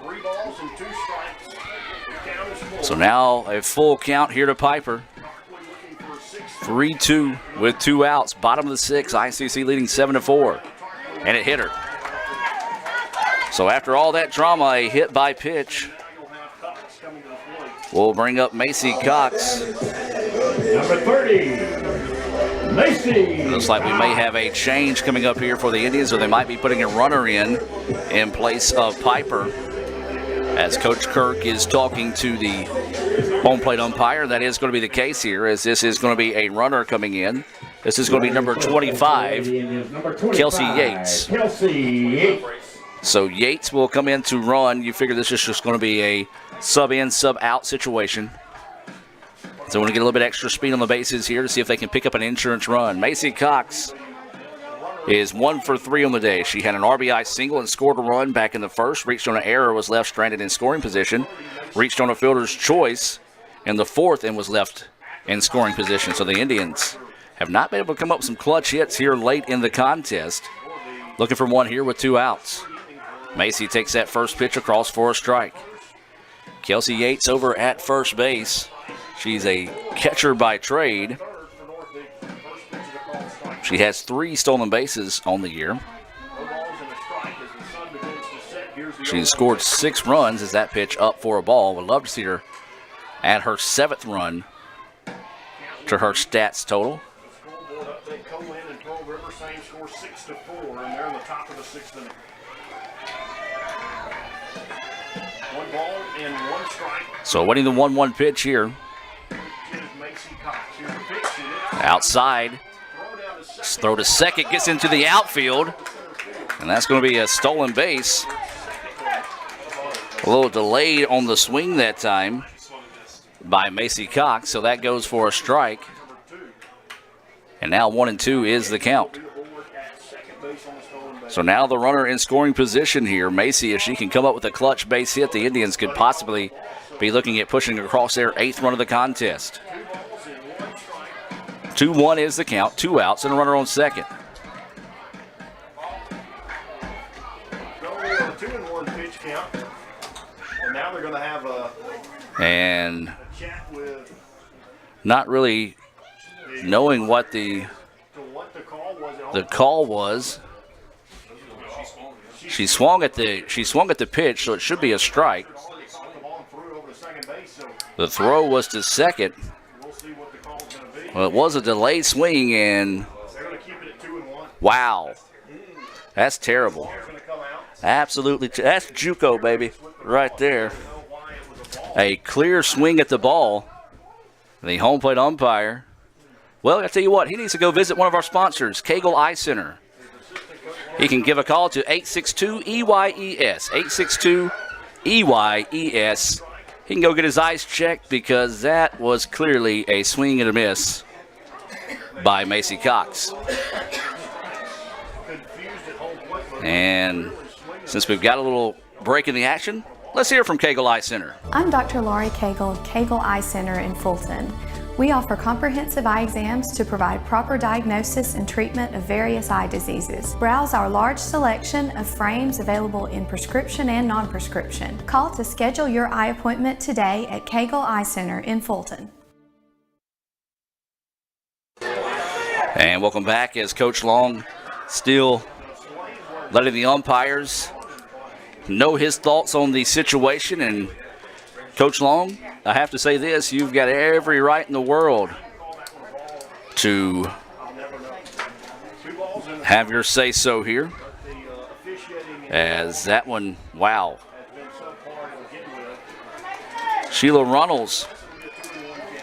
3 balls and 2 strikes. The count is full. So now a full count here to Piper. 3-2 with 2 outs. Bottom of the sixth, ICC leading 7-4. And it hit her. So after all that drama, a hit by pitch will bring up Macy Cox. Number 30. Macy. Looks like we may have a change coming up here for the Indians, or they might be putting a runner in place of Piper. As Coach Kirk is talking to the home plate umpire, that is going to be the case here, as this is going to be a runner coming in. This is going to be number 25, Kelsey Yates. So Yates will come in to run. You figure this is just going to be a sub-in, sub-out situation. So we want to get a little bit extra speed on the bases here to see if they can pick up an insurance run. Macy Cox is 1 for 3 on the day. She had an RBI single and scored a run back in the first, reached on an error, was left stranded in scoring position, reached on a fielder's choice in the fourth and was left in scoring position. So the Indians have not been able to come up with some clutch hits here late in the contest. Looking for one here with 2 outs. Macy takes that first pitch across for a strike. Kelsey Yates over at first base. She's a catcher by trade. She has 3 stolen bases on the year. She's scored 6 runs as that pitch up for a ball. Would love to see her add her 7th run to her stats total. So waiting the 1-1 pitch here. Outside. Throw to second, gets into the outfield. And that's going to be a stolen base. A little delayed on the swing that time by Macy Cox. So that goes for a strike. And now 1-2 is the count. So now the runner in scoring position here. Macy, if she can come up with a clutch base hit, the Indians could possibly be looking at pushing across their 8th run of the contest. 2-1 is the count, 2 outs, and a runner on second. 2-1 pitch count. And now they're going to have a chat with not really knowing what the call was. She swung at the pitch, so it should be a strike. The throw was to second. Well, it was a delayed swing, and wow, that's terrible. Absolutely, that's JUCO, baby, right there. A clear swing at the ball. The home plate umpire. Well, I tell you what, he needs to go visit one of our sponsors, Kegel Eye Center. He can give a call to 862-EYES, 862-EYES. He can go get his eyes checked because that was clearly a swing and a miss by Macy Cox. And since we've got a little break in the action, let's hear from Kegel Eye Center. I'm Dr. Laurie Kegel of Kegel Eye Center in Fulton. We offer comprehensive eye exams to provide proper diagnosis and treatment of various eye diseases. Browse our large selection of frames available in prescription and non-prescription. Call to schedule your eye appointment today at Kegel Eye Center in Fulton. And welcome back as Coach Long still letting the umpires know his thoughts on the situation. And Coach Long, I have to say this, you've got every right in the world to have your say-so here. As that one, wow. Sheila Runnels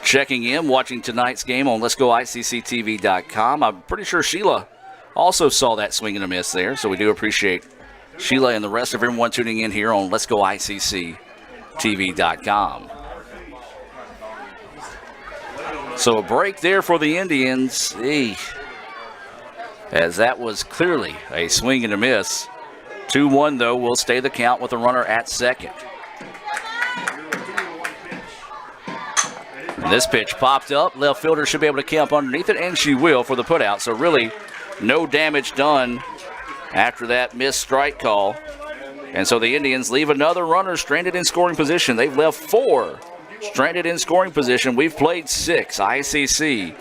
checking in, watching tonight's game on Let'sGoICCTV.com. I'm pretty sure Sheila also saw that swing and a miss there, so we do appreciate Sheila and the rest of everyone tuning in here on Let'sGoICCTV.com. So a break there for the Indians, as that was clearly a swing and a miss. 2-1 though will stay the count with a runner at second. And this pitch popped up. Left fielder should be able to camp underneath it, and she will for the putout. So really no damage done after that missed strike call. And so the Indians leave another runner stranded in scoring position. They've left 4 stranded in scoring position. We've played 6. ICC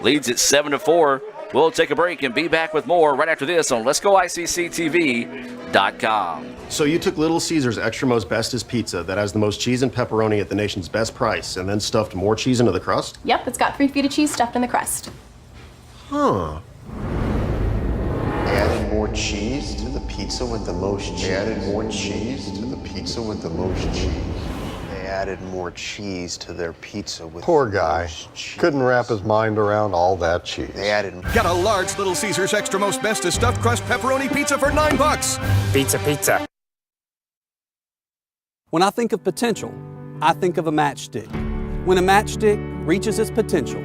leads it 7-4. We'll take a break and be back with more right after this on Let'sGoICCTV.com. So you took Little Caesars Extra Most Bestest pizza that has the most cheese and pepperoni at the nation's best price and then stuffed more cheese into the crust? Yep, it's got 3 feet of cheese stuffed in the crust. Huh. They added more cheese to the pizza with the most cheese. They added more cheese to the pizza with the most cheese. They added more cheese to their pizza with Poor the guy. most cheese. Couldn't wrap his mind around all that cheese. They added. Get a large Little Caesars Extra Most Bestest stuffed crust pepperoni pizza for $9. Pizza. When I think of potential, I think of a matchstick. When a matchstick reaches its potential,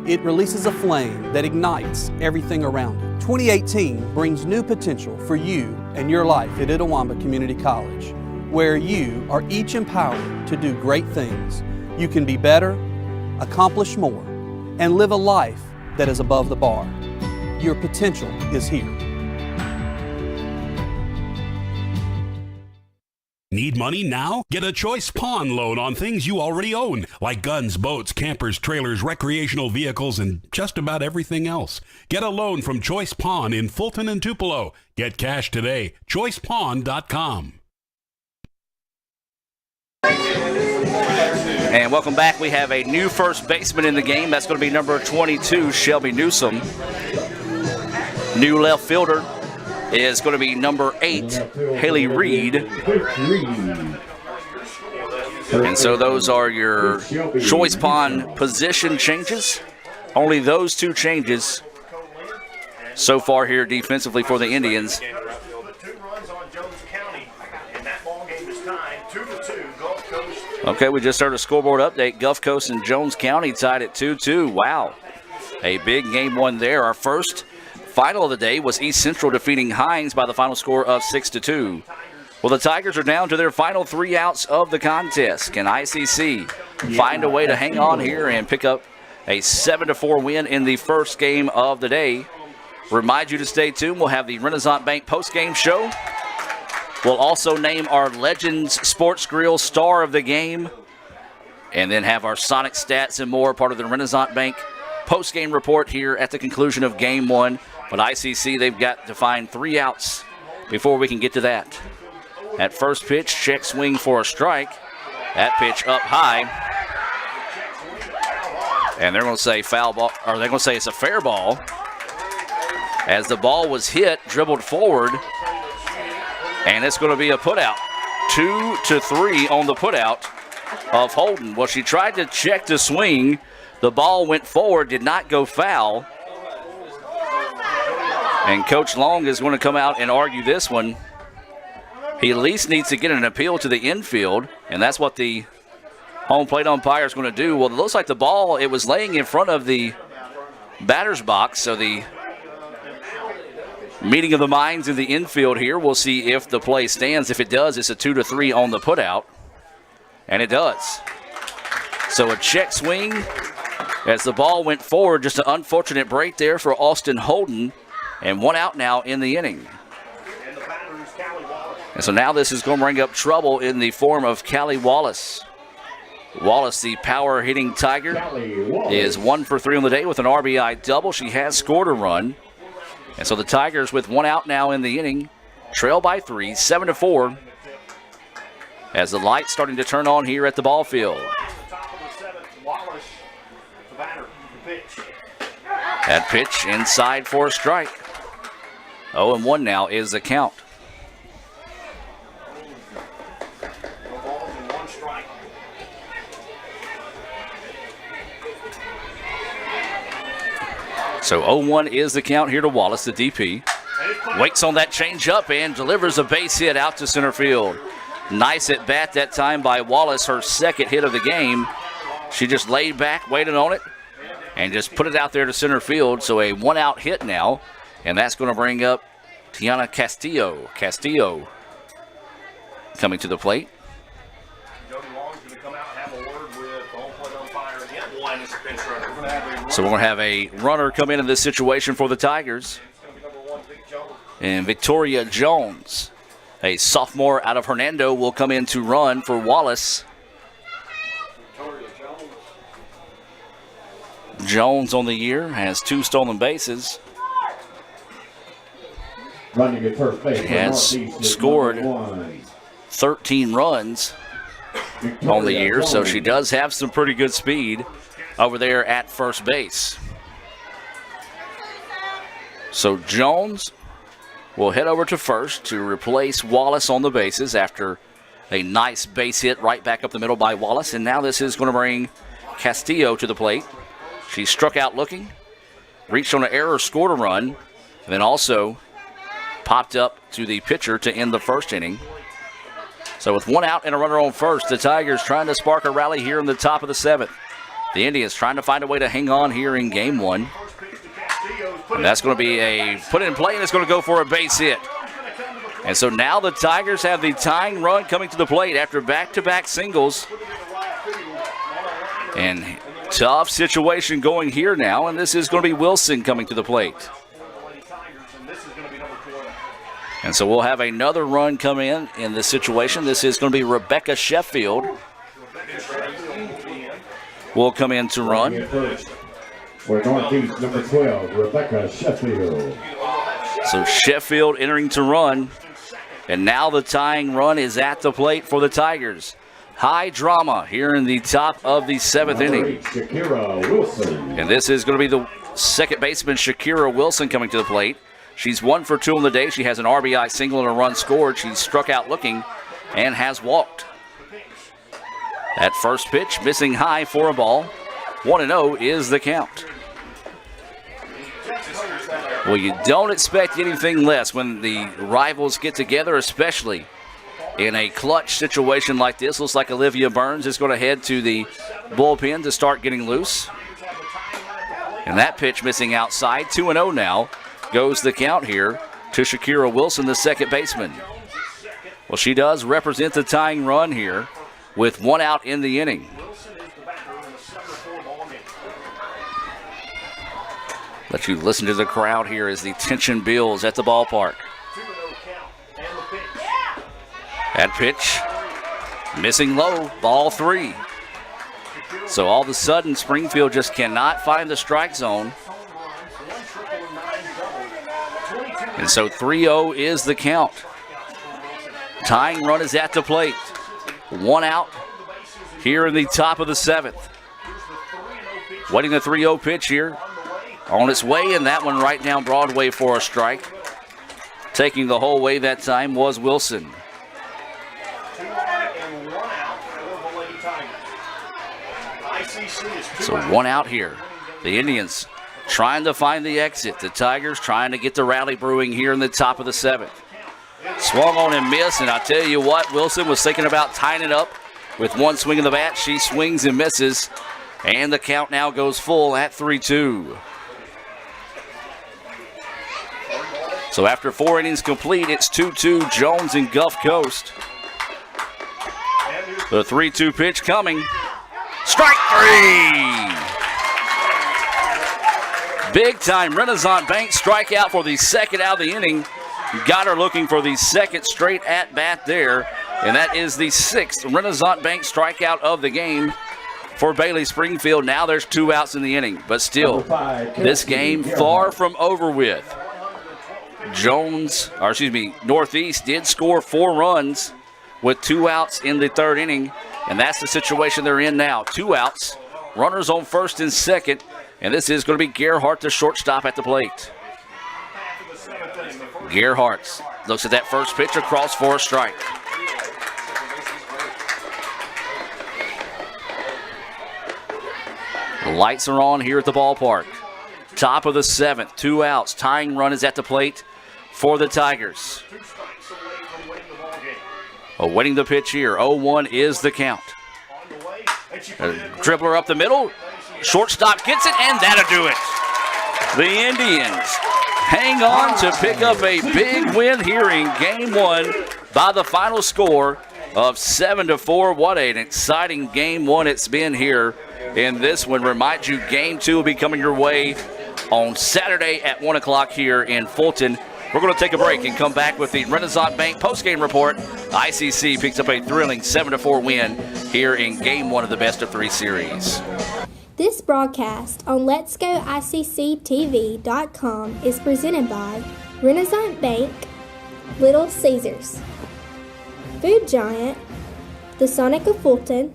it releases a flame that ignites everything around it. 2018 brings new potential for you and your life at Itawamba Community College, where you are each empowered to do great things. You can be better, accomplish more, and live a life that is above the bar. Your potential is here. Need money now? Get a Choice Pawn loan on things you already own, like guns, boats, campers, trailers, recreational vehicles, and just about everything else. Get a loan from Choice Pawn in Fulton and Tupelo. Get cash today. ChoicePawn.com. And welcome back. We have a new first baseman in the game. That's going to be number 22, Shelby Newsom. New left fielder is going to be number 8, Haley Reed. And so those are your Choice Pawn position changes. Only those two changes so far here defensively for the Indians. Okay, we just heard a scoreboard update. Gulf Coast and Jones County tied at 2-2. Wow. A big game one there. Our first final of the day was East Central defeating Hines by the final score of 6-2. Well, the Tigers are down to their final 3 outs of the contest. Can ICC find a way to hang on here and pick up a 7-4 win in the first game of the day? Remind you to stay tuned. We'll have the Renaissance Bank postgame show. We'll also name our Legends Sports Grill star of the game, and then have our Sonic stats and more, part of the Renaissance Bank postgame report here at the conclusion of game one. But ICC, they've got to find 3 outs before we can get to that. At first pitch, check swing for a strike. That pitch up high. And they're going to say foul ball, or they're going to say it's a fair ball. As the ball was hit, dribbled forward, and it's going to be a putout. 2-3 on the putout of Holden. Well, she tried to check the swing. The ball went forward, did not go foul. And Coach Long is going to come out and argue this one. He at least needs to get an appeal to the infield, and that's what the home plate umpire is going to do. Well, it looks like the ball, it was laying in front of the batter's box, so the meeting of the minds in the infield here. We'll see if the play stands. If it does, it's a 2-3 on the putout, and it does. So a check swing as the ball went forward. Just an unfortunate break there for Austin Holden, and 1 out now in the inning. And so now this is going to bring up trouble in the form of Callie Wallace. Wallace, the power hitting Tiger, is 1 for 3 on the day with an RBI double. She has scored a run. And so the Tigers, with 1 out now in the inning, trail by 3, 7-4, as the lights starting to turn on here at the ball field. That pitch inside for a strike. 0-1 now is the count. So 0-1 is the count here to Wallace, the DP. Waits on that changeup and delivers a base hit out to center field. Nice at bat that time by Wallace, her second hit of the game. She just laid back, waited on it, and just put it out there to center field. So a 1-out hit now, and that's going to bring up Tiana Castillo. Castillo coming to the plate. So we're going to have a runner come into this situation for the Tigers. And Victoria Jones, a sophomore out of Hernando, will come in to run for Wallace. Jones on the year has 2 stolen bases. Running at first base. She has scored 13 runs on the year, so she does have some pretty good speed over there at first base. So Jones will head over to first to replace Wallace on the bases after a nice base hit right back up the middle by Wallace. And now this is going to bring Castillo to the plate. She struck out looking, reached on an error, scored a run, and then also popped up to the pitcher to end the first inning. So with one out and a runner on first, the Tigers trying to spark a rally here in the top of the seventh. The Indians trying to find a way to hang on here in game one. And that's going to be a put in play, and it's going to go for a base hit. And so now the Tigers have the tying run coming to the plate after back-to-back singles. And tough situation going here now, and this is going to be Wilson coming to the plate. And so we'll have another run come in this situation. This is going to be Rebecca Sheffield. Will come in to run. For Northeast, number 12, Rebecca Sheffield. So Sheffield entering to run. And now the tying run is at the plate for the Tigers. High drama here in the top of the seventh inning. Shakira Wilson. And this is going to be the second baseman, Shakira Wilson, coming to the plate. She's 1 for 2 on the day. She has an RBI single and a run scored. She's struck out looking and has walked. That first pitch missing high for a ball. 1-0 is the count. Well, you don't expect anything less when the rivals get together, especially in a clutch situation like this. Looks like Olivia Burns is going to head to the bullpen to start getting loose. And that pitch missing outside. 2-0 now goes the count here to Shakira Wilson, the second baseman. Well, she does represent the tying run here with one out in the inning. Let you listen to the crowd here as the tension builds at the ballpark. That pitch missing low, ball 3. So all of a sudden, Springfield just cannot find the strike zone. And so 3-0 is the count. Tying run is at the plate. One out here in the top of the seventh. Waiting the 3-0 pitch here. On its way, and that one right down Broadway for a strike. Taking the whole way that time was Wilson. So one out here. The Indians trying to find the exit. The Tigers trying to get the rally brewing here in the top of the seventh. Swung on and missed, and I tell you what, Wilson was thinking about tying it up with one swing of the bat. She swings and misses, and the count now goes full at 3-2. So after 4 innings complete, it's 2-2 Jones and Gulf Coast. The 3-2 pitch coming. Strike 3! Big time Renaissance Bank strikeout for the second out of the inning. Got her looking for the second straight at bat there. And that is the 6th Renaissance Bank strikeout of the game for Bailey Springfield. Now there's 2 outs in the inning. But still, this game far from over with. Northeast did score 4 runs with 2 outs in the 3rd inning, and that's the situation they're in now. 2 outs, runners on first and second, and this is going to be Gerhardt, the shortstop at the plate. Gerhardt looks at that first pitch across for a strike. The lights are on here at the ballpark. Top of the 7th, 2 outs. Tying run is at the plate for the Tigers. Awaiting the pitch here. 0-1 is the count. Dribbler up the middle. Shortstop gets it, and that'll do it. The Indians hang on to pick up a big win here in Game 1 by the final score of 7-4. What an exciting Game 1 it's been here in this one. Remind you, Game 2 will be coming your way on Saturday at 1 o'clock here in Fulton. We're going to take a break and come back with the Renaissance Bank postgame report. ICC picks up a thrilling 7-4 win here in Game 1 of the Best of 3 series. This broadcast on Let'sGoICCTV.com is presented by Renaissance Bank, Little Caesars, Food Giant, the Sonic of Fulton,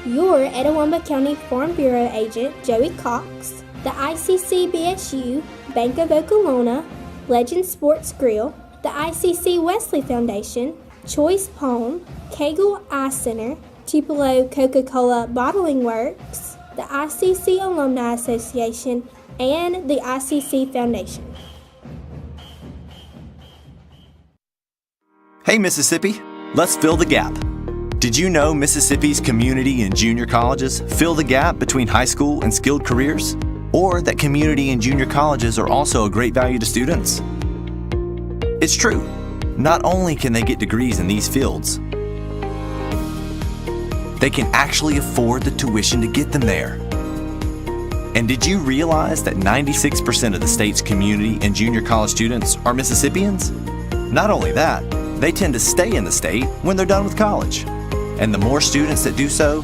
your Etowah County Farm Bureau agent Joey Cox, the ICC BSU Bank of Okolona, Legend Sports Grill, the ICC Wesley Foundation, Choice Pawn, Kegel Eye Center, Tupelo Coca-Cola Bottling Works, the ICC Alumni Association, and the ICC Foundation. Hey Mississippi, let's fill the gap. Did you know Mississippi's community and junior colleges fill the gap between high school and skilled careers? Or that community and junior colleges are also a great value to students? It's true. Not only can they get degrees in these fields, they can actually afford the tuition to get them there. And did you realize that 96% of the state's community and junior college students are Mississippians? Not only that, they tend to stay in the state when they're done with college. And the more students that do so,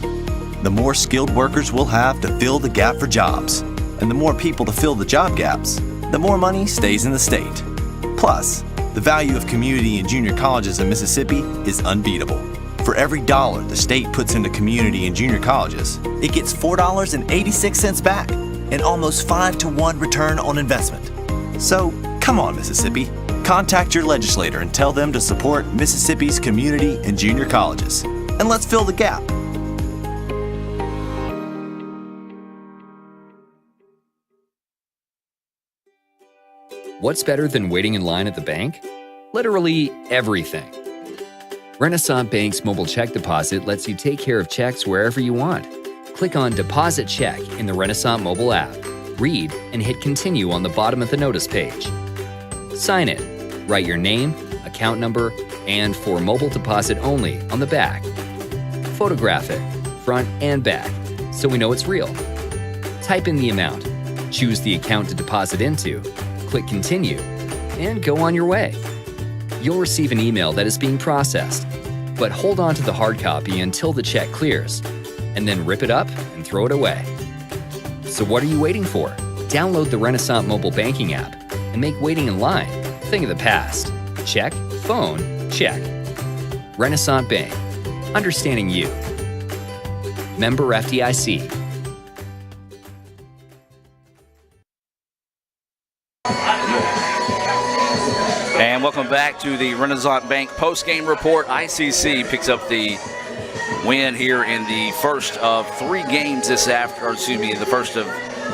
the more skilled workers we'll have to fill the gap for jobs. And the more people to fill the job gaps, the more money stays in the state. Plus, the value of community and junior colleges in Mississippi is unbeatable. For every dollar the state puts into community and junior colleges, it gets $4.86 back, an almost 5-to-1 return on investment. So, come on, Mississippi. Contact your legislator and tell them to support Mississippi's community and junior colleges. And let's fill the gap. What's better than waiting in line at the bank? Literally everything. Renaissance Bank's mobile check deposit lets you take care of checks wherever you want. Click on Deposit Check in the Renaissance mobile app. Read and hit Continue on the bottom of the notice page. Sign it. Write your name, account number, and for mobile deposit only on the back. Photograph it, front and back, so we know it's real. Type in the amount, choose the account to deposit into, click Continue, and go on your way. You'll receive an email that is being processed, but hold on to the hard copy until the check clears, and then rip it up and throw it away. So what are you waiting for? Download the Renaissance mobile banking app and make waiting in line a thing of the past. Check, phone, check. Renaissance Bank, understanding you. Member FDIC. And welcome back to the Renaissance Bank post-game report. ICC picks up the win here in the first of 3 games this the first of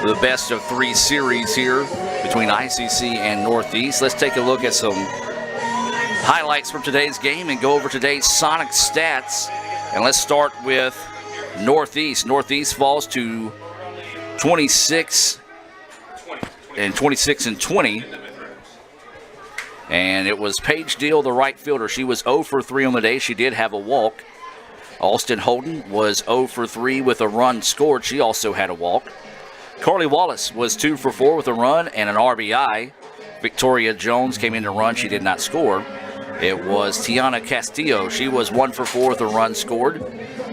the best of 3 series here between ICC and Northeast. Let's take a look at some highlights from today's game and go over today's Sonic stats. And let's start with Northeast. Northeast falls to 26 and 20. And it was Paige Deal, the right fielder. She was 0 for 3 on the day. She did have a walk. Alston Holden was 0 for 3 with a run scored. She also had a walk. Carly Wallace was 2 for 4 with a run and an RBI. Victoria Jones came in to run. She did not score. It was Tiana Castillo. She was 1 for 4 with a run scored.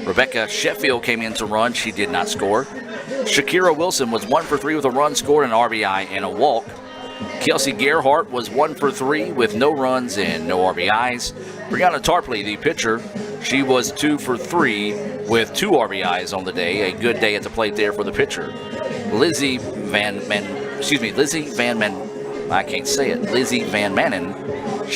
Rebecca Sheffield came in to run. She did not score. Shakira Wilson was 1 for 3 with a run scored, an RBI, and a walk. Kelsey Gerhardt was 1 for 3 with no runs and no RBIs. Brianna Tarpley, the pitcher, she was 2 for 3 with 2 RBIs on the day. A good day at the plate there for the pitcher. Lizzie Van Manen, she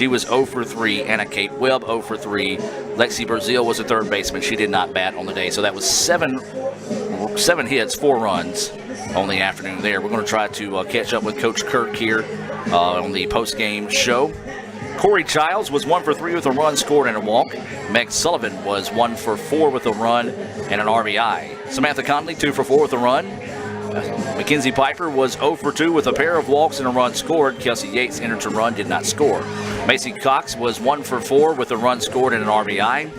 was 0 for 3. Anna Kate Webb 0 for 3. Lexi Brazil was a third baseman. She did not bat on the day. So that was 7 hits, 4 runs on the afternoon there. We're going to try to catch up with Coach Kirk here on the post-game show. Corey Childs was 1 for 3 with a run scored and a walk. Meg Sullivan was 1 for 4 with a run and an RBI. Samantha Conley 2 for 4 with a run. Mackenzie Piper was 0 for 2 with a pair of walks and a run scored. Kelsey Yates entered to run, did not score. Macy Cox was 1 for 4 with a run scored and an RBI.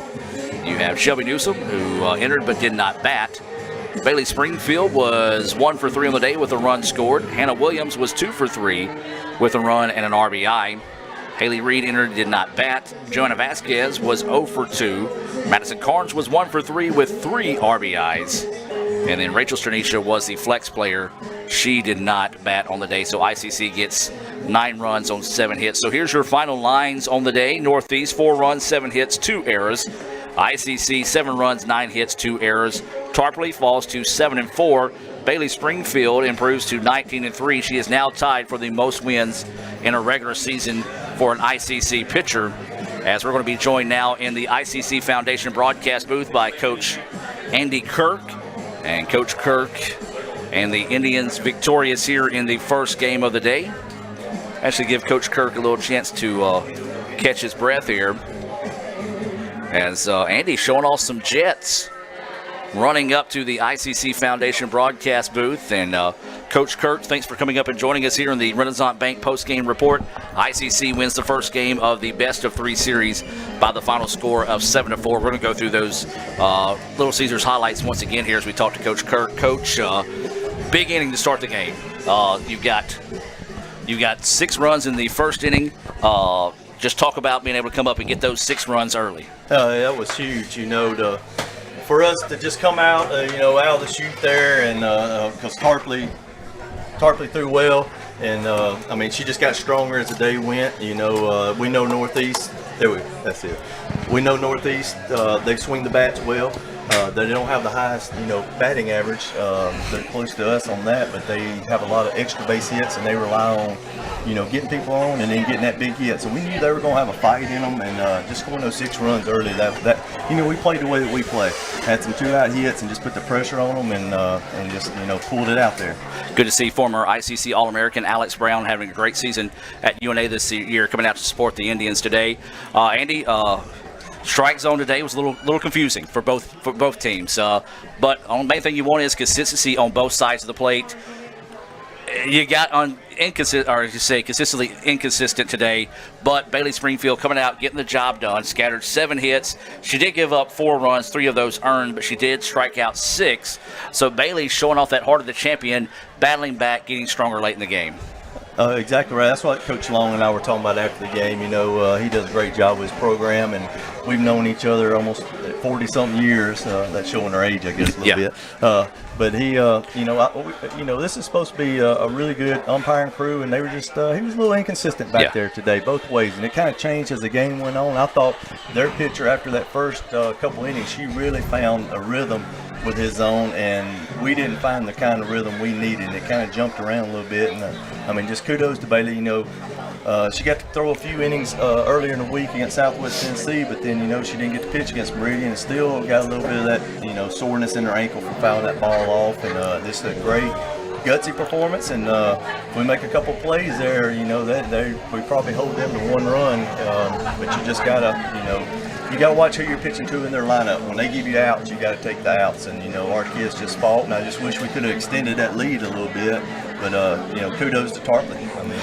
You have Shelby Newsom, who entered but did not bat. Bailey Springfield was 1 for 3 on the day with a run scored. Hannah Williams was 2 for 3 with a run and an RBI. Haley Reed entered, did not bat. Joanna Vasquez was 0 for 2. Madison Carnes was 1 for 3 with 3 RBIs. And then Rachel Stranisha was the flex player. She did not bat on the day, so ICC gets 9 runs on 7 hits. So here's your final lines on the day. Northeast, 4 runs, 7 hits, 2 errors. ICC, 7 runs, 9 hits, 2 errors. Tarpley falls to 7-4. Bailey Springfield improves to 19-3. She is now tied for the most wins in a regular season for an ICC pitcher, as we're going to be joined now in the ICC Foundation broadcast booth by Coach Andy Kirk. And Coach Kirk and the Indians victorious here in the first game of the day. Actually give Coach Kirk a little chance to catch his breath here, as Andy showing off some jets running up to the ICC Foundation broadcast booth. And Coach Kirk, thanks for coming up and joining us here in the Renaissance Bank post-game report. ICC wins the first game of the best-of-3 series by the final score of 7-4. We're going to go through those Little Caesars highlights once again here as we talk to Coach Kirk. Coach, big inning to start the game. You've got 6 runs in the first inning. Just talk about being able to come up and get those 6 runs early. That was huge, for us to just come out, out of the chute there, and because Tarpley threw well, and she just got stronger as the day went. We know Northeast. That's it. We know Northeast. They swing the bats well. They don't have the highest, batting average. They're close to us on that, but they have a lot of extra base hits, and they rely on, getting people on and then getting that big hit. So we knew they were going to have a fight in them, and just scoring those 6 runs early. We played the way that we play. Had some 2-out hits and just put the pressure on them, and just pulled it out there. Good to see former ICC All-American Alex Brown having a great season at UNA this year, coming out to support the Indians today. Andy. Strike zone today was a little confusing for both teams, but the main thing you want is consistency on both sides of the plate. You got consistently inconsistent today, but Bailey Springfield coming out, getting the job done, scattered 7 hits. She did give up 4 runs, 3 of those earned, but she did strike out 6. So Bailey showing off that heart of the champion, battling back, getting stronger late in the game. Exactly right. That's what Coach Long and I were talking about after the game. He does a great job with his program, and we've known each other almost 40-something years. That's showing our age, I guess, a little bit. But he, this is supposed to be a really good umpiring crew, and they were just, he was a little inconsistent back there today, both ways, and it kind of changed as the game went on. I thought their pitcher, after that first couple innings, she really found a rhythm with his zone, and we didn't find the kind of rhythm we needed. It kind of jumped around a little bit, and just kudos to Bailey. She got to throw a few innings earlier in the week against Southwest Tennessee, but then she didn't get to pitch against Meridian, and still got a little bit of that soreness in her ankle from fouling that ball off. And this is a great gutsy performance, and we make a couple plays there. We probably hold them to 1 run, but you just gotta you got to watch who you're pitching to in their lineup. When they give you outs, you got to take the outs. And, our kids just fought, and I just wish we could have extended that lead a little bit. But, kudos to Tarpley.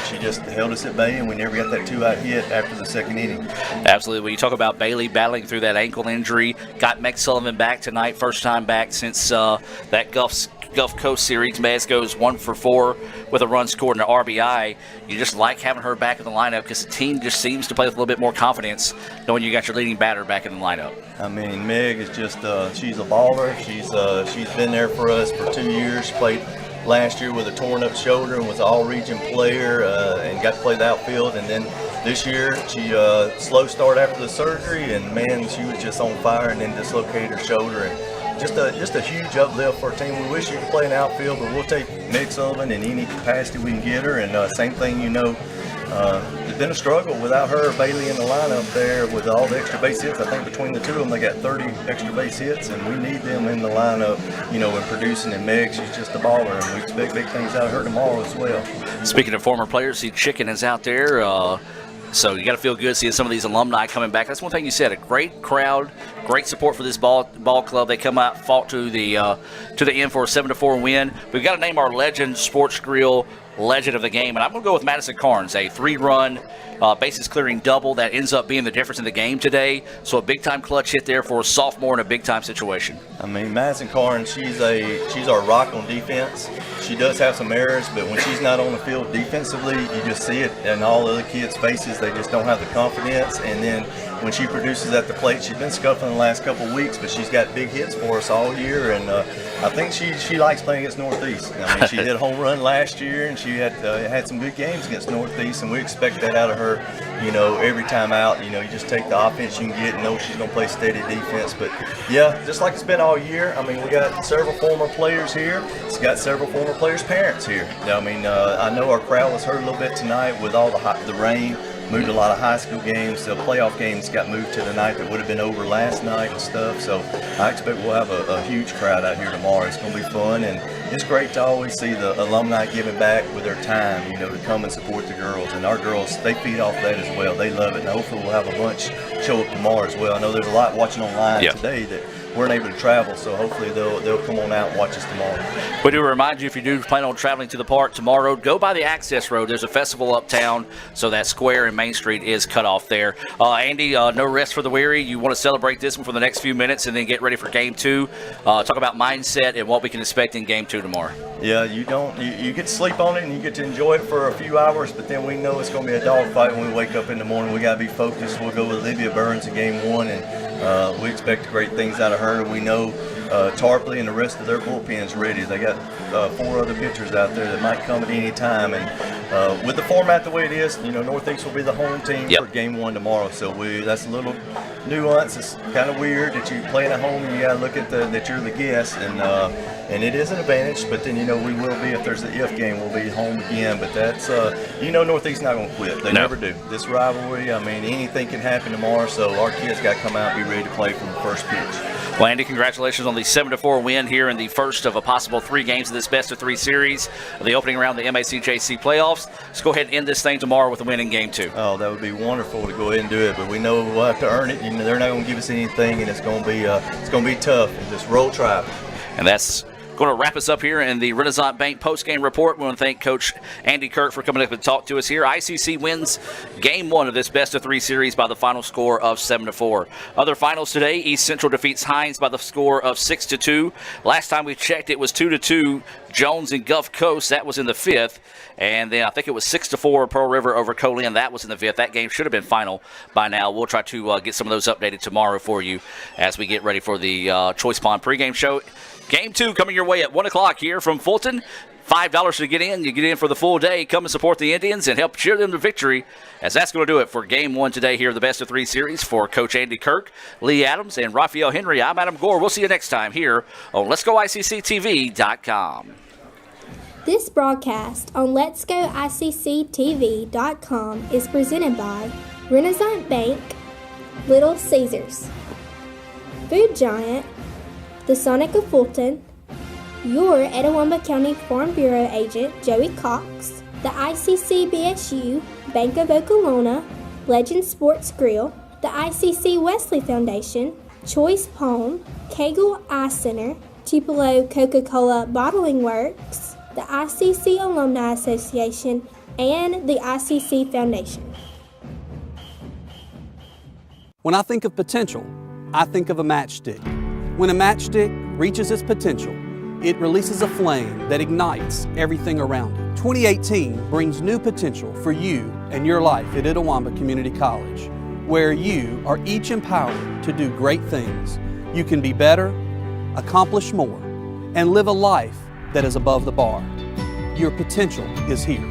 She just held us at bay, and we never got that 2-out hit after the second inning. Absolutely. When you talk about Bailey battling through that ankle injury, got Meg Sullivan back tonight, first time back since that Gulf Coast series. Mez goes 1 for 4 with a run scored and an RBI. You just like having her back in the lineup because the team just seems to play with a little bit more confidence knowing you got your leading batter back in the lineup. Meg is just, she's a baller. She's been there for us for 2 years. She played last year with a torn up shoulder and was an all-region player and got to play the outfield. And then this year, she slow start after the surgery, and man, she was just on fire, and then dislocated her shoulder. And just a huge uplift for our team. We wish she could play in the outfield, but we'll take Meg Sullivan in any capacity we can get her. And same thing, it's been a struggle without her, Bailey in the lineup there with all the extra base hits. I think between the two of them, they got 30 extra base hits, and we need them in the lineup, and producing. And Meg, she's just a baller, and we expect big things out of her tomorrow as well. Speaking of former players, see Chicken is out there. So you got to feel good seeing some of these alumni coming back. That's one thing you said. A great crowd, great support for this ball club. They come out, fought to the end for a 7-4 win. We've got to name our legend, Sports Grill legend of the game, and I'm going to go with Madison Carnes, a 3-run bases clearing double that ends up being the difference in the game today. So a big time clutch hit there for a sophomore in a big time situation. Madison Carnes, she's our rock on defense. She does have some errors, but when she's not on the field defensively, you just see it in all the other kids' faces. They just don't have the confidence, and then when she produces at the plate. She's been scuffling the last couple of weeks, but she's got big hits for us all year, and I think she likes playing against Northeast. I mean, she hit a home run last year, and she had some good games against Northeast, and we expect that out of her. You know, every time out, you know, you just take the offense you can get and know she's going to play steady defense. But, yeah, just like it's been all year, I mean, we got several former players here. It's got several former players' parents here. I mean, I know our crowd was hurt a little bit tonight with all the rain. Moved a lot of high school games. The playoff games got moved to the night that would have been over last night and stuff. So I expect we'll have a huge crowd out here tomorrow. It's going to be fun, and it's great to always see the alumni giving back with their time, you know, to come and support the girls. And our girls, they feed off that as well. They love it, and hopefully we'll have a bunch show up tomorrow as well. I know there's a lot watching online today that weren't able to travel, so hopefully they'll come on out and watch us tomorrow. We do remind you, if you do plan on traveling to the park tomorrow, go by the access road. There's a festival uptown, so that square and Main Street is cut off there. Andy, no rest for the weary. You want to celebrate this one for the next few minutes and then get ready for Game 2. Talk about mindset and what we can expect in Game 2 tomorrow. Yeah, you get to sleep on it and you get to enjoy it for a few hours, but then we know it's going to be a dogfight when we wake up in the morning. We got to be focused. We'll go with Olivia Burns in Game 1, and we expect great things out of her. We know Tarpley and the rest of their bullpen's ready. They got 4 other pitchers out there that might come at any time, and with the format the way it is, you know, Northeast will be the home team for Game 1 tomorrow. So that's a little nuance. It's kind of weird that you're playing at home and you got to look at that you're the guest, and it is an advantage. But then, you know, we will be, if there's an if game, we'll be home again. But that's you know, Northeast not going to quit. They never do. This rivalry, I mean, anything can happen tomorrow. So our kids got to come out and be ready to play from the first pitch. Well, Andy, congratulations on the 7-4 win here in the first of a possible 3 games of this best-of-3 series, the opening round of the MACJC playoffs. Let's go ahead and end this thing tomorrow with a win in Game 2. Oh, that would be wonderful to go ahead and do it, but we know we'll have to earn it. You know, they're not going to give us anything, and it's going to be tough. And just roll Tribe. And that's going to wrap us up here in the Renaissance Bank post-game report. We want to thank Coach Andy Kirk for coming up and talk to us here. ICC wins Game 1 of this best-of-3 series by the final score of 7-4. Other finals today, East Central defeats Hines by the score of 6-2. Last time we checked, it was 2-2 Jones and Gulf Coast. That was in the 5th. And then I think it was 6-4 Pearl River over Colin. That was in the 5th. That game should have been final by now. We'll try to get some of those updated tomorrow for you as we get ready for the Choice Pond pregame show. Game 2 coming your way at 1 o'clock here from Fulton. $5 to get in. You get in for the full day. Come and support the Indians and help cheer them to victory, as that's going to do it for Game 1 today here, the best-of-3 series. For Coach Andy Kirk, Lee Adams, and Raphael Henry, I'm Adam Gore. We'll see you next time here on Let'sGoICCTV.com. This broadcast on Let'sGoICCTV.com is presented by Renaissance Bank, Little Caesars, Food Giant, the Sonic of Fulton, your Etowah County Farm Bureau agent, Joey Cox, the ICC BSU, Bank of Okolona, Legend Sports Grill, the ICC Wesley Foundation, Choice Pond, Cagle Eye Center, Tupelo Coca-Cola Bottling Works, the ICC Alumni Association, and the ICC Foundation. When I think of potential, I think of a matchstick. When a matchstick reaches its potential, it releases a flame that ignites everything around it. 2018 brings new potential for you and your life at Itawamba Community College, where you are each empowered to do great things. You can be better, accomplish more, and live a life that is above the bar. Your potential is here.